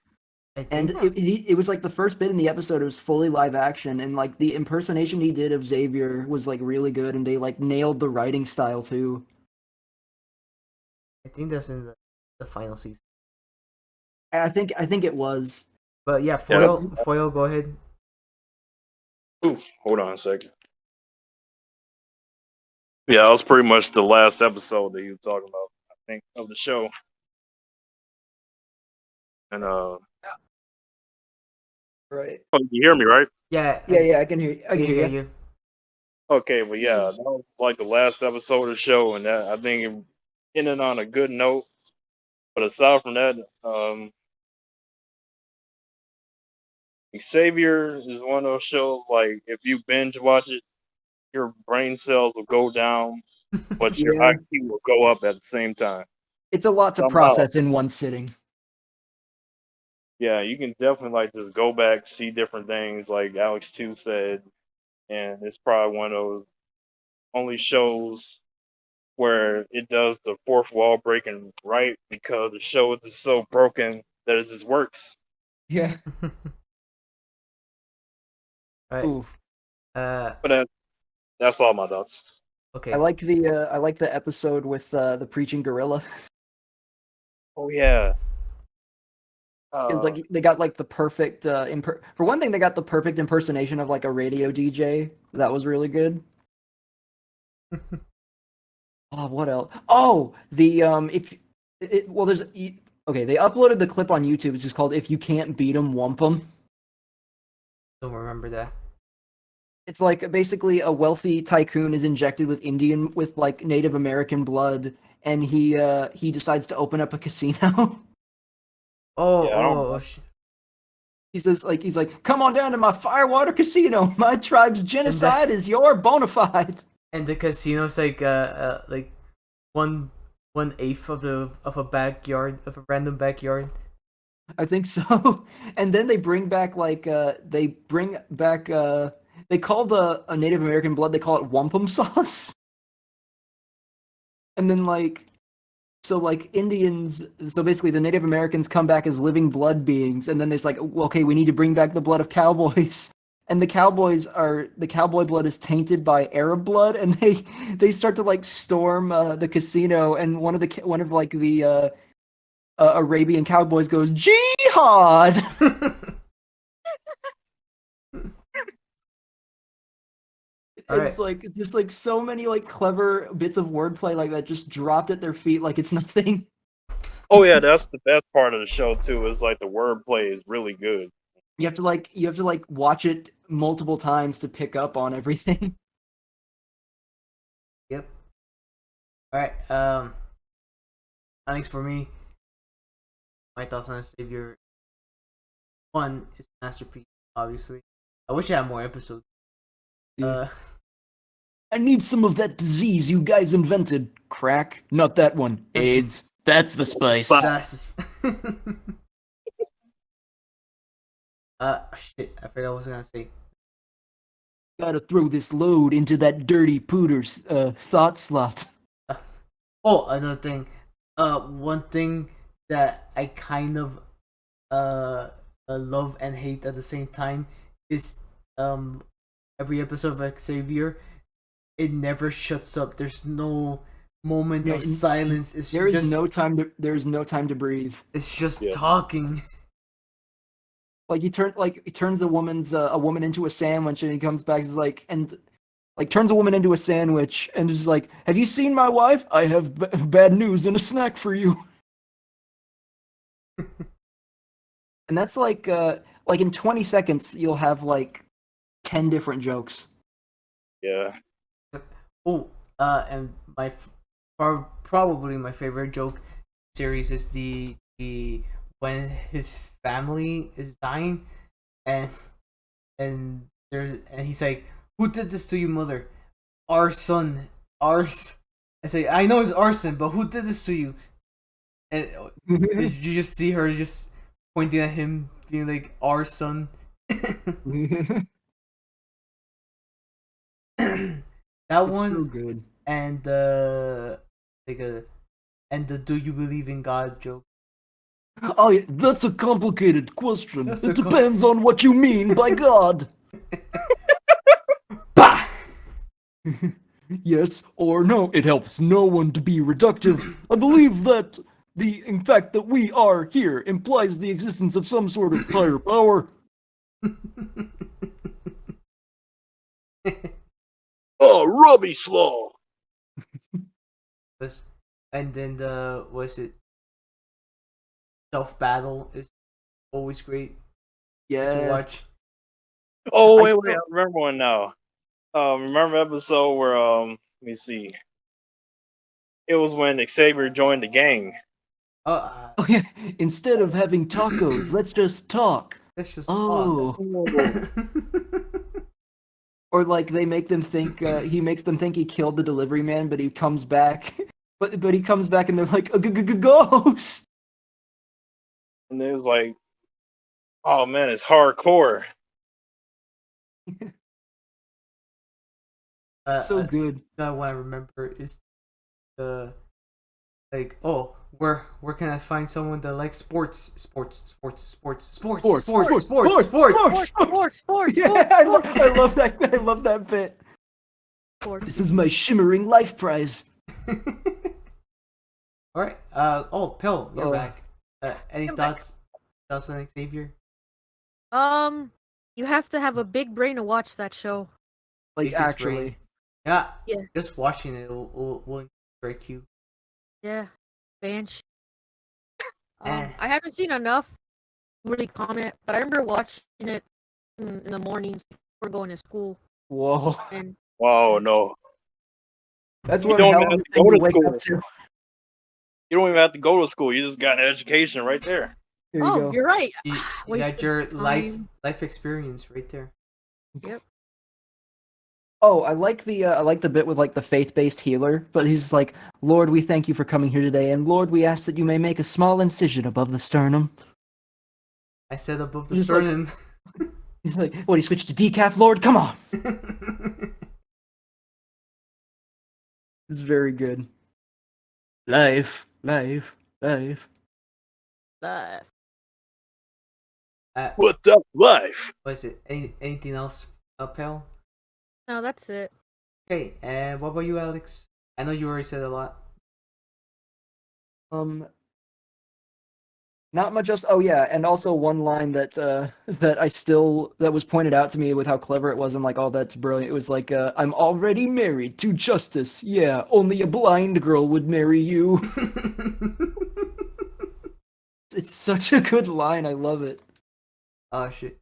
I And think it was like the first bit in the episode, it was fully live action, and like the impersonation he did of Xavier was like really good, and they like nailed the writing style too. that's in the final season. And I think it was. But yeah, Yeah. foil, go ahead. Oof, hold on a second. Yeah, that was pretty much the last episode that you were talking about, I think, of the show. And Right. oh, you hear me, right? Yeah, Yeah, I can hear I can hear you. you. Okay, well, yeah, that was like the last episode of the show, and that I think it ended on a good note. But aside from that, Xavier is one of those shows like if you binge watch it, your brain cells will go down, but your Yeah. IQ will go up at the same time. It's a lot to Somehow, process in one sitting. yeah, you can definitely like just go back, see different things, like Alex too said, and it's probably one of those only shows where it does the fourth wall breaking right because the show is just so broken that it just works. Yeah. Right. Oof. But that's all my thoughts. Okay. I like the episode with the preaching gorilla. Oh yeah. It's like they got like the perfect for one thing, they got the perfect impersonation of like a radio DJ. That was really good. Oh, what else? Oh, the well, there's okay. They uploaded the clip on YouTube. It's just called "If You Can't Beat 'Em, Wump 'Em." Don't remember that. It's like basically a wealthy tycoon is injected with like Native American blood, and he decides to open up a casino. Oh, Yeah, I don't oh, know. He's like, come on down to my Firewater Casino. My tribe's genocide is your bona fide. and the casino's like one eighth of a backyard of a random backyard. I think so. And then they bring back they call the Native American blood, they call it wampum sauce. And then so basically the Native Americans come back as living blood beings, and then it's like, okay, we need to bring back the blood of cowboys. And the cowboy blood is tainted by Arab blood, and they start to like storm the casino, and one of the Arabian cowboys goes jihad. It's like just like so many like clever bits of wordplay like that just dropped at their feet like it's nothing. Oh yeah, that's the best part of the show too. Is like the wordplay is really good. You have to like watch it multiple times to pick up on everything. Yep. All right. Thanks for me. My thoughts on Savior. One is a masterpiece. Obviously, I wish I had more episodes. I need some of that disease you guys invented. Crack, not that one. AIDS. That's the spice. Shit. I forgot what I was gonna say. Gotta throw this load into that dirty pooter's thought slot. Oh, another thing. One thing that I kind of love and hate at the same time is every episode of Xavier, it never shuts up. There's no moment of silence. There's no time to breathe. It's just talking. Like he turns a woman into a sandwich, and he comes back turns a woman into a sandwich, and is like, "Have you seen my wife? I have bad news and a snack for you." And that's like in 20 seconds you'll have like 10 different jokes. Yeah. Oh, and probably my favorite joke series is the when his family is dying, and he's like, "Who did this to you, mother?" "Our son, ours." I say, "I know it's arson, but who did this to you?" And you just see her just pointing at him, being like, "Our son." That It's one so good. and the "Do you believe in God" joke. Oh, yeah, that's a complicated question. That's It a com- depends on what you mean by God. Bah! Yes or no. It helps no one to be reductive. I believe that in fact that we are here implies the existence of some sort of higher power. Oh, rubbish law. And then self battle is always great to Yes. watch. Oh I wait, still- I remember one now. Remember episode where let me see. It was when Xavier joined the gang. Oh yeah. Instead of having tacos, let's just talk. Let's just Oh. Or like they make them think he makes them think he killed the delivery man, but he comes back. But he comes back and they're like a ghost. And it was like, oh man, it's hardcore. So good. That one I remember is the like, "Oh, where can I find someone that likes sports? Sports. Yeah, I love that. I love that bit. This is my shimmering life prize. All right. Pill, you're Oh. back. Any I'm back. thoughts on Xavier? You have to have a big brain to watch that show. Like Biggest actually. brain. Yeah. Yeah. Just watching it will break you. Yeah, Bansh. Eh. I haven't seen enough to really comment, but I remember watching it in the mornings before going to school. Whoa. And Wow, no. That's You one don't hell even of have a to go thing to to wake school. up to. You don't even have to go to school. You just got an education right there. Here you go. you're right. You got Wasted your time. life experience right there. Oh, I like the bit with like the faith-based healer, but he's like, "Lord, we thank you for coming here today, and Lord, we ask that you may make a small incision above the sternum." I said above the He's like- sternum. He's like, "What? He switched to decaf, Lord? Come on!" It's very good. Life. What's up, life? Was it anything else, Pal? No, that's it. Okay, and what about you, Alex? I know you already said a lot. Not much else. Oh yeah, and also one line that that was pointed out to me with how clever it was. I'm like, oh, that's brilliant. It was like, "I'm already married to Justice. Yeah, only a blind girl would marry you." it's such a good line. I love it. Oh shit!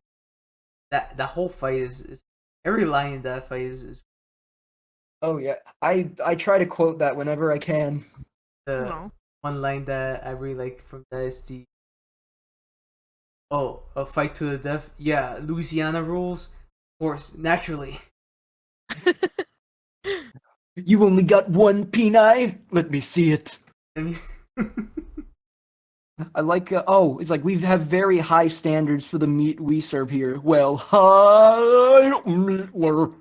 That whole fight is every line in that fight is Oh yeah, I try to quote that whenever I can. the No. one line that I really like from that is the a fight to the death. Yeah, Louisiana rules, of course, naturally. You only got one peni? Let me see it. I mean, I like. It's like we have very high standards for the meat we serve here. Well, hi, meatler.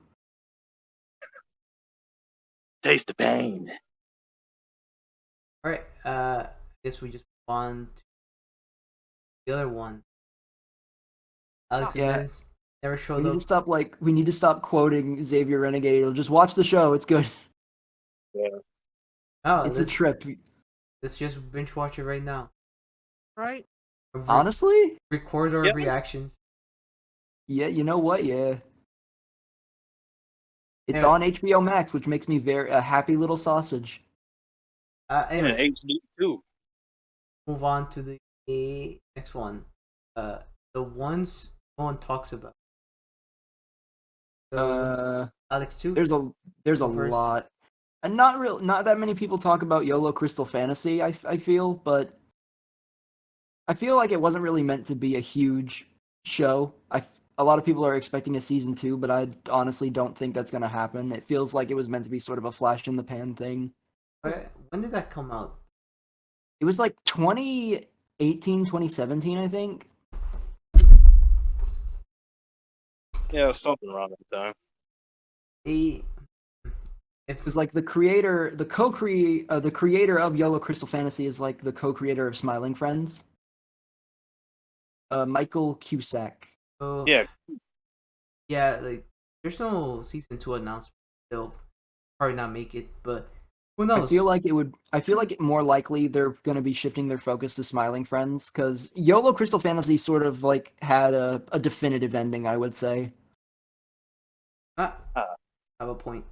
Taste the pain. all right. I guess we just move on to the other one. Alex Yeah. Evans never We showed need up. to stop. We need to stop quoting Xavier Renegade. Just watch the show. It's good. Yeah. Oh, It's a trip. Let's just binge watch it right now. Right? Honestly, Record our Yeah. reactions. yeah. You know what? Yeah. It's Yeah. on HBO Max, which makes me a happy little sausage. And Anyway, HD too. move on to the next one. The ones no one talks about. So, Alex too. There's a First. lot, and not that many people talk about YOLO Crystal Fantasy. I feel, but I feel like it wasn't really meant to be a huge show. A lot of people are expecting a season 2, but I honestly don't think that's gonna happen. It feels like it was meant to be sort of a flash in the pan thing. When did that come out? It was like 2018, 2017, I think. Yeah, something around that time. It It was like the creator of Yellow Crystal Fantasy is like the co-creator of Smiling Friends. Michael Cusack. Oh, Yeah. yeah. Like, there's no season 2 announcement. They'll probably not make it, but who knows? I feel like it more likely they're going to be shifting their focus to Smiling Friends because YOLO Crystal Fantasy sort of like had a definitive ending, I would say. I have a point.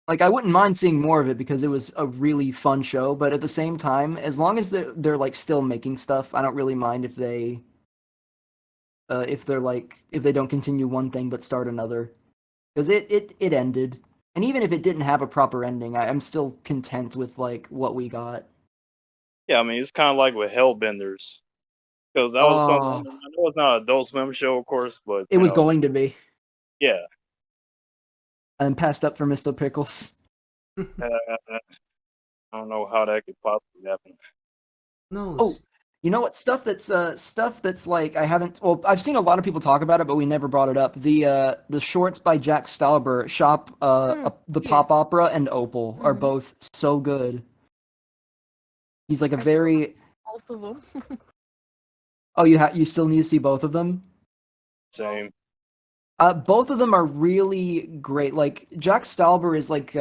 Like I wouldn't mind seeing more of it because it was a really fun show, but at the same time, as long as they're like still making stuff, I don't really mind if they if they don't continue one thing but start another. Because it ended. And even if it didn't have a proper ending, I'm still content with like what we got. Yeah, I mean it's kind of like with Hellbenders, because that was something. I know it's not an Adult Swim show, of course, but It was going to be. Yeah. And passed up for Mr. Pickles. I don't know how that could possibly happen. No. Oh, you know what? Stuff that's like I've seen a lot of people talk about it, but we never brought it up. The shorts by Jack Stauber, Shop, the yeah. Pop Opera, and Opal are both so good. He's like Both of them. Oh, you still need to see both of them? Same. Both of them are really great. Like Jack Stauber is like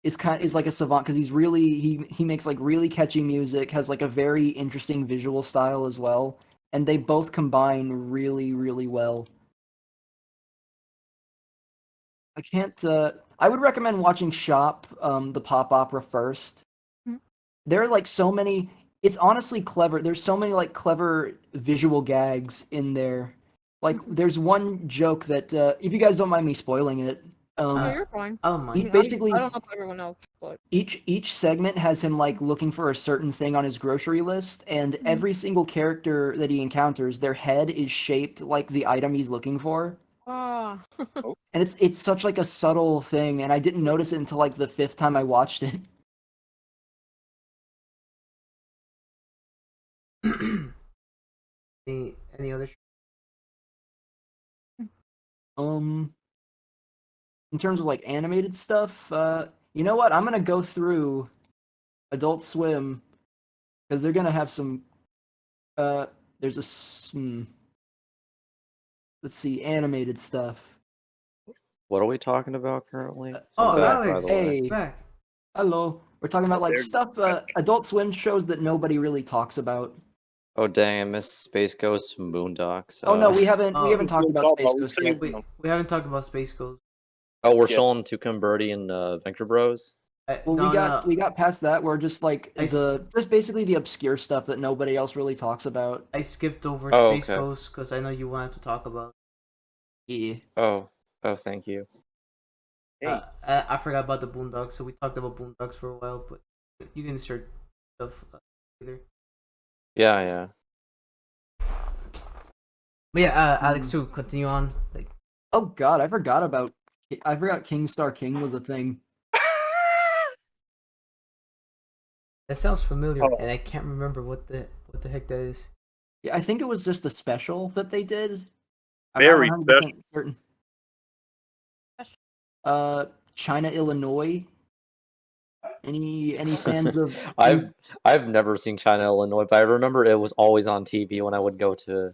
is like a savant because he makes like really catchy music, has like a very interesting visual style as well, and they both combine really really well. I would recommend watching Shop, the Pop Opera first. There are like so many. It's honestly clever. There's so many like clever visual gags in there. Like there's one joke that if you guys don't mind me spoiling it, No, you're fine. I don't mind. he basically I don't know if everyone else, but each segment has him like looking for a certain thing on his grocery list, and every single character that he encounters, their head is shaped like the item he's looking for. ah, And it's such like a subtle thing, and I didn't notice it until like the 5th time I watched it. Any other? In terms of like animated stuff, you know what? I'm gonna go through Adult Swim because they're gonna have some. There's let's see, animated stuff. What are we talking about currently? Oh, Back, by Alex, the way. Hey, back. hello. We're talking about like There- stuff, Adult Swim shows that nobody really talks about. Oh dang, I missed Space Ghost from Boondocks. Oh no, we haven't we talked about talked Space about- Ghost we yet. Wait, we haven't talked about Space Ghost. Oh, we're Yeah. still on Toucan Birdie and Venture Bros. Well, we got past that. Where just like I s- just basically the obscure stuff that nobody else really talks about. I skipped over Oh, Space okay. Ghost because I know you wanted to talk about. Yeah. Oh, thank you. Hey. I forgot about the Boondocks, so we talked about Boondocks for a while, but you can insert stuff later. Yeah. But yeah, Alex, too. Continue on. Like, Oh God, I forgot King Star King was a thing. that sounds familiar, Oh. and I can't remember what the heck that is. Yeah, I think it was just a special that they did. I'm Very not 100% special. certain. China, Illinois. Any fans of? I've never seen China, Illinois, but I remember it was always on TV when I would go to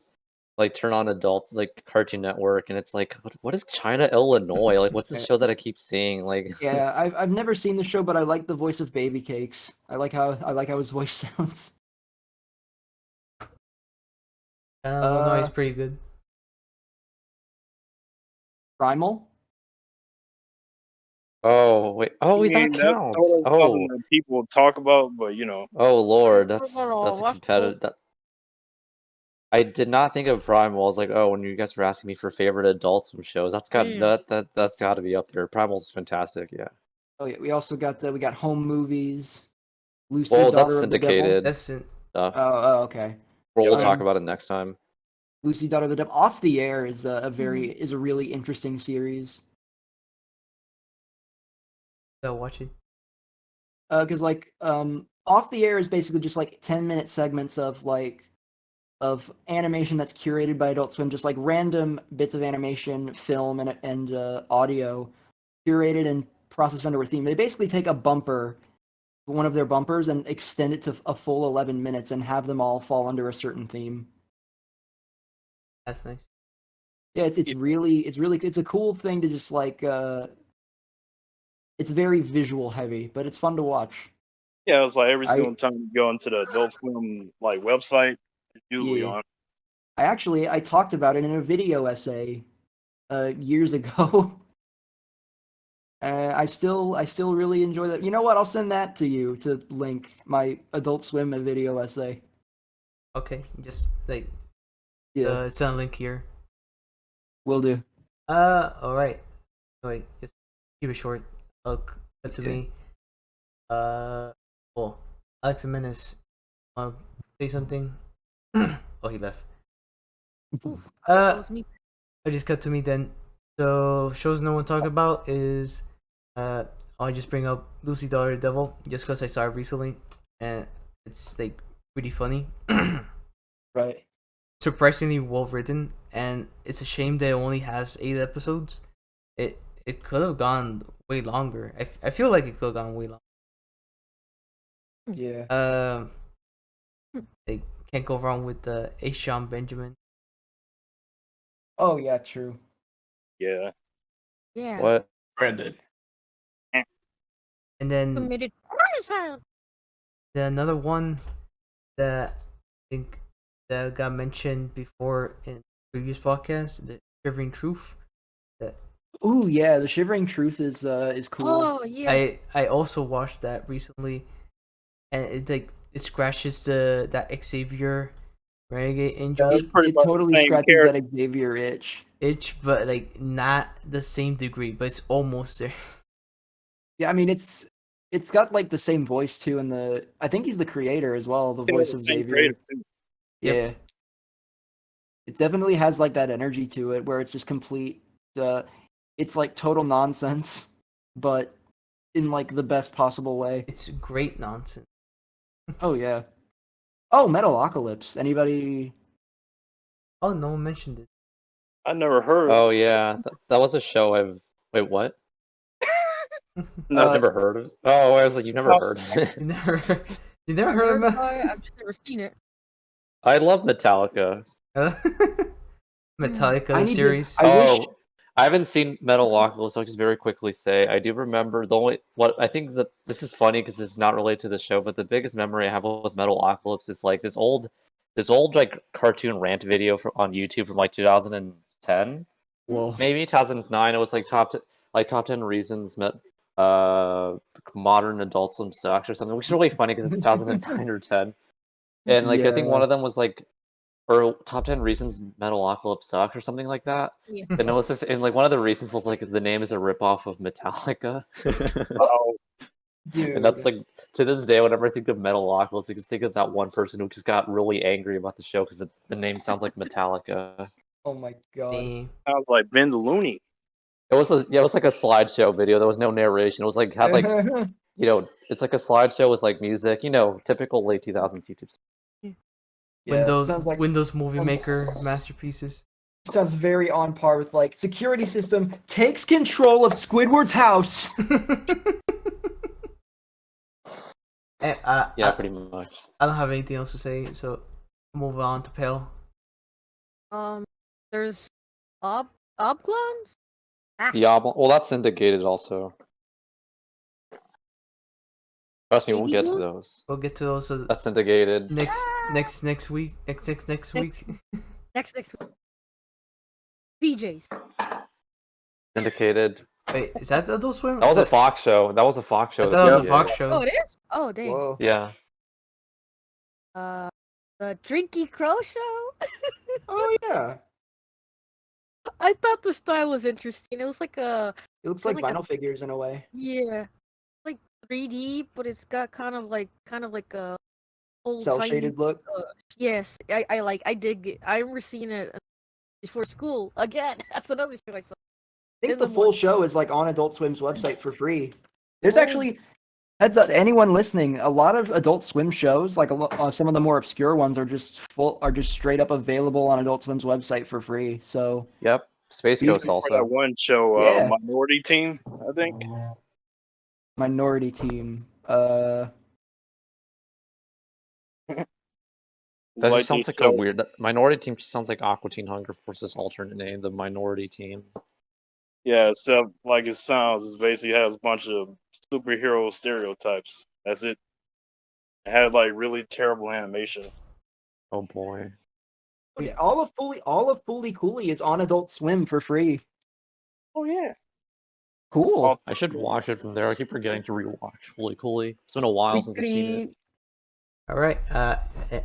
like turn on adult like Cartoon Network, and it's like, what is China, Illinois? Like, what's this show that I keep seeing? Like, Yeah, I've never seen the show, but I like the voice of Baby Cakes. I like how his voice sounds. Illinois is pretty good. Primal. oh wait, I that mean, that's counts. sort of something that people talk about, but Oh Lord, I that's forgot a all competitive. I did not think of Primal. I was like, oh, when you guys were asking me for favorite Adult Swim shows, that's got that's got to be up there. Primal's fantastic, yeah. Oh yeah, we also got we got home movies. Lucy, Well, that's Daughter of the Devil. syndicated That's stuff. Okay. We'll talk Um, about it next time. Lucy, Daughter of the Devil. Off the Air is Mm-hmm. is a really interesting series. watch it. Because Off the Air is basically just like 10-minute segments of animation that's curated by Adult Swim, just like random bits of animation, film, and audio, curated and processed under a theme. They basically take a bumper, one of their bumpers, and extend it to a full 11 minutes and have them all fall under a certain theme. That's nice. Yeah, it's a cool thing to just like it's very visual heavy, but it's fun to watch. yeah, it's like every single time you go into the Adult Swim like website, it's usually Yeah. on. I talked about it in a video essay years ago. I still really enjoy that. You know what? I'll send that to you to link my Adult Swim video essay. Okay, just like Yeah, send a link here. will do. All right. Wait, just keep it short. Cut to me. Well, Alex and Menace, say something. Oh, he left. Oof, that was me. I just cut to me then. So shows no one talk about is I'll just bring up Lucy Daughter of the Devil just because I saw it recently and it's like pretty funny. Right. Surprisingly well written, and it's a shame that it only has 8 episodes. It could have gone way longer. I feel like it could have gone way longer. Yeah. They can't go wrong with H. John Benjamin. Oh yeah, true. Yeah. Yeah. What? Brandon. And then Committed suicide. another one that I think that got mentioned before in previous podcasts, the Shivering Truth. Ooh yeah, the Shivering Truth is cool. Oh yes. I also watched that recently, and it's like it scratches that Xavier Renegade Angel That's pretty It much totally the same scratches character. that Xavier itch. but like not the same degree, but it's almost there. Yeah, I mean it's got like the same voice too, and I think he's the creator as well, the Yeah, voice the of same Xavier. creator, too. Yep. Yeah. It definitely has like that energy to it where it's just complete it's like total nonsense, but in like the best possible way. It's great nonsense. Oh yeah. Oh, Metalocalypse. Anybody? Oh, no one mentioned it. I never heard. Oh yeah, that was a show I've. Wait, what? No, I've never heard of. Oh, I was like, you never heard of it. You never heard I've of heard about it, I've just never seen it. I love Metallica. Metallica I the need to- series? I wish- I haven't seen Metalocalypse, so I'll just very quickly say I do remember what I think that this is funny because it's not related to the show, but the biggest memory I have with Metalocalypse is like this old like cartoon rant video on YouTube from like 2010, Whoa. maybe 2009. It was like top 10 reasons modern Adult Swim sucks or something, which is really funny because it's 2009 or 10. And like I think one of them was like, or top 10 reasons Metalocalypse sucks or something like that. Yeah. And it was this, and like one of the reasons was like the name is a ripoff of Metallica. Oh, Dude. And that's like to this day, whenever I think of Metalocalypse, I just think of that one person who just got really angry about the show because the name sounds like Metallica. Oh my god. Damn. sounds like Ben the Looney. It was it was like a slideshow video. There was no narration. It was like had like it's like a slideshow with like music. Typical late 2000s YouTube. Windows sounds like Windows Movie Maker masterpieces. sounds very on par with like security system takes control of Squidward's house. And, Yeah, pretty much. I don't have anything else to say, so move on to Pale. There's Oblongs? Diablo. Well, that's syndicated also. Trust me, we'll Baby get to Blue? those. We'll get to those That's syndicated. next week. Next week. Next week. PJs. Syndicated. Wait, is that Adult Swim? That was a Fox show. That was a Fox show. I thought it was a Yeah. Fox Oh, show. it is? Oh, dang. Whoa. Yeah. The Drinky Crow Show? Oh yeah. I thought the style was interesting. It was like a, It looks like Like a- vinyl figures in a way. yeah, like 3D, but it's got kind of like a old Cell tiny. shaded look. Yes, I dig it. I remember seeing it before school. Again, that's another show I saw. I think in the the full morning. show is like on Adult Swim's website for free. There's Oh. actually heads up to anyone listening. A lot of Adult Swim shows, like some of the more obscure ones, are just straight up available on Adult Swim's website for free. So Yep. Space You- Ghost For that also. one show, Yeah. Minority Team, I think. Minority Team. That Like just sounds this like show- a weird. Minority Team just sounds like Aqua Teen Hunger Force's alternate name, the Minority Team. Yeah, except like it sounds, it basically has a bunch of superhero stereotypes. That's it. It had like really terrible animation. Oh boy. Yeah, all of Fully Cooley is on Adult Swim for free. Oh yeah. Cool. I should watch it from there. I keep forgetting to rewatch Fully Cooley. It's been a while since I've seen it. All right.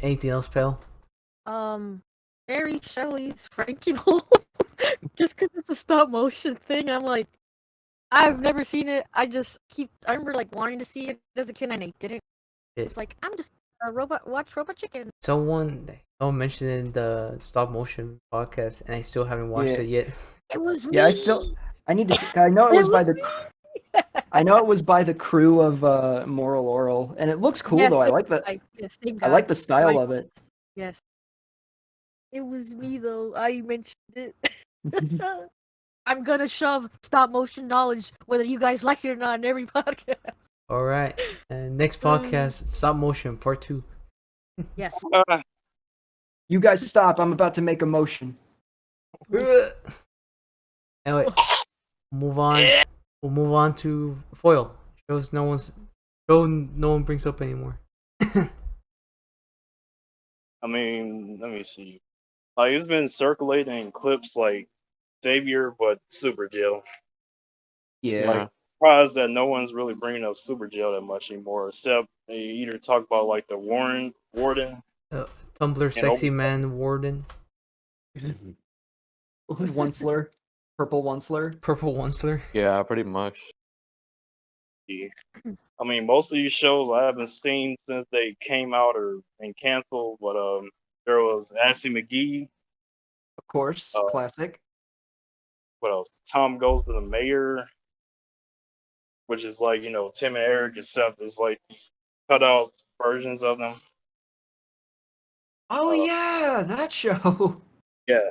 Anything else, Pale? Mary Shelley's Frankenhole. Just because it's a stop motion thing, I'm like, I've never seen it. I remember like wanting to see it as a kid and I didn't. It's like, I'm just a watch Robot Chicken. Someone mentioned it in the stop motion podcast, and I still haven't watched Yeah. it yet. It was Yeah, me. I need to. I know it was by the. me. I know it was by the crew of Moral Oral, and it looks cool Yes, though. I same like the. guy. Yes, same I guy. like the style Like- of it. Yes. It was me though. I mentioned it. I'm gonna shove stop motion knowledge, whether you guys like it or not, in every podcast. All right. And next podcast, stop motion part 2. Yes. You guys stop! I'm about to make a motion. Anyway, move on. We'll move on to foil. Shows no one brings up anymore. I mean, let me see. Like it's been circulating clips like Savior, but Super Jail. Yeah. Yeah. Surprised that no one's really bringing up Super Jail that much anymore, except they either talk about like the Warden. Tumblr sexy man warden, Onceler, purple Onceler. purple onceler. Yeah, pretty much. I mean, most of these shows I haven't seen since they came out or been canceled, but there was Ashley McGee. Of course, classic. What else? Tom Goes to the Mayor, which is like Tim and Eric, except it's like cut out versions of them. Oh yeah, that show. Yeah.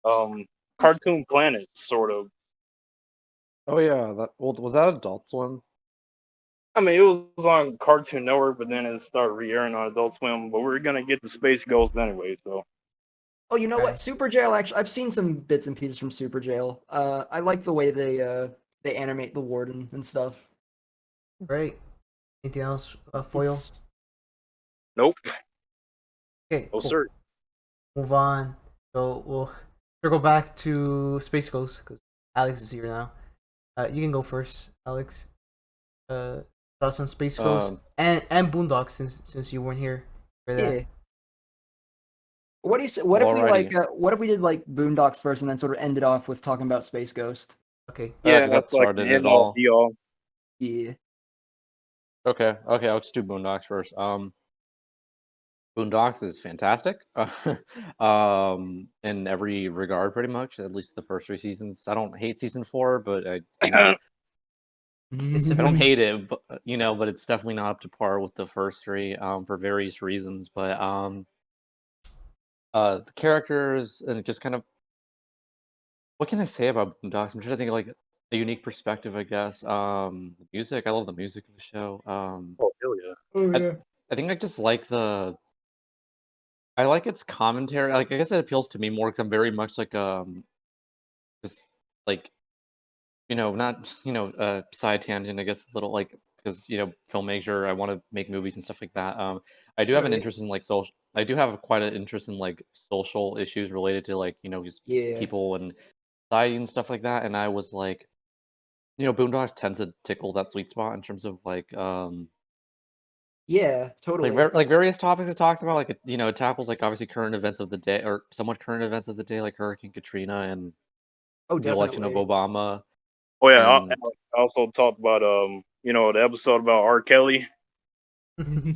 Oh. Cartoon Planet, sort of. Oh yeah, was that Adult Swim? I mean, it was on Cartoon Network, but then it started re-airing on Adult Swim. But we're gonna get the Space Ghost anyway, so. Oh, you know Right. what? Super Jail. Actually, I've seen some bits and pieces from Super Jail. I like the way they animate the warden and stuff. Great. Anything else, foil? It's- Nope. Okay. No Cool. sir. Move on. So we'll circle back to Space Ghost because Alex is here now. You can go first, Alex. Thoughts on Space Ghost and Boondocks since you weren't here for that. Yeah. What do you say, what if we Alrighty. what if we did like Boondocks first and then sort of ended off with talking about Space Ghost? Okay. Yeah, Yeah, because that that's like started the it end all all. be all. Yeah. Okay, I'll just do Boondocks first. Boondocks is fantastic, in every regard, pretty much. At least the first 3 seasons. I don't hate season 4, but I It's I don't super. hate it, but but it's definitely not up to par with the first 3, for various reasons. But the characters and it just kind of what can I say about Boondocks? I'm trying to think of like a unique perspective, I guess. The music, I love the music of the show. Oh hell yeah. Oh I yeah. I think I just like I like its commentary. Like I guess it appeals to me more because I'm very much like just like not side tangent. I guess a little like because film major. I want to make movies and stuff like that. I do have an Right. interest in like social. I do have quite an interest in like social issues related to like just Yeah. people and society and stuff like that. And I was like, Boondocks tends to tickle that sweet spot in terms of Yeah, totally. like various topics it talks about. Like it tackles like obviously current events of the day or somewhat current events of the day, like Hurricane Katrina and Oh, the election of definitely. Obama. Oh yeah, And I also talked about the episode about R. Kelly.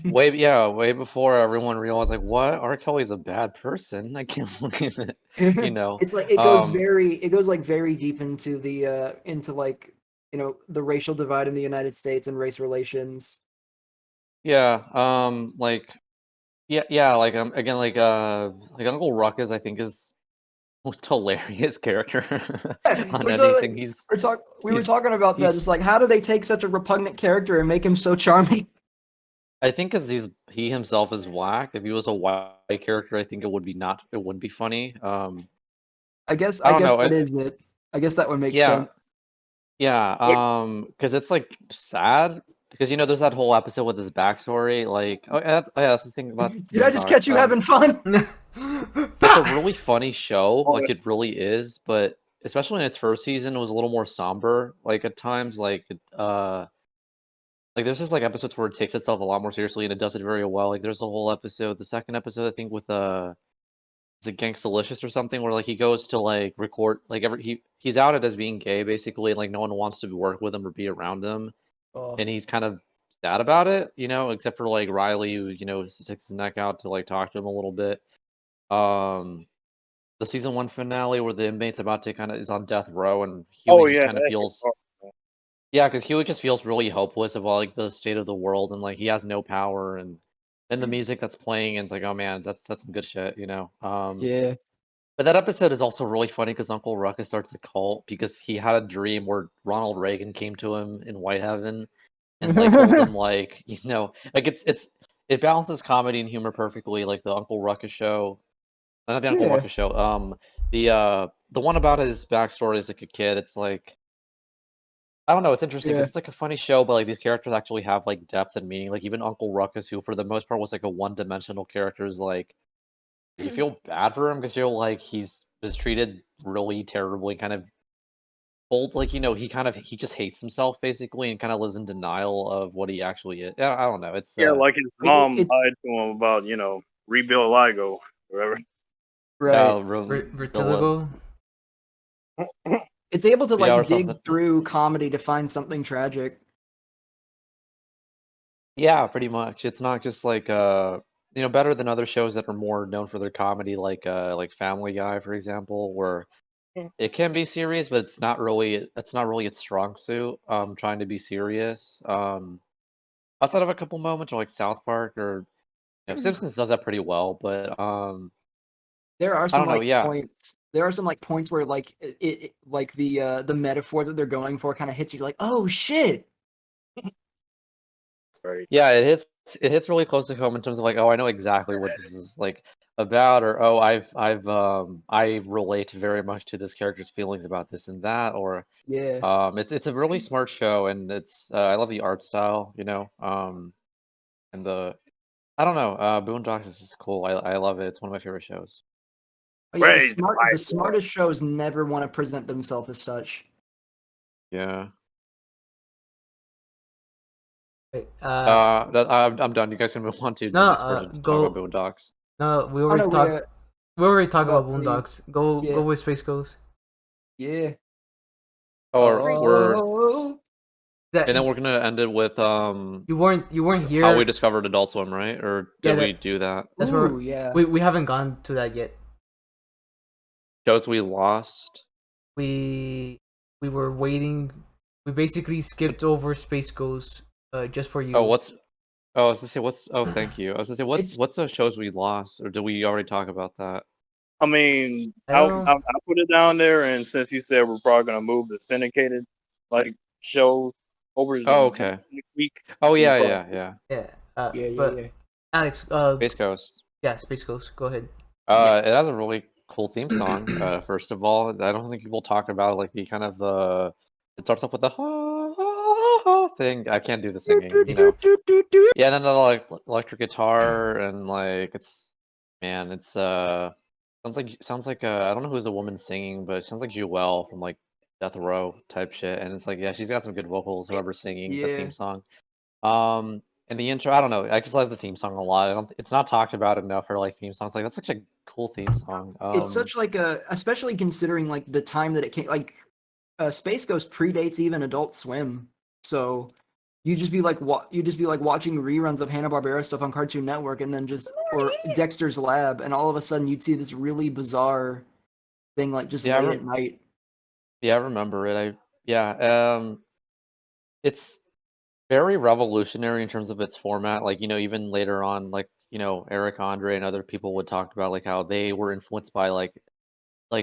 way before everyone realized like what R. Kelly's a bad person. I can't believe it. It's like Um it goes like very deep into the into like the racial divide in the United States and race relations. yeah, like yeah, like again like Uncle Ruckus I think is most hilarious character on anything. We were He's talking about that. he's It's like how do they take such a repugnant character and make him so charming? I think because he himself is whack. If he was a white character, I think it wouldn't be funny. I I don't guess know. that is it. I guess that would make Yeah, sense. yeah. Like, Because it's like sad because there's that whole episode with his backstory. Like, that's the thing about Did I just catch Boondocks. you having fun? It's a really funny show. oh, Like, it really is. But especially in its first season, it was a little more somber. Like at times, like there's just like episodes where it takes itself a lot more seriously and it does it very well. Like there's a whole episode, the second episode I think with is it Gangstalicious or something where like he goes to like record like he's outed as being gay basically and like no one wants to work with him or be around him Oh, and he's kind of sad about it, except for like Riley who sticks his neck out to like talk to him a little bit. Um the season 1 finale where the inmate's about to kind of is on death row and Huey oh just yeah, kind of that hit feels hard. yeah, because Huey just feels really hopeless about like the state of the world and like he has no power and the music that's playing and it's like, oh man, that's some good shit. yeah. But that episode is also really funny because Uncle Ruckus starts a cult because he had a dream where Ronald Reagan came to him in White Heaven and like told him like, like it balances comedy and humor perfectly, like the Uncle Ruckus show. Not the Uncle Yeah. Ruckus show. The one about his backstory as like a kid, it's like I don't know. It's interesting Yeah. because it's like a funny show, but like these characters actually have like depth and meaning. Like even Uncle Ruckus, who for the most part was like a one-dimensional character, is like you feel bad for him because you're like he's was treated really terribly, kind of old. Like he just hates himself basically and kind of lives in denial of what he actually is. I don't know. It's Yeah, like his mom It's lied to him about rebuild Ligo, whatever. right. Dilla, Vertigo. It's able to yeah, or like something. dig through comedy to find something tragic. Yeah, pretty much. It's not just like better than other shows that are more known for their comedy, like Family Guy, for example, where it can be serious, but it's not really its strong suit. Trying to be serious. Outside of a couple moments, or like South Park or Simpsons does that pretty well, but There are I some don't know. like Yeah, points. There are some like points where like like the metaphor that they're going for kind of hits you like, "Oh shit." Right. yeah, it hits really close to home in terms of like, oh, I know exactly what this is like about, or oh, I relate very much to this character's feelings about this and that, or Yeah. it's a really smart show, and I love the art style, and I don't know, Boondocks is just cool. I love it. It's one of my favorite shows. Oh yeah, Praise the the white smartest shows never want to present themselves as such. Yeah. Wait, I'm done. You guys can move on to the no, next person to talk about Boondocks. no, we Oh already no, talked. We already talked about about the Boondocks. Go yeah. with Space Ghost. yeah. Oh, we're Oh, That and then we're gonna end it with you weren't how we here. discovered Adult Swim, right? Or Yeah, did we do that? that's ooh, where yeah. we haven't gone to that yet. Shows we lost. We were waiting. We basically skipped over Space Ghost just for you. Oh, what's Oh, I was gonna say what's oh thank you. I was gonna say It's what's the shows we lost, or did we already talk about that? I mean, I don't know. I put it down there, and since you said we're probably gonna move the syndicated like shows over to the Oh, okay. next week, Oh we yeah, probably yeah, yeah. Yeah. yeah. But Alex, Space Ghost. yeah, Space Ghost. Go ahead. Yes. It has a really cool theme song. First of all, I don't think people talk about like the kind of the. It starts off with the ha, ha, ha thing. I can't do the singing, you know. Yeah, and then the like electric guitar and like it's man, it's sounds like I don't know who's the woman singing, but it sounds like Jewel from like Death Row type shit. And it's like yeah, she's got some good vocals. Whoever's singing the Yeah. theme song. And the intro, I don't know. I just love the theme song a lot. I don't. It's not talked about enough for like theme songs. Like that's such a cool theme song. It's such like a, especially considering like the time that it came. Like, Space Ghost predates even Adult Swim, so you just be like watching reruns of Hanna-Barbera stuff on Cartoon Network, and then just or Dexter's Lab, and all of a sudden you'd see this really bizarre thing like just yeah, late at night. yeah, I remember it. It's very revolutionary in terms of its format. Like, you know, even later on, like, you know, Eric Andre and other people would talk about like how they were influenced by like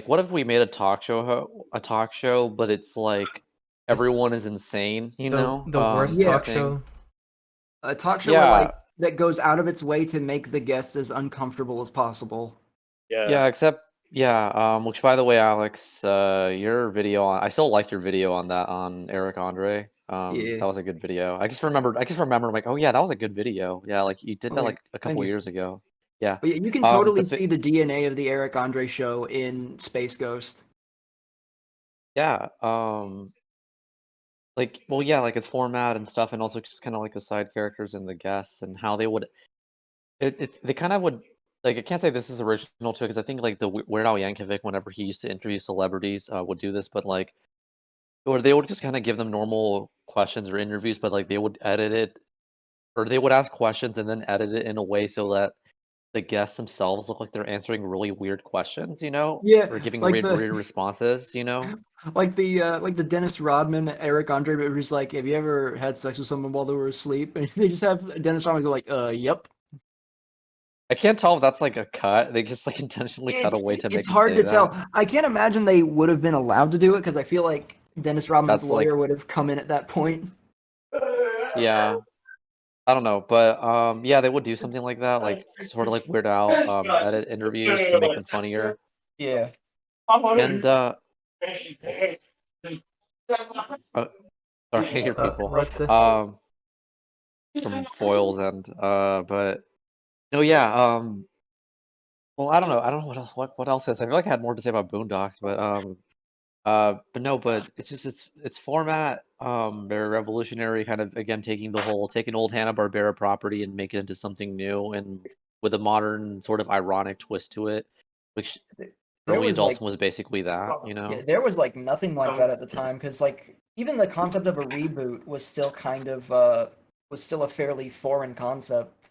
what if we made a talk show, but it's like Yes. everyone is insane, you The know? the worst Yeah. talk thing. show. A talk show where Yeah, like that goes out of its way to make the guests as uncomfortable as possible. yeah, except yeah, which by the way, Alex, your video on I still like your video on that on Eric Andre. Yeah. That was a good video. I just remembered like, oh yeah, that was a good video. Yeah, like you did Oh, that yeah. like a Thank couple you. years ago. Yeah. But yeah, you can totally But see the DNA of the Eric Andre show in Space Ghost. yeah, like well yeah, like its format and stuff, and also just kind of like the side characters and the guests and how they would they kind of would like I can't say this is original too because I think like the Weird Al Yankovic whenever he used to interview celebrities would do this, but like or they would just kind of give them normal questions or interviews, but like they would edit it or they would ask questions and then edit it in a way so that the guests themselves look like they're answering really weird questions, you know, Yeah, or giving like weird responses, you know. like the Dennis Rodman Eric Andre, but who's like, have you ever had sex with someone while they were asleep? And they just have Dennis Rodman go like, yep. I can't tell if that's like a cut. They just like intentionally cut away to It's make him hard say to that. tell. I can't imagine they would have been allowed to do it because I feel like Dennis Rodman's That's like lawyer would have come in at that point. yeah. I don't know, but yeah, they would do something like that, like sort of like Weird Al edit interviews to make them funnier. Yeah. And sorry, here people. What the? From Foils and but no, yeah, well, I don't know. I don't know what else is. I feel like I had more to say about Boondocks, but no, but it's just its format, very revolutionary, kind of again taking old Hanna-Barbera property and make it into something new and with a modern sort of ironic twist to it, which There early was Adult like Swim was basically that, you Yeah, know? there was like nothing like that at the time because like even the concept of a reboot was still kind of was still a fairly foreign concept.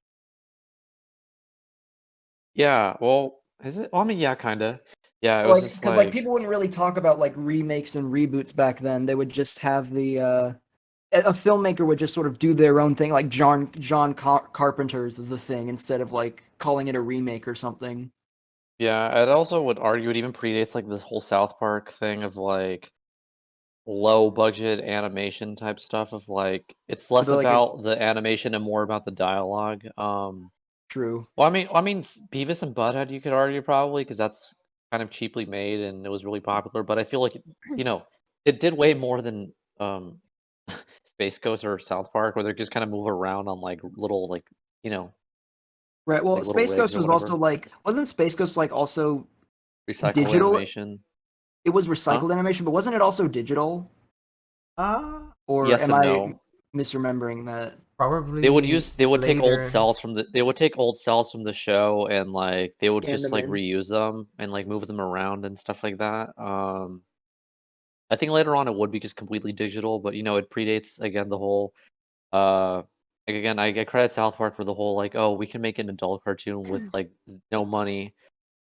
Yeah, well, is it? Well, I mean, yeah, kinda. Yeah, it was Like just because like like people wouldn't really talk about like remakes and reboots back then. They would just have the a filmmaker would just sort of do their own thing, like Carpenter's is the thing instead of like calling it a remake or something. yeah, I'd also would argue it even predates like this whole South Park thing of like low budget animation type stuff of like it's So less they're like a about the animation and more about the dialogue. true. Beavis and Butthead you could argue probably because that's kind of cheaply made and it was really popular, but I feel like you know it did way more than Space Ghost or South Park where they just kind of move around on like little like you know Right. Well, like little Space rigs Ghost or was also whatever. like wasn't Space Ghost like also Recycle digital. animation. It was recycled animation, but wasn't it also digital? Or Yes am and I no. misremembering that? Probably They would take old later. cells from the show and like they would Scan just them like in. reuse them and like move them around and stuff like that. I think later on it would be just completely digital, but it predates again the whole like again I credit South Park for the whole like, oh, we can make an adult cartoon with like no money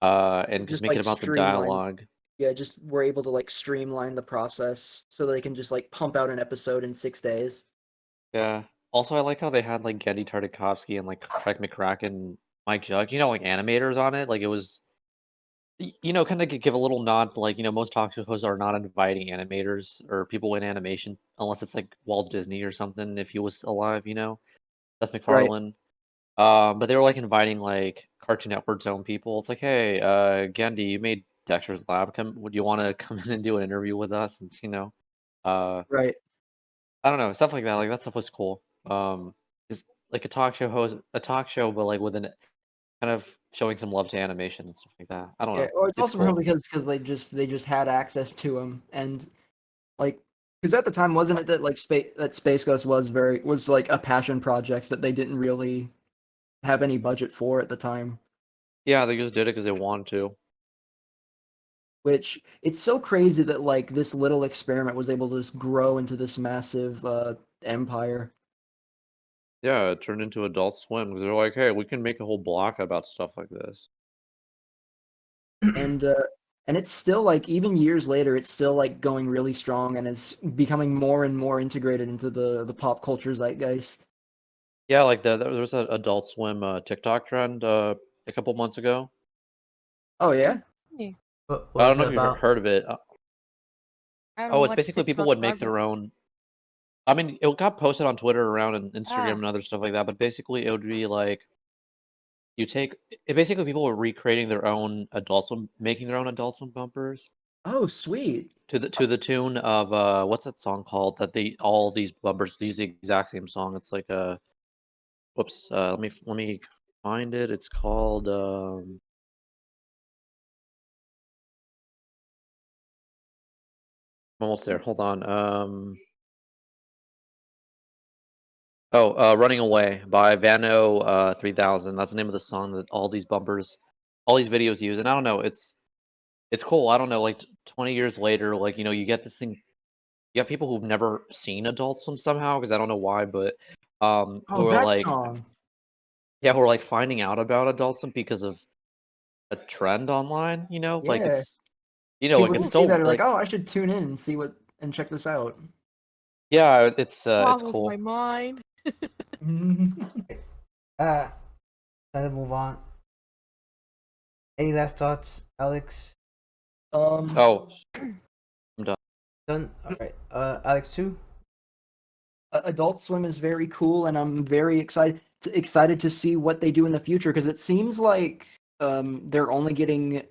and just Just make it like about the streamline. dialogue. Yeah, just we're able to like streamline the process so they can just like pump out an episode in 6 days. Yeah. Also, I like how they had like Gendy Tartakovsky and like Craig McCracken, Mike Judge, like animators on it. Like it was, kind of give a little nod to like, most talk show hosts are not inviting animators or people in animation unless it's like Walt Disney or something if he was alive, Seth Right. MacFarlane. But they were like inviting like Cartoon Network's own people. It's like, hey, Gendy, you made Dexter's Lab. Would you want to come in and do an interview with us? And Right. I don't know, stuff like that. Like that stuff was cool. Just like a talk show, but like with an kind of showing some love to animation and stuff like that. I don't Yeah, know. or it's It's also cool. probably because they just had access to him and like because at the time wasn't it that like Space Ghost was like a passion project that they didn't really have any budget for at the time. Yeah, they just did it because they wanted to. Which it's so crazy that like this little experiment was able to just grow into this massive empire. Yeah, it turned into Adult Swim because they're like, hey, we can make a whole block about stuff like this. And it's still like even years later it's still like going really strong and it's becoming more and more integrated into the pop culture zeitgeist. Yeah, like there was an Adult Swim TikTok trend a couple months ago. Oh yeah. What I don't was know it if you've about? heard of it. I don't Oh, it's watch basically people TikTok, would so I make don't. their own. I mean, it got posted on Twitter around and Instagram Ah. and other stuff like that, but basically it would be like basically people were recreating their own Adult Swim, making their own Adult Swim bumpers Oh sweet. to the tune of what's that song called that all these bumpers use the exact same song. It's like whoops, let me find it. It's called I'm almost there. Hold on. Running Away by Vano 3000. That's the name of the song that all these videos use. And I don't know, it's cool. I don't know, like 20 years later, like you get this thing. You have people who've never seen Adult Swim somehow, because I don't know why, but Oh, who are that like, song. yeah, who are like finding out about Adult Swim because of a trend online. Like Yeah. like People it's who see that still are like, like, "Oh, I should tune in and see what and check this out." yeah, it's Boggles my cool. mind. Time to move on. Any last thoughts, Alex? Oh, I'm done. Done. All right. Alex too. Adult Swim is very cool, and I'm very excited to see what they do in the future because it seems like they're only getting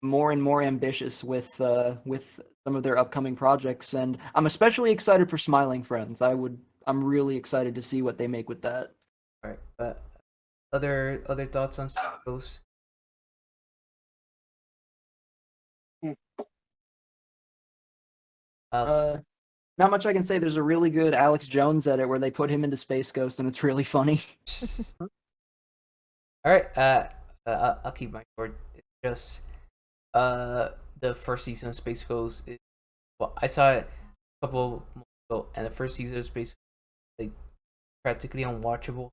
more and more ambitious with some of their upcoming projects, and I'm especially excited for Smiling Friends. I'm really excited to see what they make with that. All right. Other thoughts on those? Uh, Not much I can say. There's a really good Alex Jones edit where they put him into Space Ghost, and it's really funny. All right. I'll keep my word. It's just the first season of Space Ghost. Well, I saw it a couple months ago, and the first season of Space Ghost is like practically unwatchable.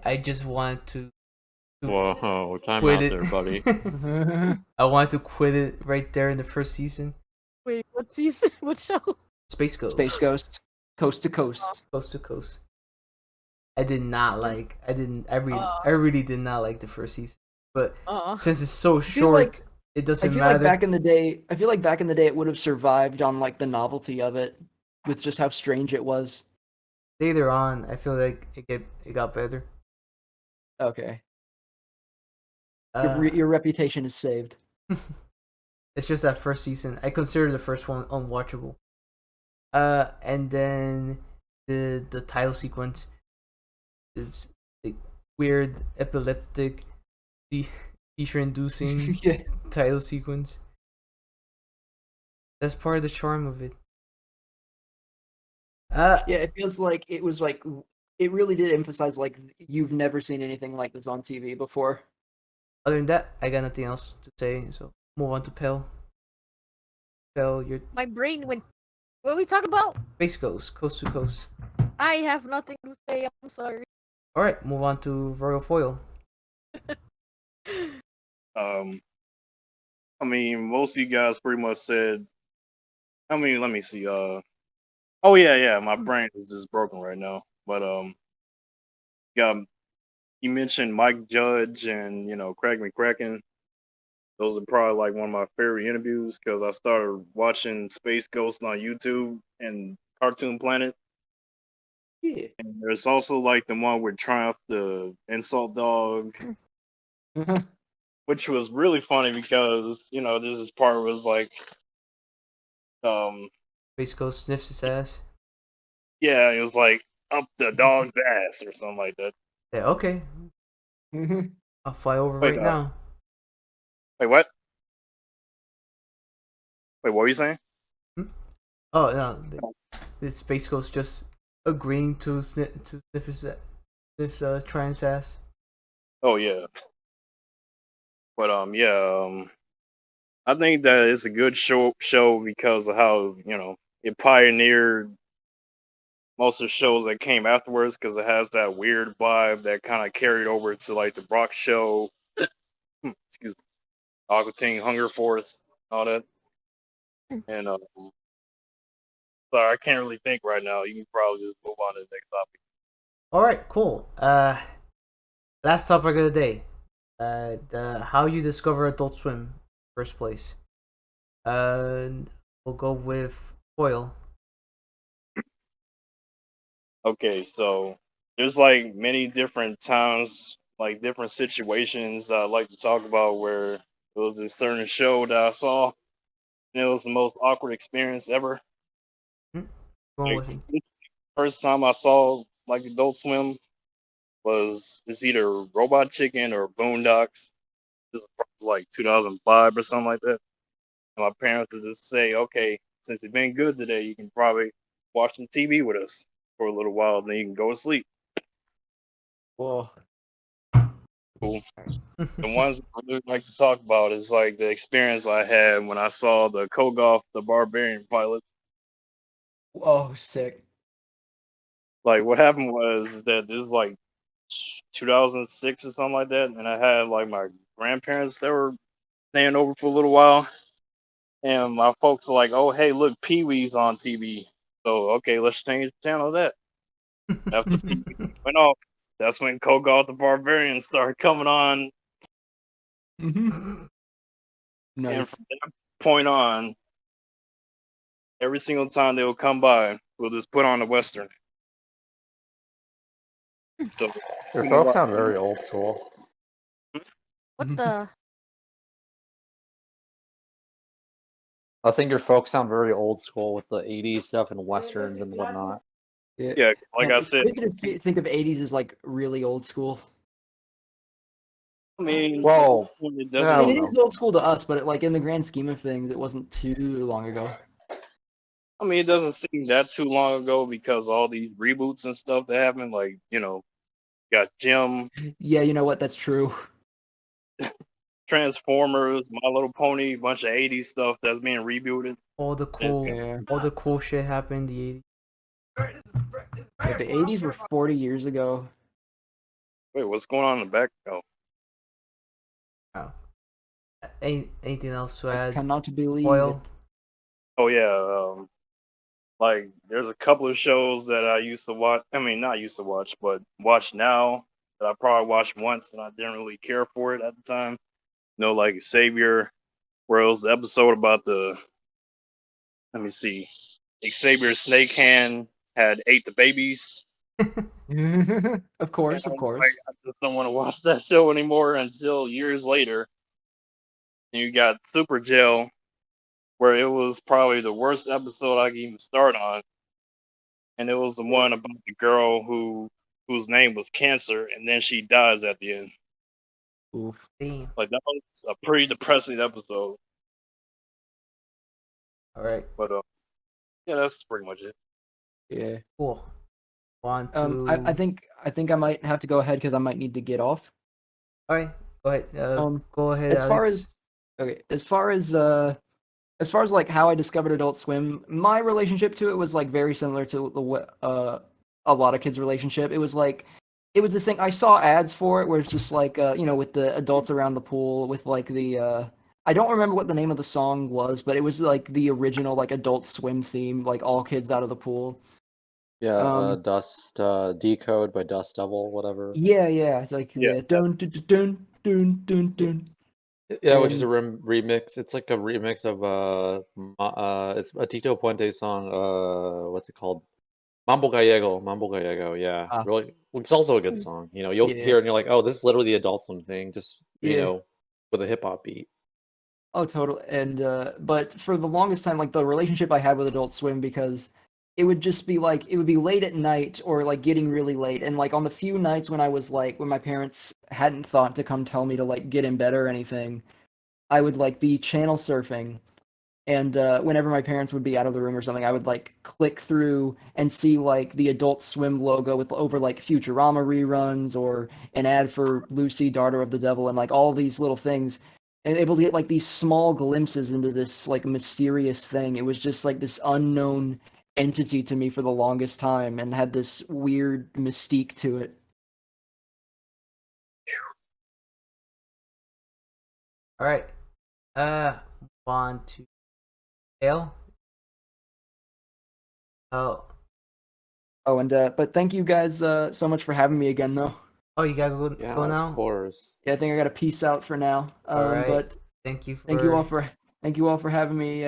I just wanted to Whoa, time quit out it. there, buddy. I wanted to quit it right there in the first season. Wait, what season? What show? Space Ghost. Space Ghost, Coast to Coast. Coast to Coast. I did not like. I really did not like the first season. But since it's so feel short, like- it I doesn't feel matter. like back in the day, it would have survived on like the novelty of it, with just how strange it was. Later on, I feel like it got better. Okay, Uh, your reputation is saved. it's just that first season. I consider the first one unwatchable. And then the title sequence is like weird, epileptic, seizure-inducing Yeah. title sequence. That's part of the charm of it. Yeah, it feels like it was like it really did emphasize like you've never seen anything like this on TV before. Other than that, I got nothing else to say. So move on to Pell. Pell, your My brain went. What are we talking about? Space Ghost, Coast to Coast. I have nothing to say. I'm sorry. All right, move on to Royal Foil. I mean, most of you guys pretty much said. I mean, let me see. Oh yeah. My brain is just broken right now. But yeah, you mentioned Mike Judge and Craig McCracken. Those are probably like one of my favorite interviews because I started watching Space Ghost on YouTube and Cartoon Planet. Yeah. And there's also like the one with Triumph the Insult Dog, which was really funny because this is part was like um Space Ghost sniffs his ass. yeah, it was like up the dog's ass or something like that. Yeah, okay. I'll fly over Wait, right now. Wait, what? Wait, what were you saying? Oh no, the Space Ghost just agreeing to sniff Triumph's ass. Oh yeah, but I think that it's a good show because of how it pioneered most of the shows that came afterwards because it has that weird vibe that kind of carried over to like the Brock show, excuse me, Aqua Teen Hunger Force, all that. And sorry, I can't really think right now. You can probably just move on to the next topic. All right, cool. Last topic of the day. The how you discover Adult Swim first place. We'll go with Foil. Okay, so there's like many different times, like different situations that I like to talk about where it was a certain show that I saw and it was the most awkward experience ever. Going Like with him. first time I saw like Adult Swim was it's either Robot Chicken or Boondocks. This was probably like 2005 or something like that. And my parents would just say, "Okay, since you've been good today, you can probably watch some TV with us for a little while, then you can go to sleep." Whoa. Cool. The ones I really like to talk about is like the experience I had when I saw the Kogoff the Barbarian pilot. Whoa, sick. Like what happened was that this is like 2006 or something like that, and I had like my grandparents that were staying over for a little while, and my folks are like, "Oh, hey, look, Pee Wee's on TV." So okay, let's change the channel to that. After Pee Wee went off, that's when Kogoff the Barbarian started coming on, and Nice. from that point on, every single time they will come by, we'll just put on the Western. So, Your folks sound very old school. What the? I was saying your folks sound very old school with the 80s stuff and westerns and whatnot. yeah, like I It's said, crazy to think of 80s as like really old school. I mean, Well, it I doesn't. don't It know. is old school to us, but like in the grand scheme of things, it wasn't too long ago. I mean, it doesn't seem that too long ago because all these reboots and stuff that happened. Like, got Jim, Yeah, you know what? That's true. Transformers, My Little Pony, bunch of '80s stuff that's being rebooted. all the cool, Yeah. all the cool shit happened in the 80s. Yeah, the 80s were 40 years ago. Wait, what's going on in the back? Oh, Wow. Anything else to I add? cannot believe Foil. it. oh yeah. Like, there's a couple of shows that I used to watch. I mean, not used to watch, but watch now that I probably watched once and I didn't really care for it at the time. Like Savior, where it was the episode about the. Let me see. Xavier Snake Hand had ate the babies. Of course, And of I'm course. like, I just don't want to watch that show anymore until years later. And you got Super Jail, where it was probably the worst episode I could even start on. And it was the one about the girl whose name was Cancer, and then she dies at the end. Oof. Damn. Like that was a pretty depressing episode. All right. But yeah, that's pretty much it. Yeah. Cool. On to. I think I might have to go ahead because I might need to get off. All right. Go ahead. Go ahead, As far Alex. as far as like how I discovered Adult Swim, my relationship to it was like very similar to a lot of kids' relationship. It was this thing I saw ads for it where it's just like with the adults around the pool with like the I don't remember what the name of the song was, but it was like the original like Adult Swim theme, like all kids out of the pool. Yeah, Dust Decode by Dust Devil, whatever. Yeah, it's like Yeah. the dun dun dun dun dun dun. Yeah, which is a And- remix. It's like a remix of it's a Tito Puente song. What's it called? Mambo Gallego. Yeah, Ah. really. It's also a good song. You'll Yeah. hear it and you're like, oh, this is literally the Adult Swim thing, just Yeah. with a hip hop beat. Oh, totally. And but for the longest time, like the relationship I had with Adult Swim, because it would just be like it would be late at night or like getting really late, and like on the few nights when I was like when my parents hadn't thought to come tell me to like get in bed or anything, I would like be channel surfing, and whenever my parents would be out of the room or something, I would like click through and see like the Adult Swim logo with over like Futurama reruns or an ad for Lucy, Daughter of the Devil, and like all these little things, and able to get like these small glimpses into this like mysterious thing. It was just like this unknown entity to me for the longest time, and had this weird mystique to it. All right. Move on to Dale. Oh. Oh, and but thank you guys so much for having me again, though. Oh, you gotta go. Yeah, Go now. of course. Yeah, I think I got to peace out for now. All right. But Thank you. thank you all for having me.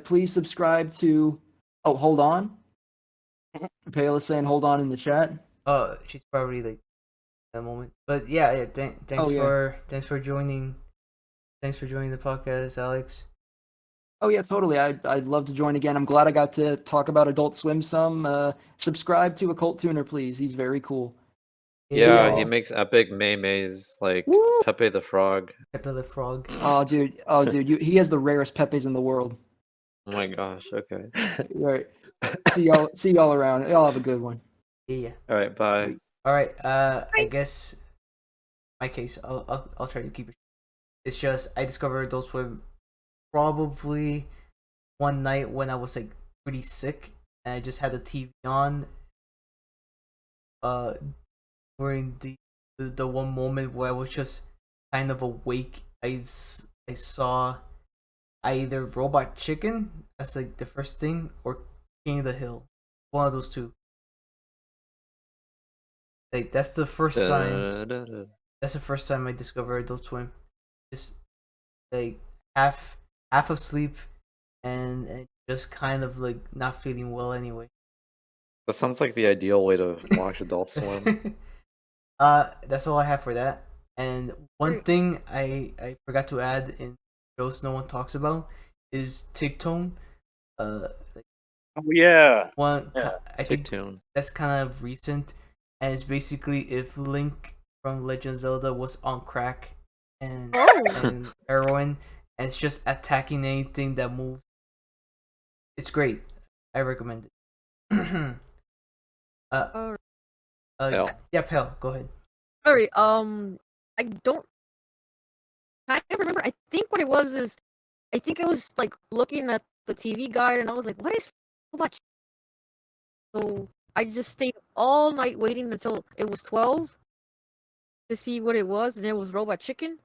Please subscribe to. Oh, hold on. Pale is saying hold on in the chat. Oh, she's probably like that moment. But yeah. Thanks Oh, yeah. thanks for joining. Thanks for joining the podcast, Alex. Oh yeah, totally. I'd love to join again. I'm glad I got to talk about Adult Swim some. Subscribe to Occult Tuner, please. He's very cool. Yeah, y'all. he makes epic memes like Woo! Pepe the Frog. Pepe the Frog. Oh dude, he has the rarest Pepes in the world. Oh my gosh. Okay. Right. See y'all around. Y'all have a good one. Yeah. All right. Bye. All right. I guess my case. I'll try to keep it. It's just I discovered Adult Swim probably one night when I was like pretty sick, and I just had the TV on. During the one moment where I was just kind of awake, I saw either Robot Chicken as like the first thing or King of the Hill, one of those two. Like that's the first time. Da-da-da-da. That's the first time I discovered Adult Swim. Just like half asleep and just kind of like not feeling well anyway. That sounds like the ideal way to watch Adult Swim. That's all I have for that. And one thing I forgot to add in shows no one talks about is Tigtone. Oh yeah. I think Tune. that's kind of recent, and it's basically if Link from Legend of Zelda was on crack and and heroin, and it's just attacking anything that moves. It's great. I recommend it. Pale. Yeah, Pale, go ahead. Sorry, I don't kind of remember. I think what it was is, I think I was like looking at the TV guide and I was like, what is so much? So I just stayed all night waiting until it was 12 to see what it was, and it was Robot Chicken.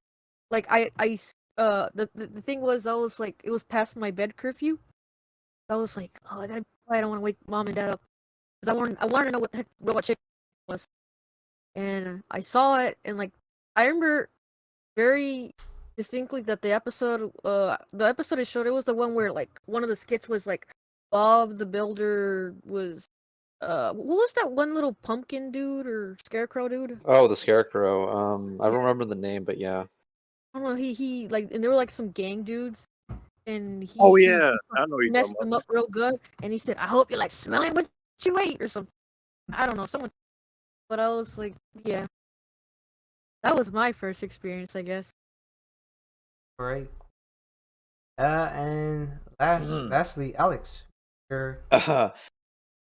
Like the thing was, I was like, it was past my bed curfew. I was like, oh, I gotta be quiet. I don't want to wake mom and dad up because I wanted to know what the heck Robot Chicken was. And I saw it, and like I remember very distinctly that the episode it showed, it was the one where like one of the skits was like Bob the Builder was what was that one little pumpkin dude or scarecrow dude? Oh, the Scarecrow. I don't remember the name, but yeah. I don't know. He like, and there were like some gang dudes, and he Oh yeah. I know you're messed talking them about. up real good, and he said, "I hope you like smelling what you ate" or something. I don't know, someone. But I was like, yeah, That was my first experience, I guess. All right. And lastly, Alex, your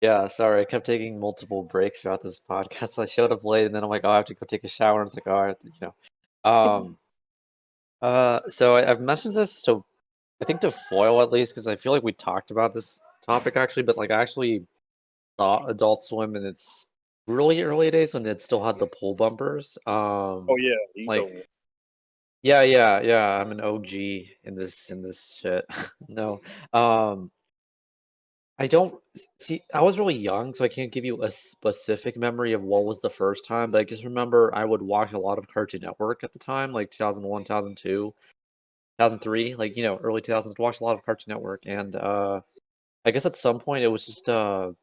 Yeah, sorry, I kept taking multiple breaks throughout this podcast. I showed up late, and then I'm like, oh, I have to go take a shower. And it's like, oh, I have to, so I've mentioned this to, I think to Foil at least, because I feel like we talked about this topic actually, but like I actually saw Adult Swim in its really early days when it still had the pull bumpers. Oh yeah, you told Like, me. yeah, I'm an OG in this shit. No, um, I don't see. I was really young, so I can't give you a specific memory of what was the first time. But I just remember I would watch a lot of Cartoon Network at the time, like 2001, 2002, 2003, like early 2000s. Watched a lot of Cartoon Network, and I guess at some point it was just Adult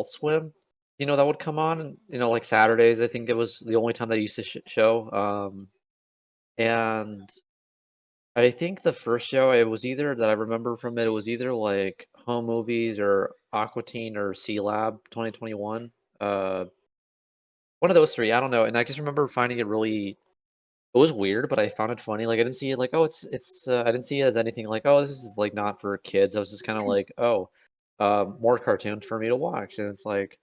Swim. That would come on, and like Saturdays. I think it was the only time they used to show. And I think the first show it was either that I remember from it. It was either like Home Movies or Aqua Teen or C Lab 2021. Uh, one of those three. I don't know. And I just remember finding it really. It was weird, but I found it funny. Like I didn't see it like, oh, it's. I didn't see it as anything like, oh, this is like not for kids. I was just kind of like, oh, more cartoons for me to watch. And it's like,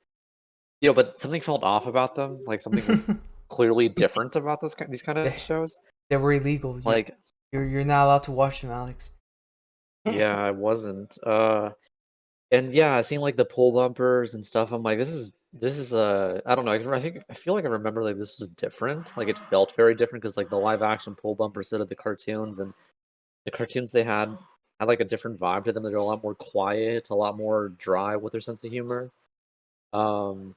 but something felt off about them. Like something was clearly different about these kind of they, shows. they were illegal. Like, You're not allowed to watch them, Alex. yeah, I wasn't. And yeah, seeing like the pull bumpers and stuff, I'm like, this is I don't know. I feel like I remember like this was different. Like it felt very different because like the live action pull bumpers instead of the cartoons and the cartoons they had like a different vibe to them. They're a lot more quiet, a lot more dry with their sense of humor. Um,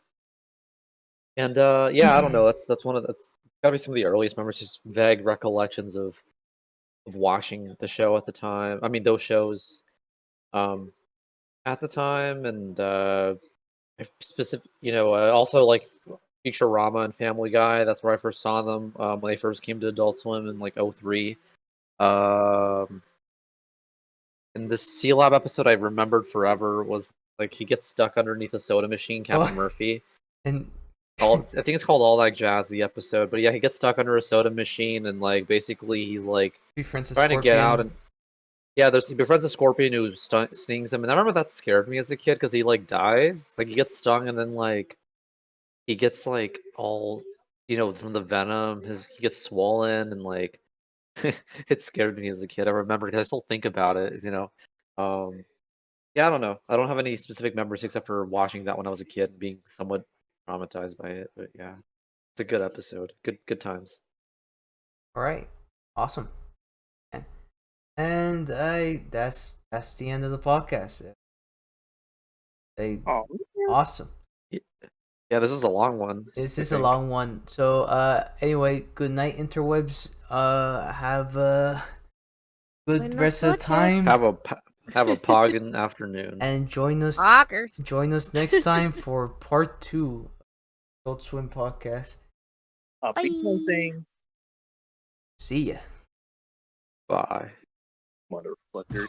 and yeah, I don't know. That's gotta be some of the earliest memories, just vague recollections of watching the show at the time. I mean, those shows um at the time, and specific, also like Futurama and Family Guy. That's where I first saw them when they first came to Adult Swim in like '03. Um, and this Sea Lab episode I remembered forever was like he gets stuck underneath a soda machine, Captain Oh, Murphy. and I think it's called All That Jazz, the episode. But yeah, he gets stuck under a soda machine, and like basically he's like befriends a trying to get out, scorpion. and yeah, he befriends a scorpion who stings him, and I remember that scared me as a kid because he like dies, like he gets stung, and then like he gets like all from the venom. He gets swollen and like it scared me as a kid. I remember because I still think about it. Yeah, I don't know. I don't have any specific memories except for watching that when I was a kid and being somewhat traumatized by it. But yeah, it's a good episode. Good times. All right, awesome. And that's the end of the podcast. Oh, Awesome. Yeah, this was a long one. This I is a think. long one. So anyway, good night interwebs. Have a good Buenas rest of the noches. time. Have a poggin afternoon. And join us next time for part 2 of Adult Swim podcast. Big Bye. thing, See ya. Bye. motherfucker.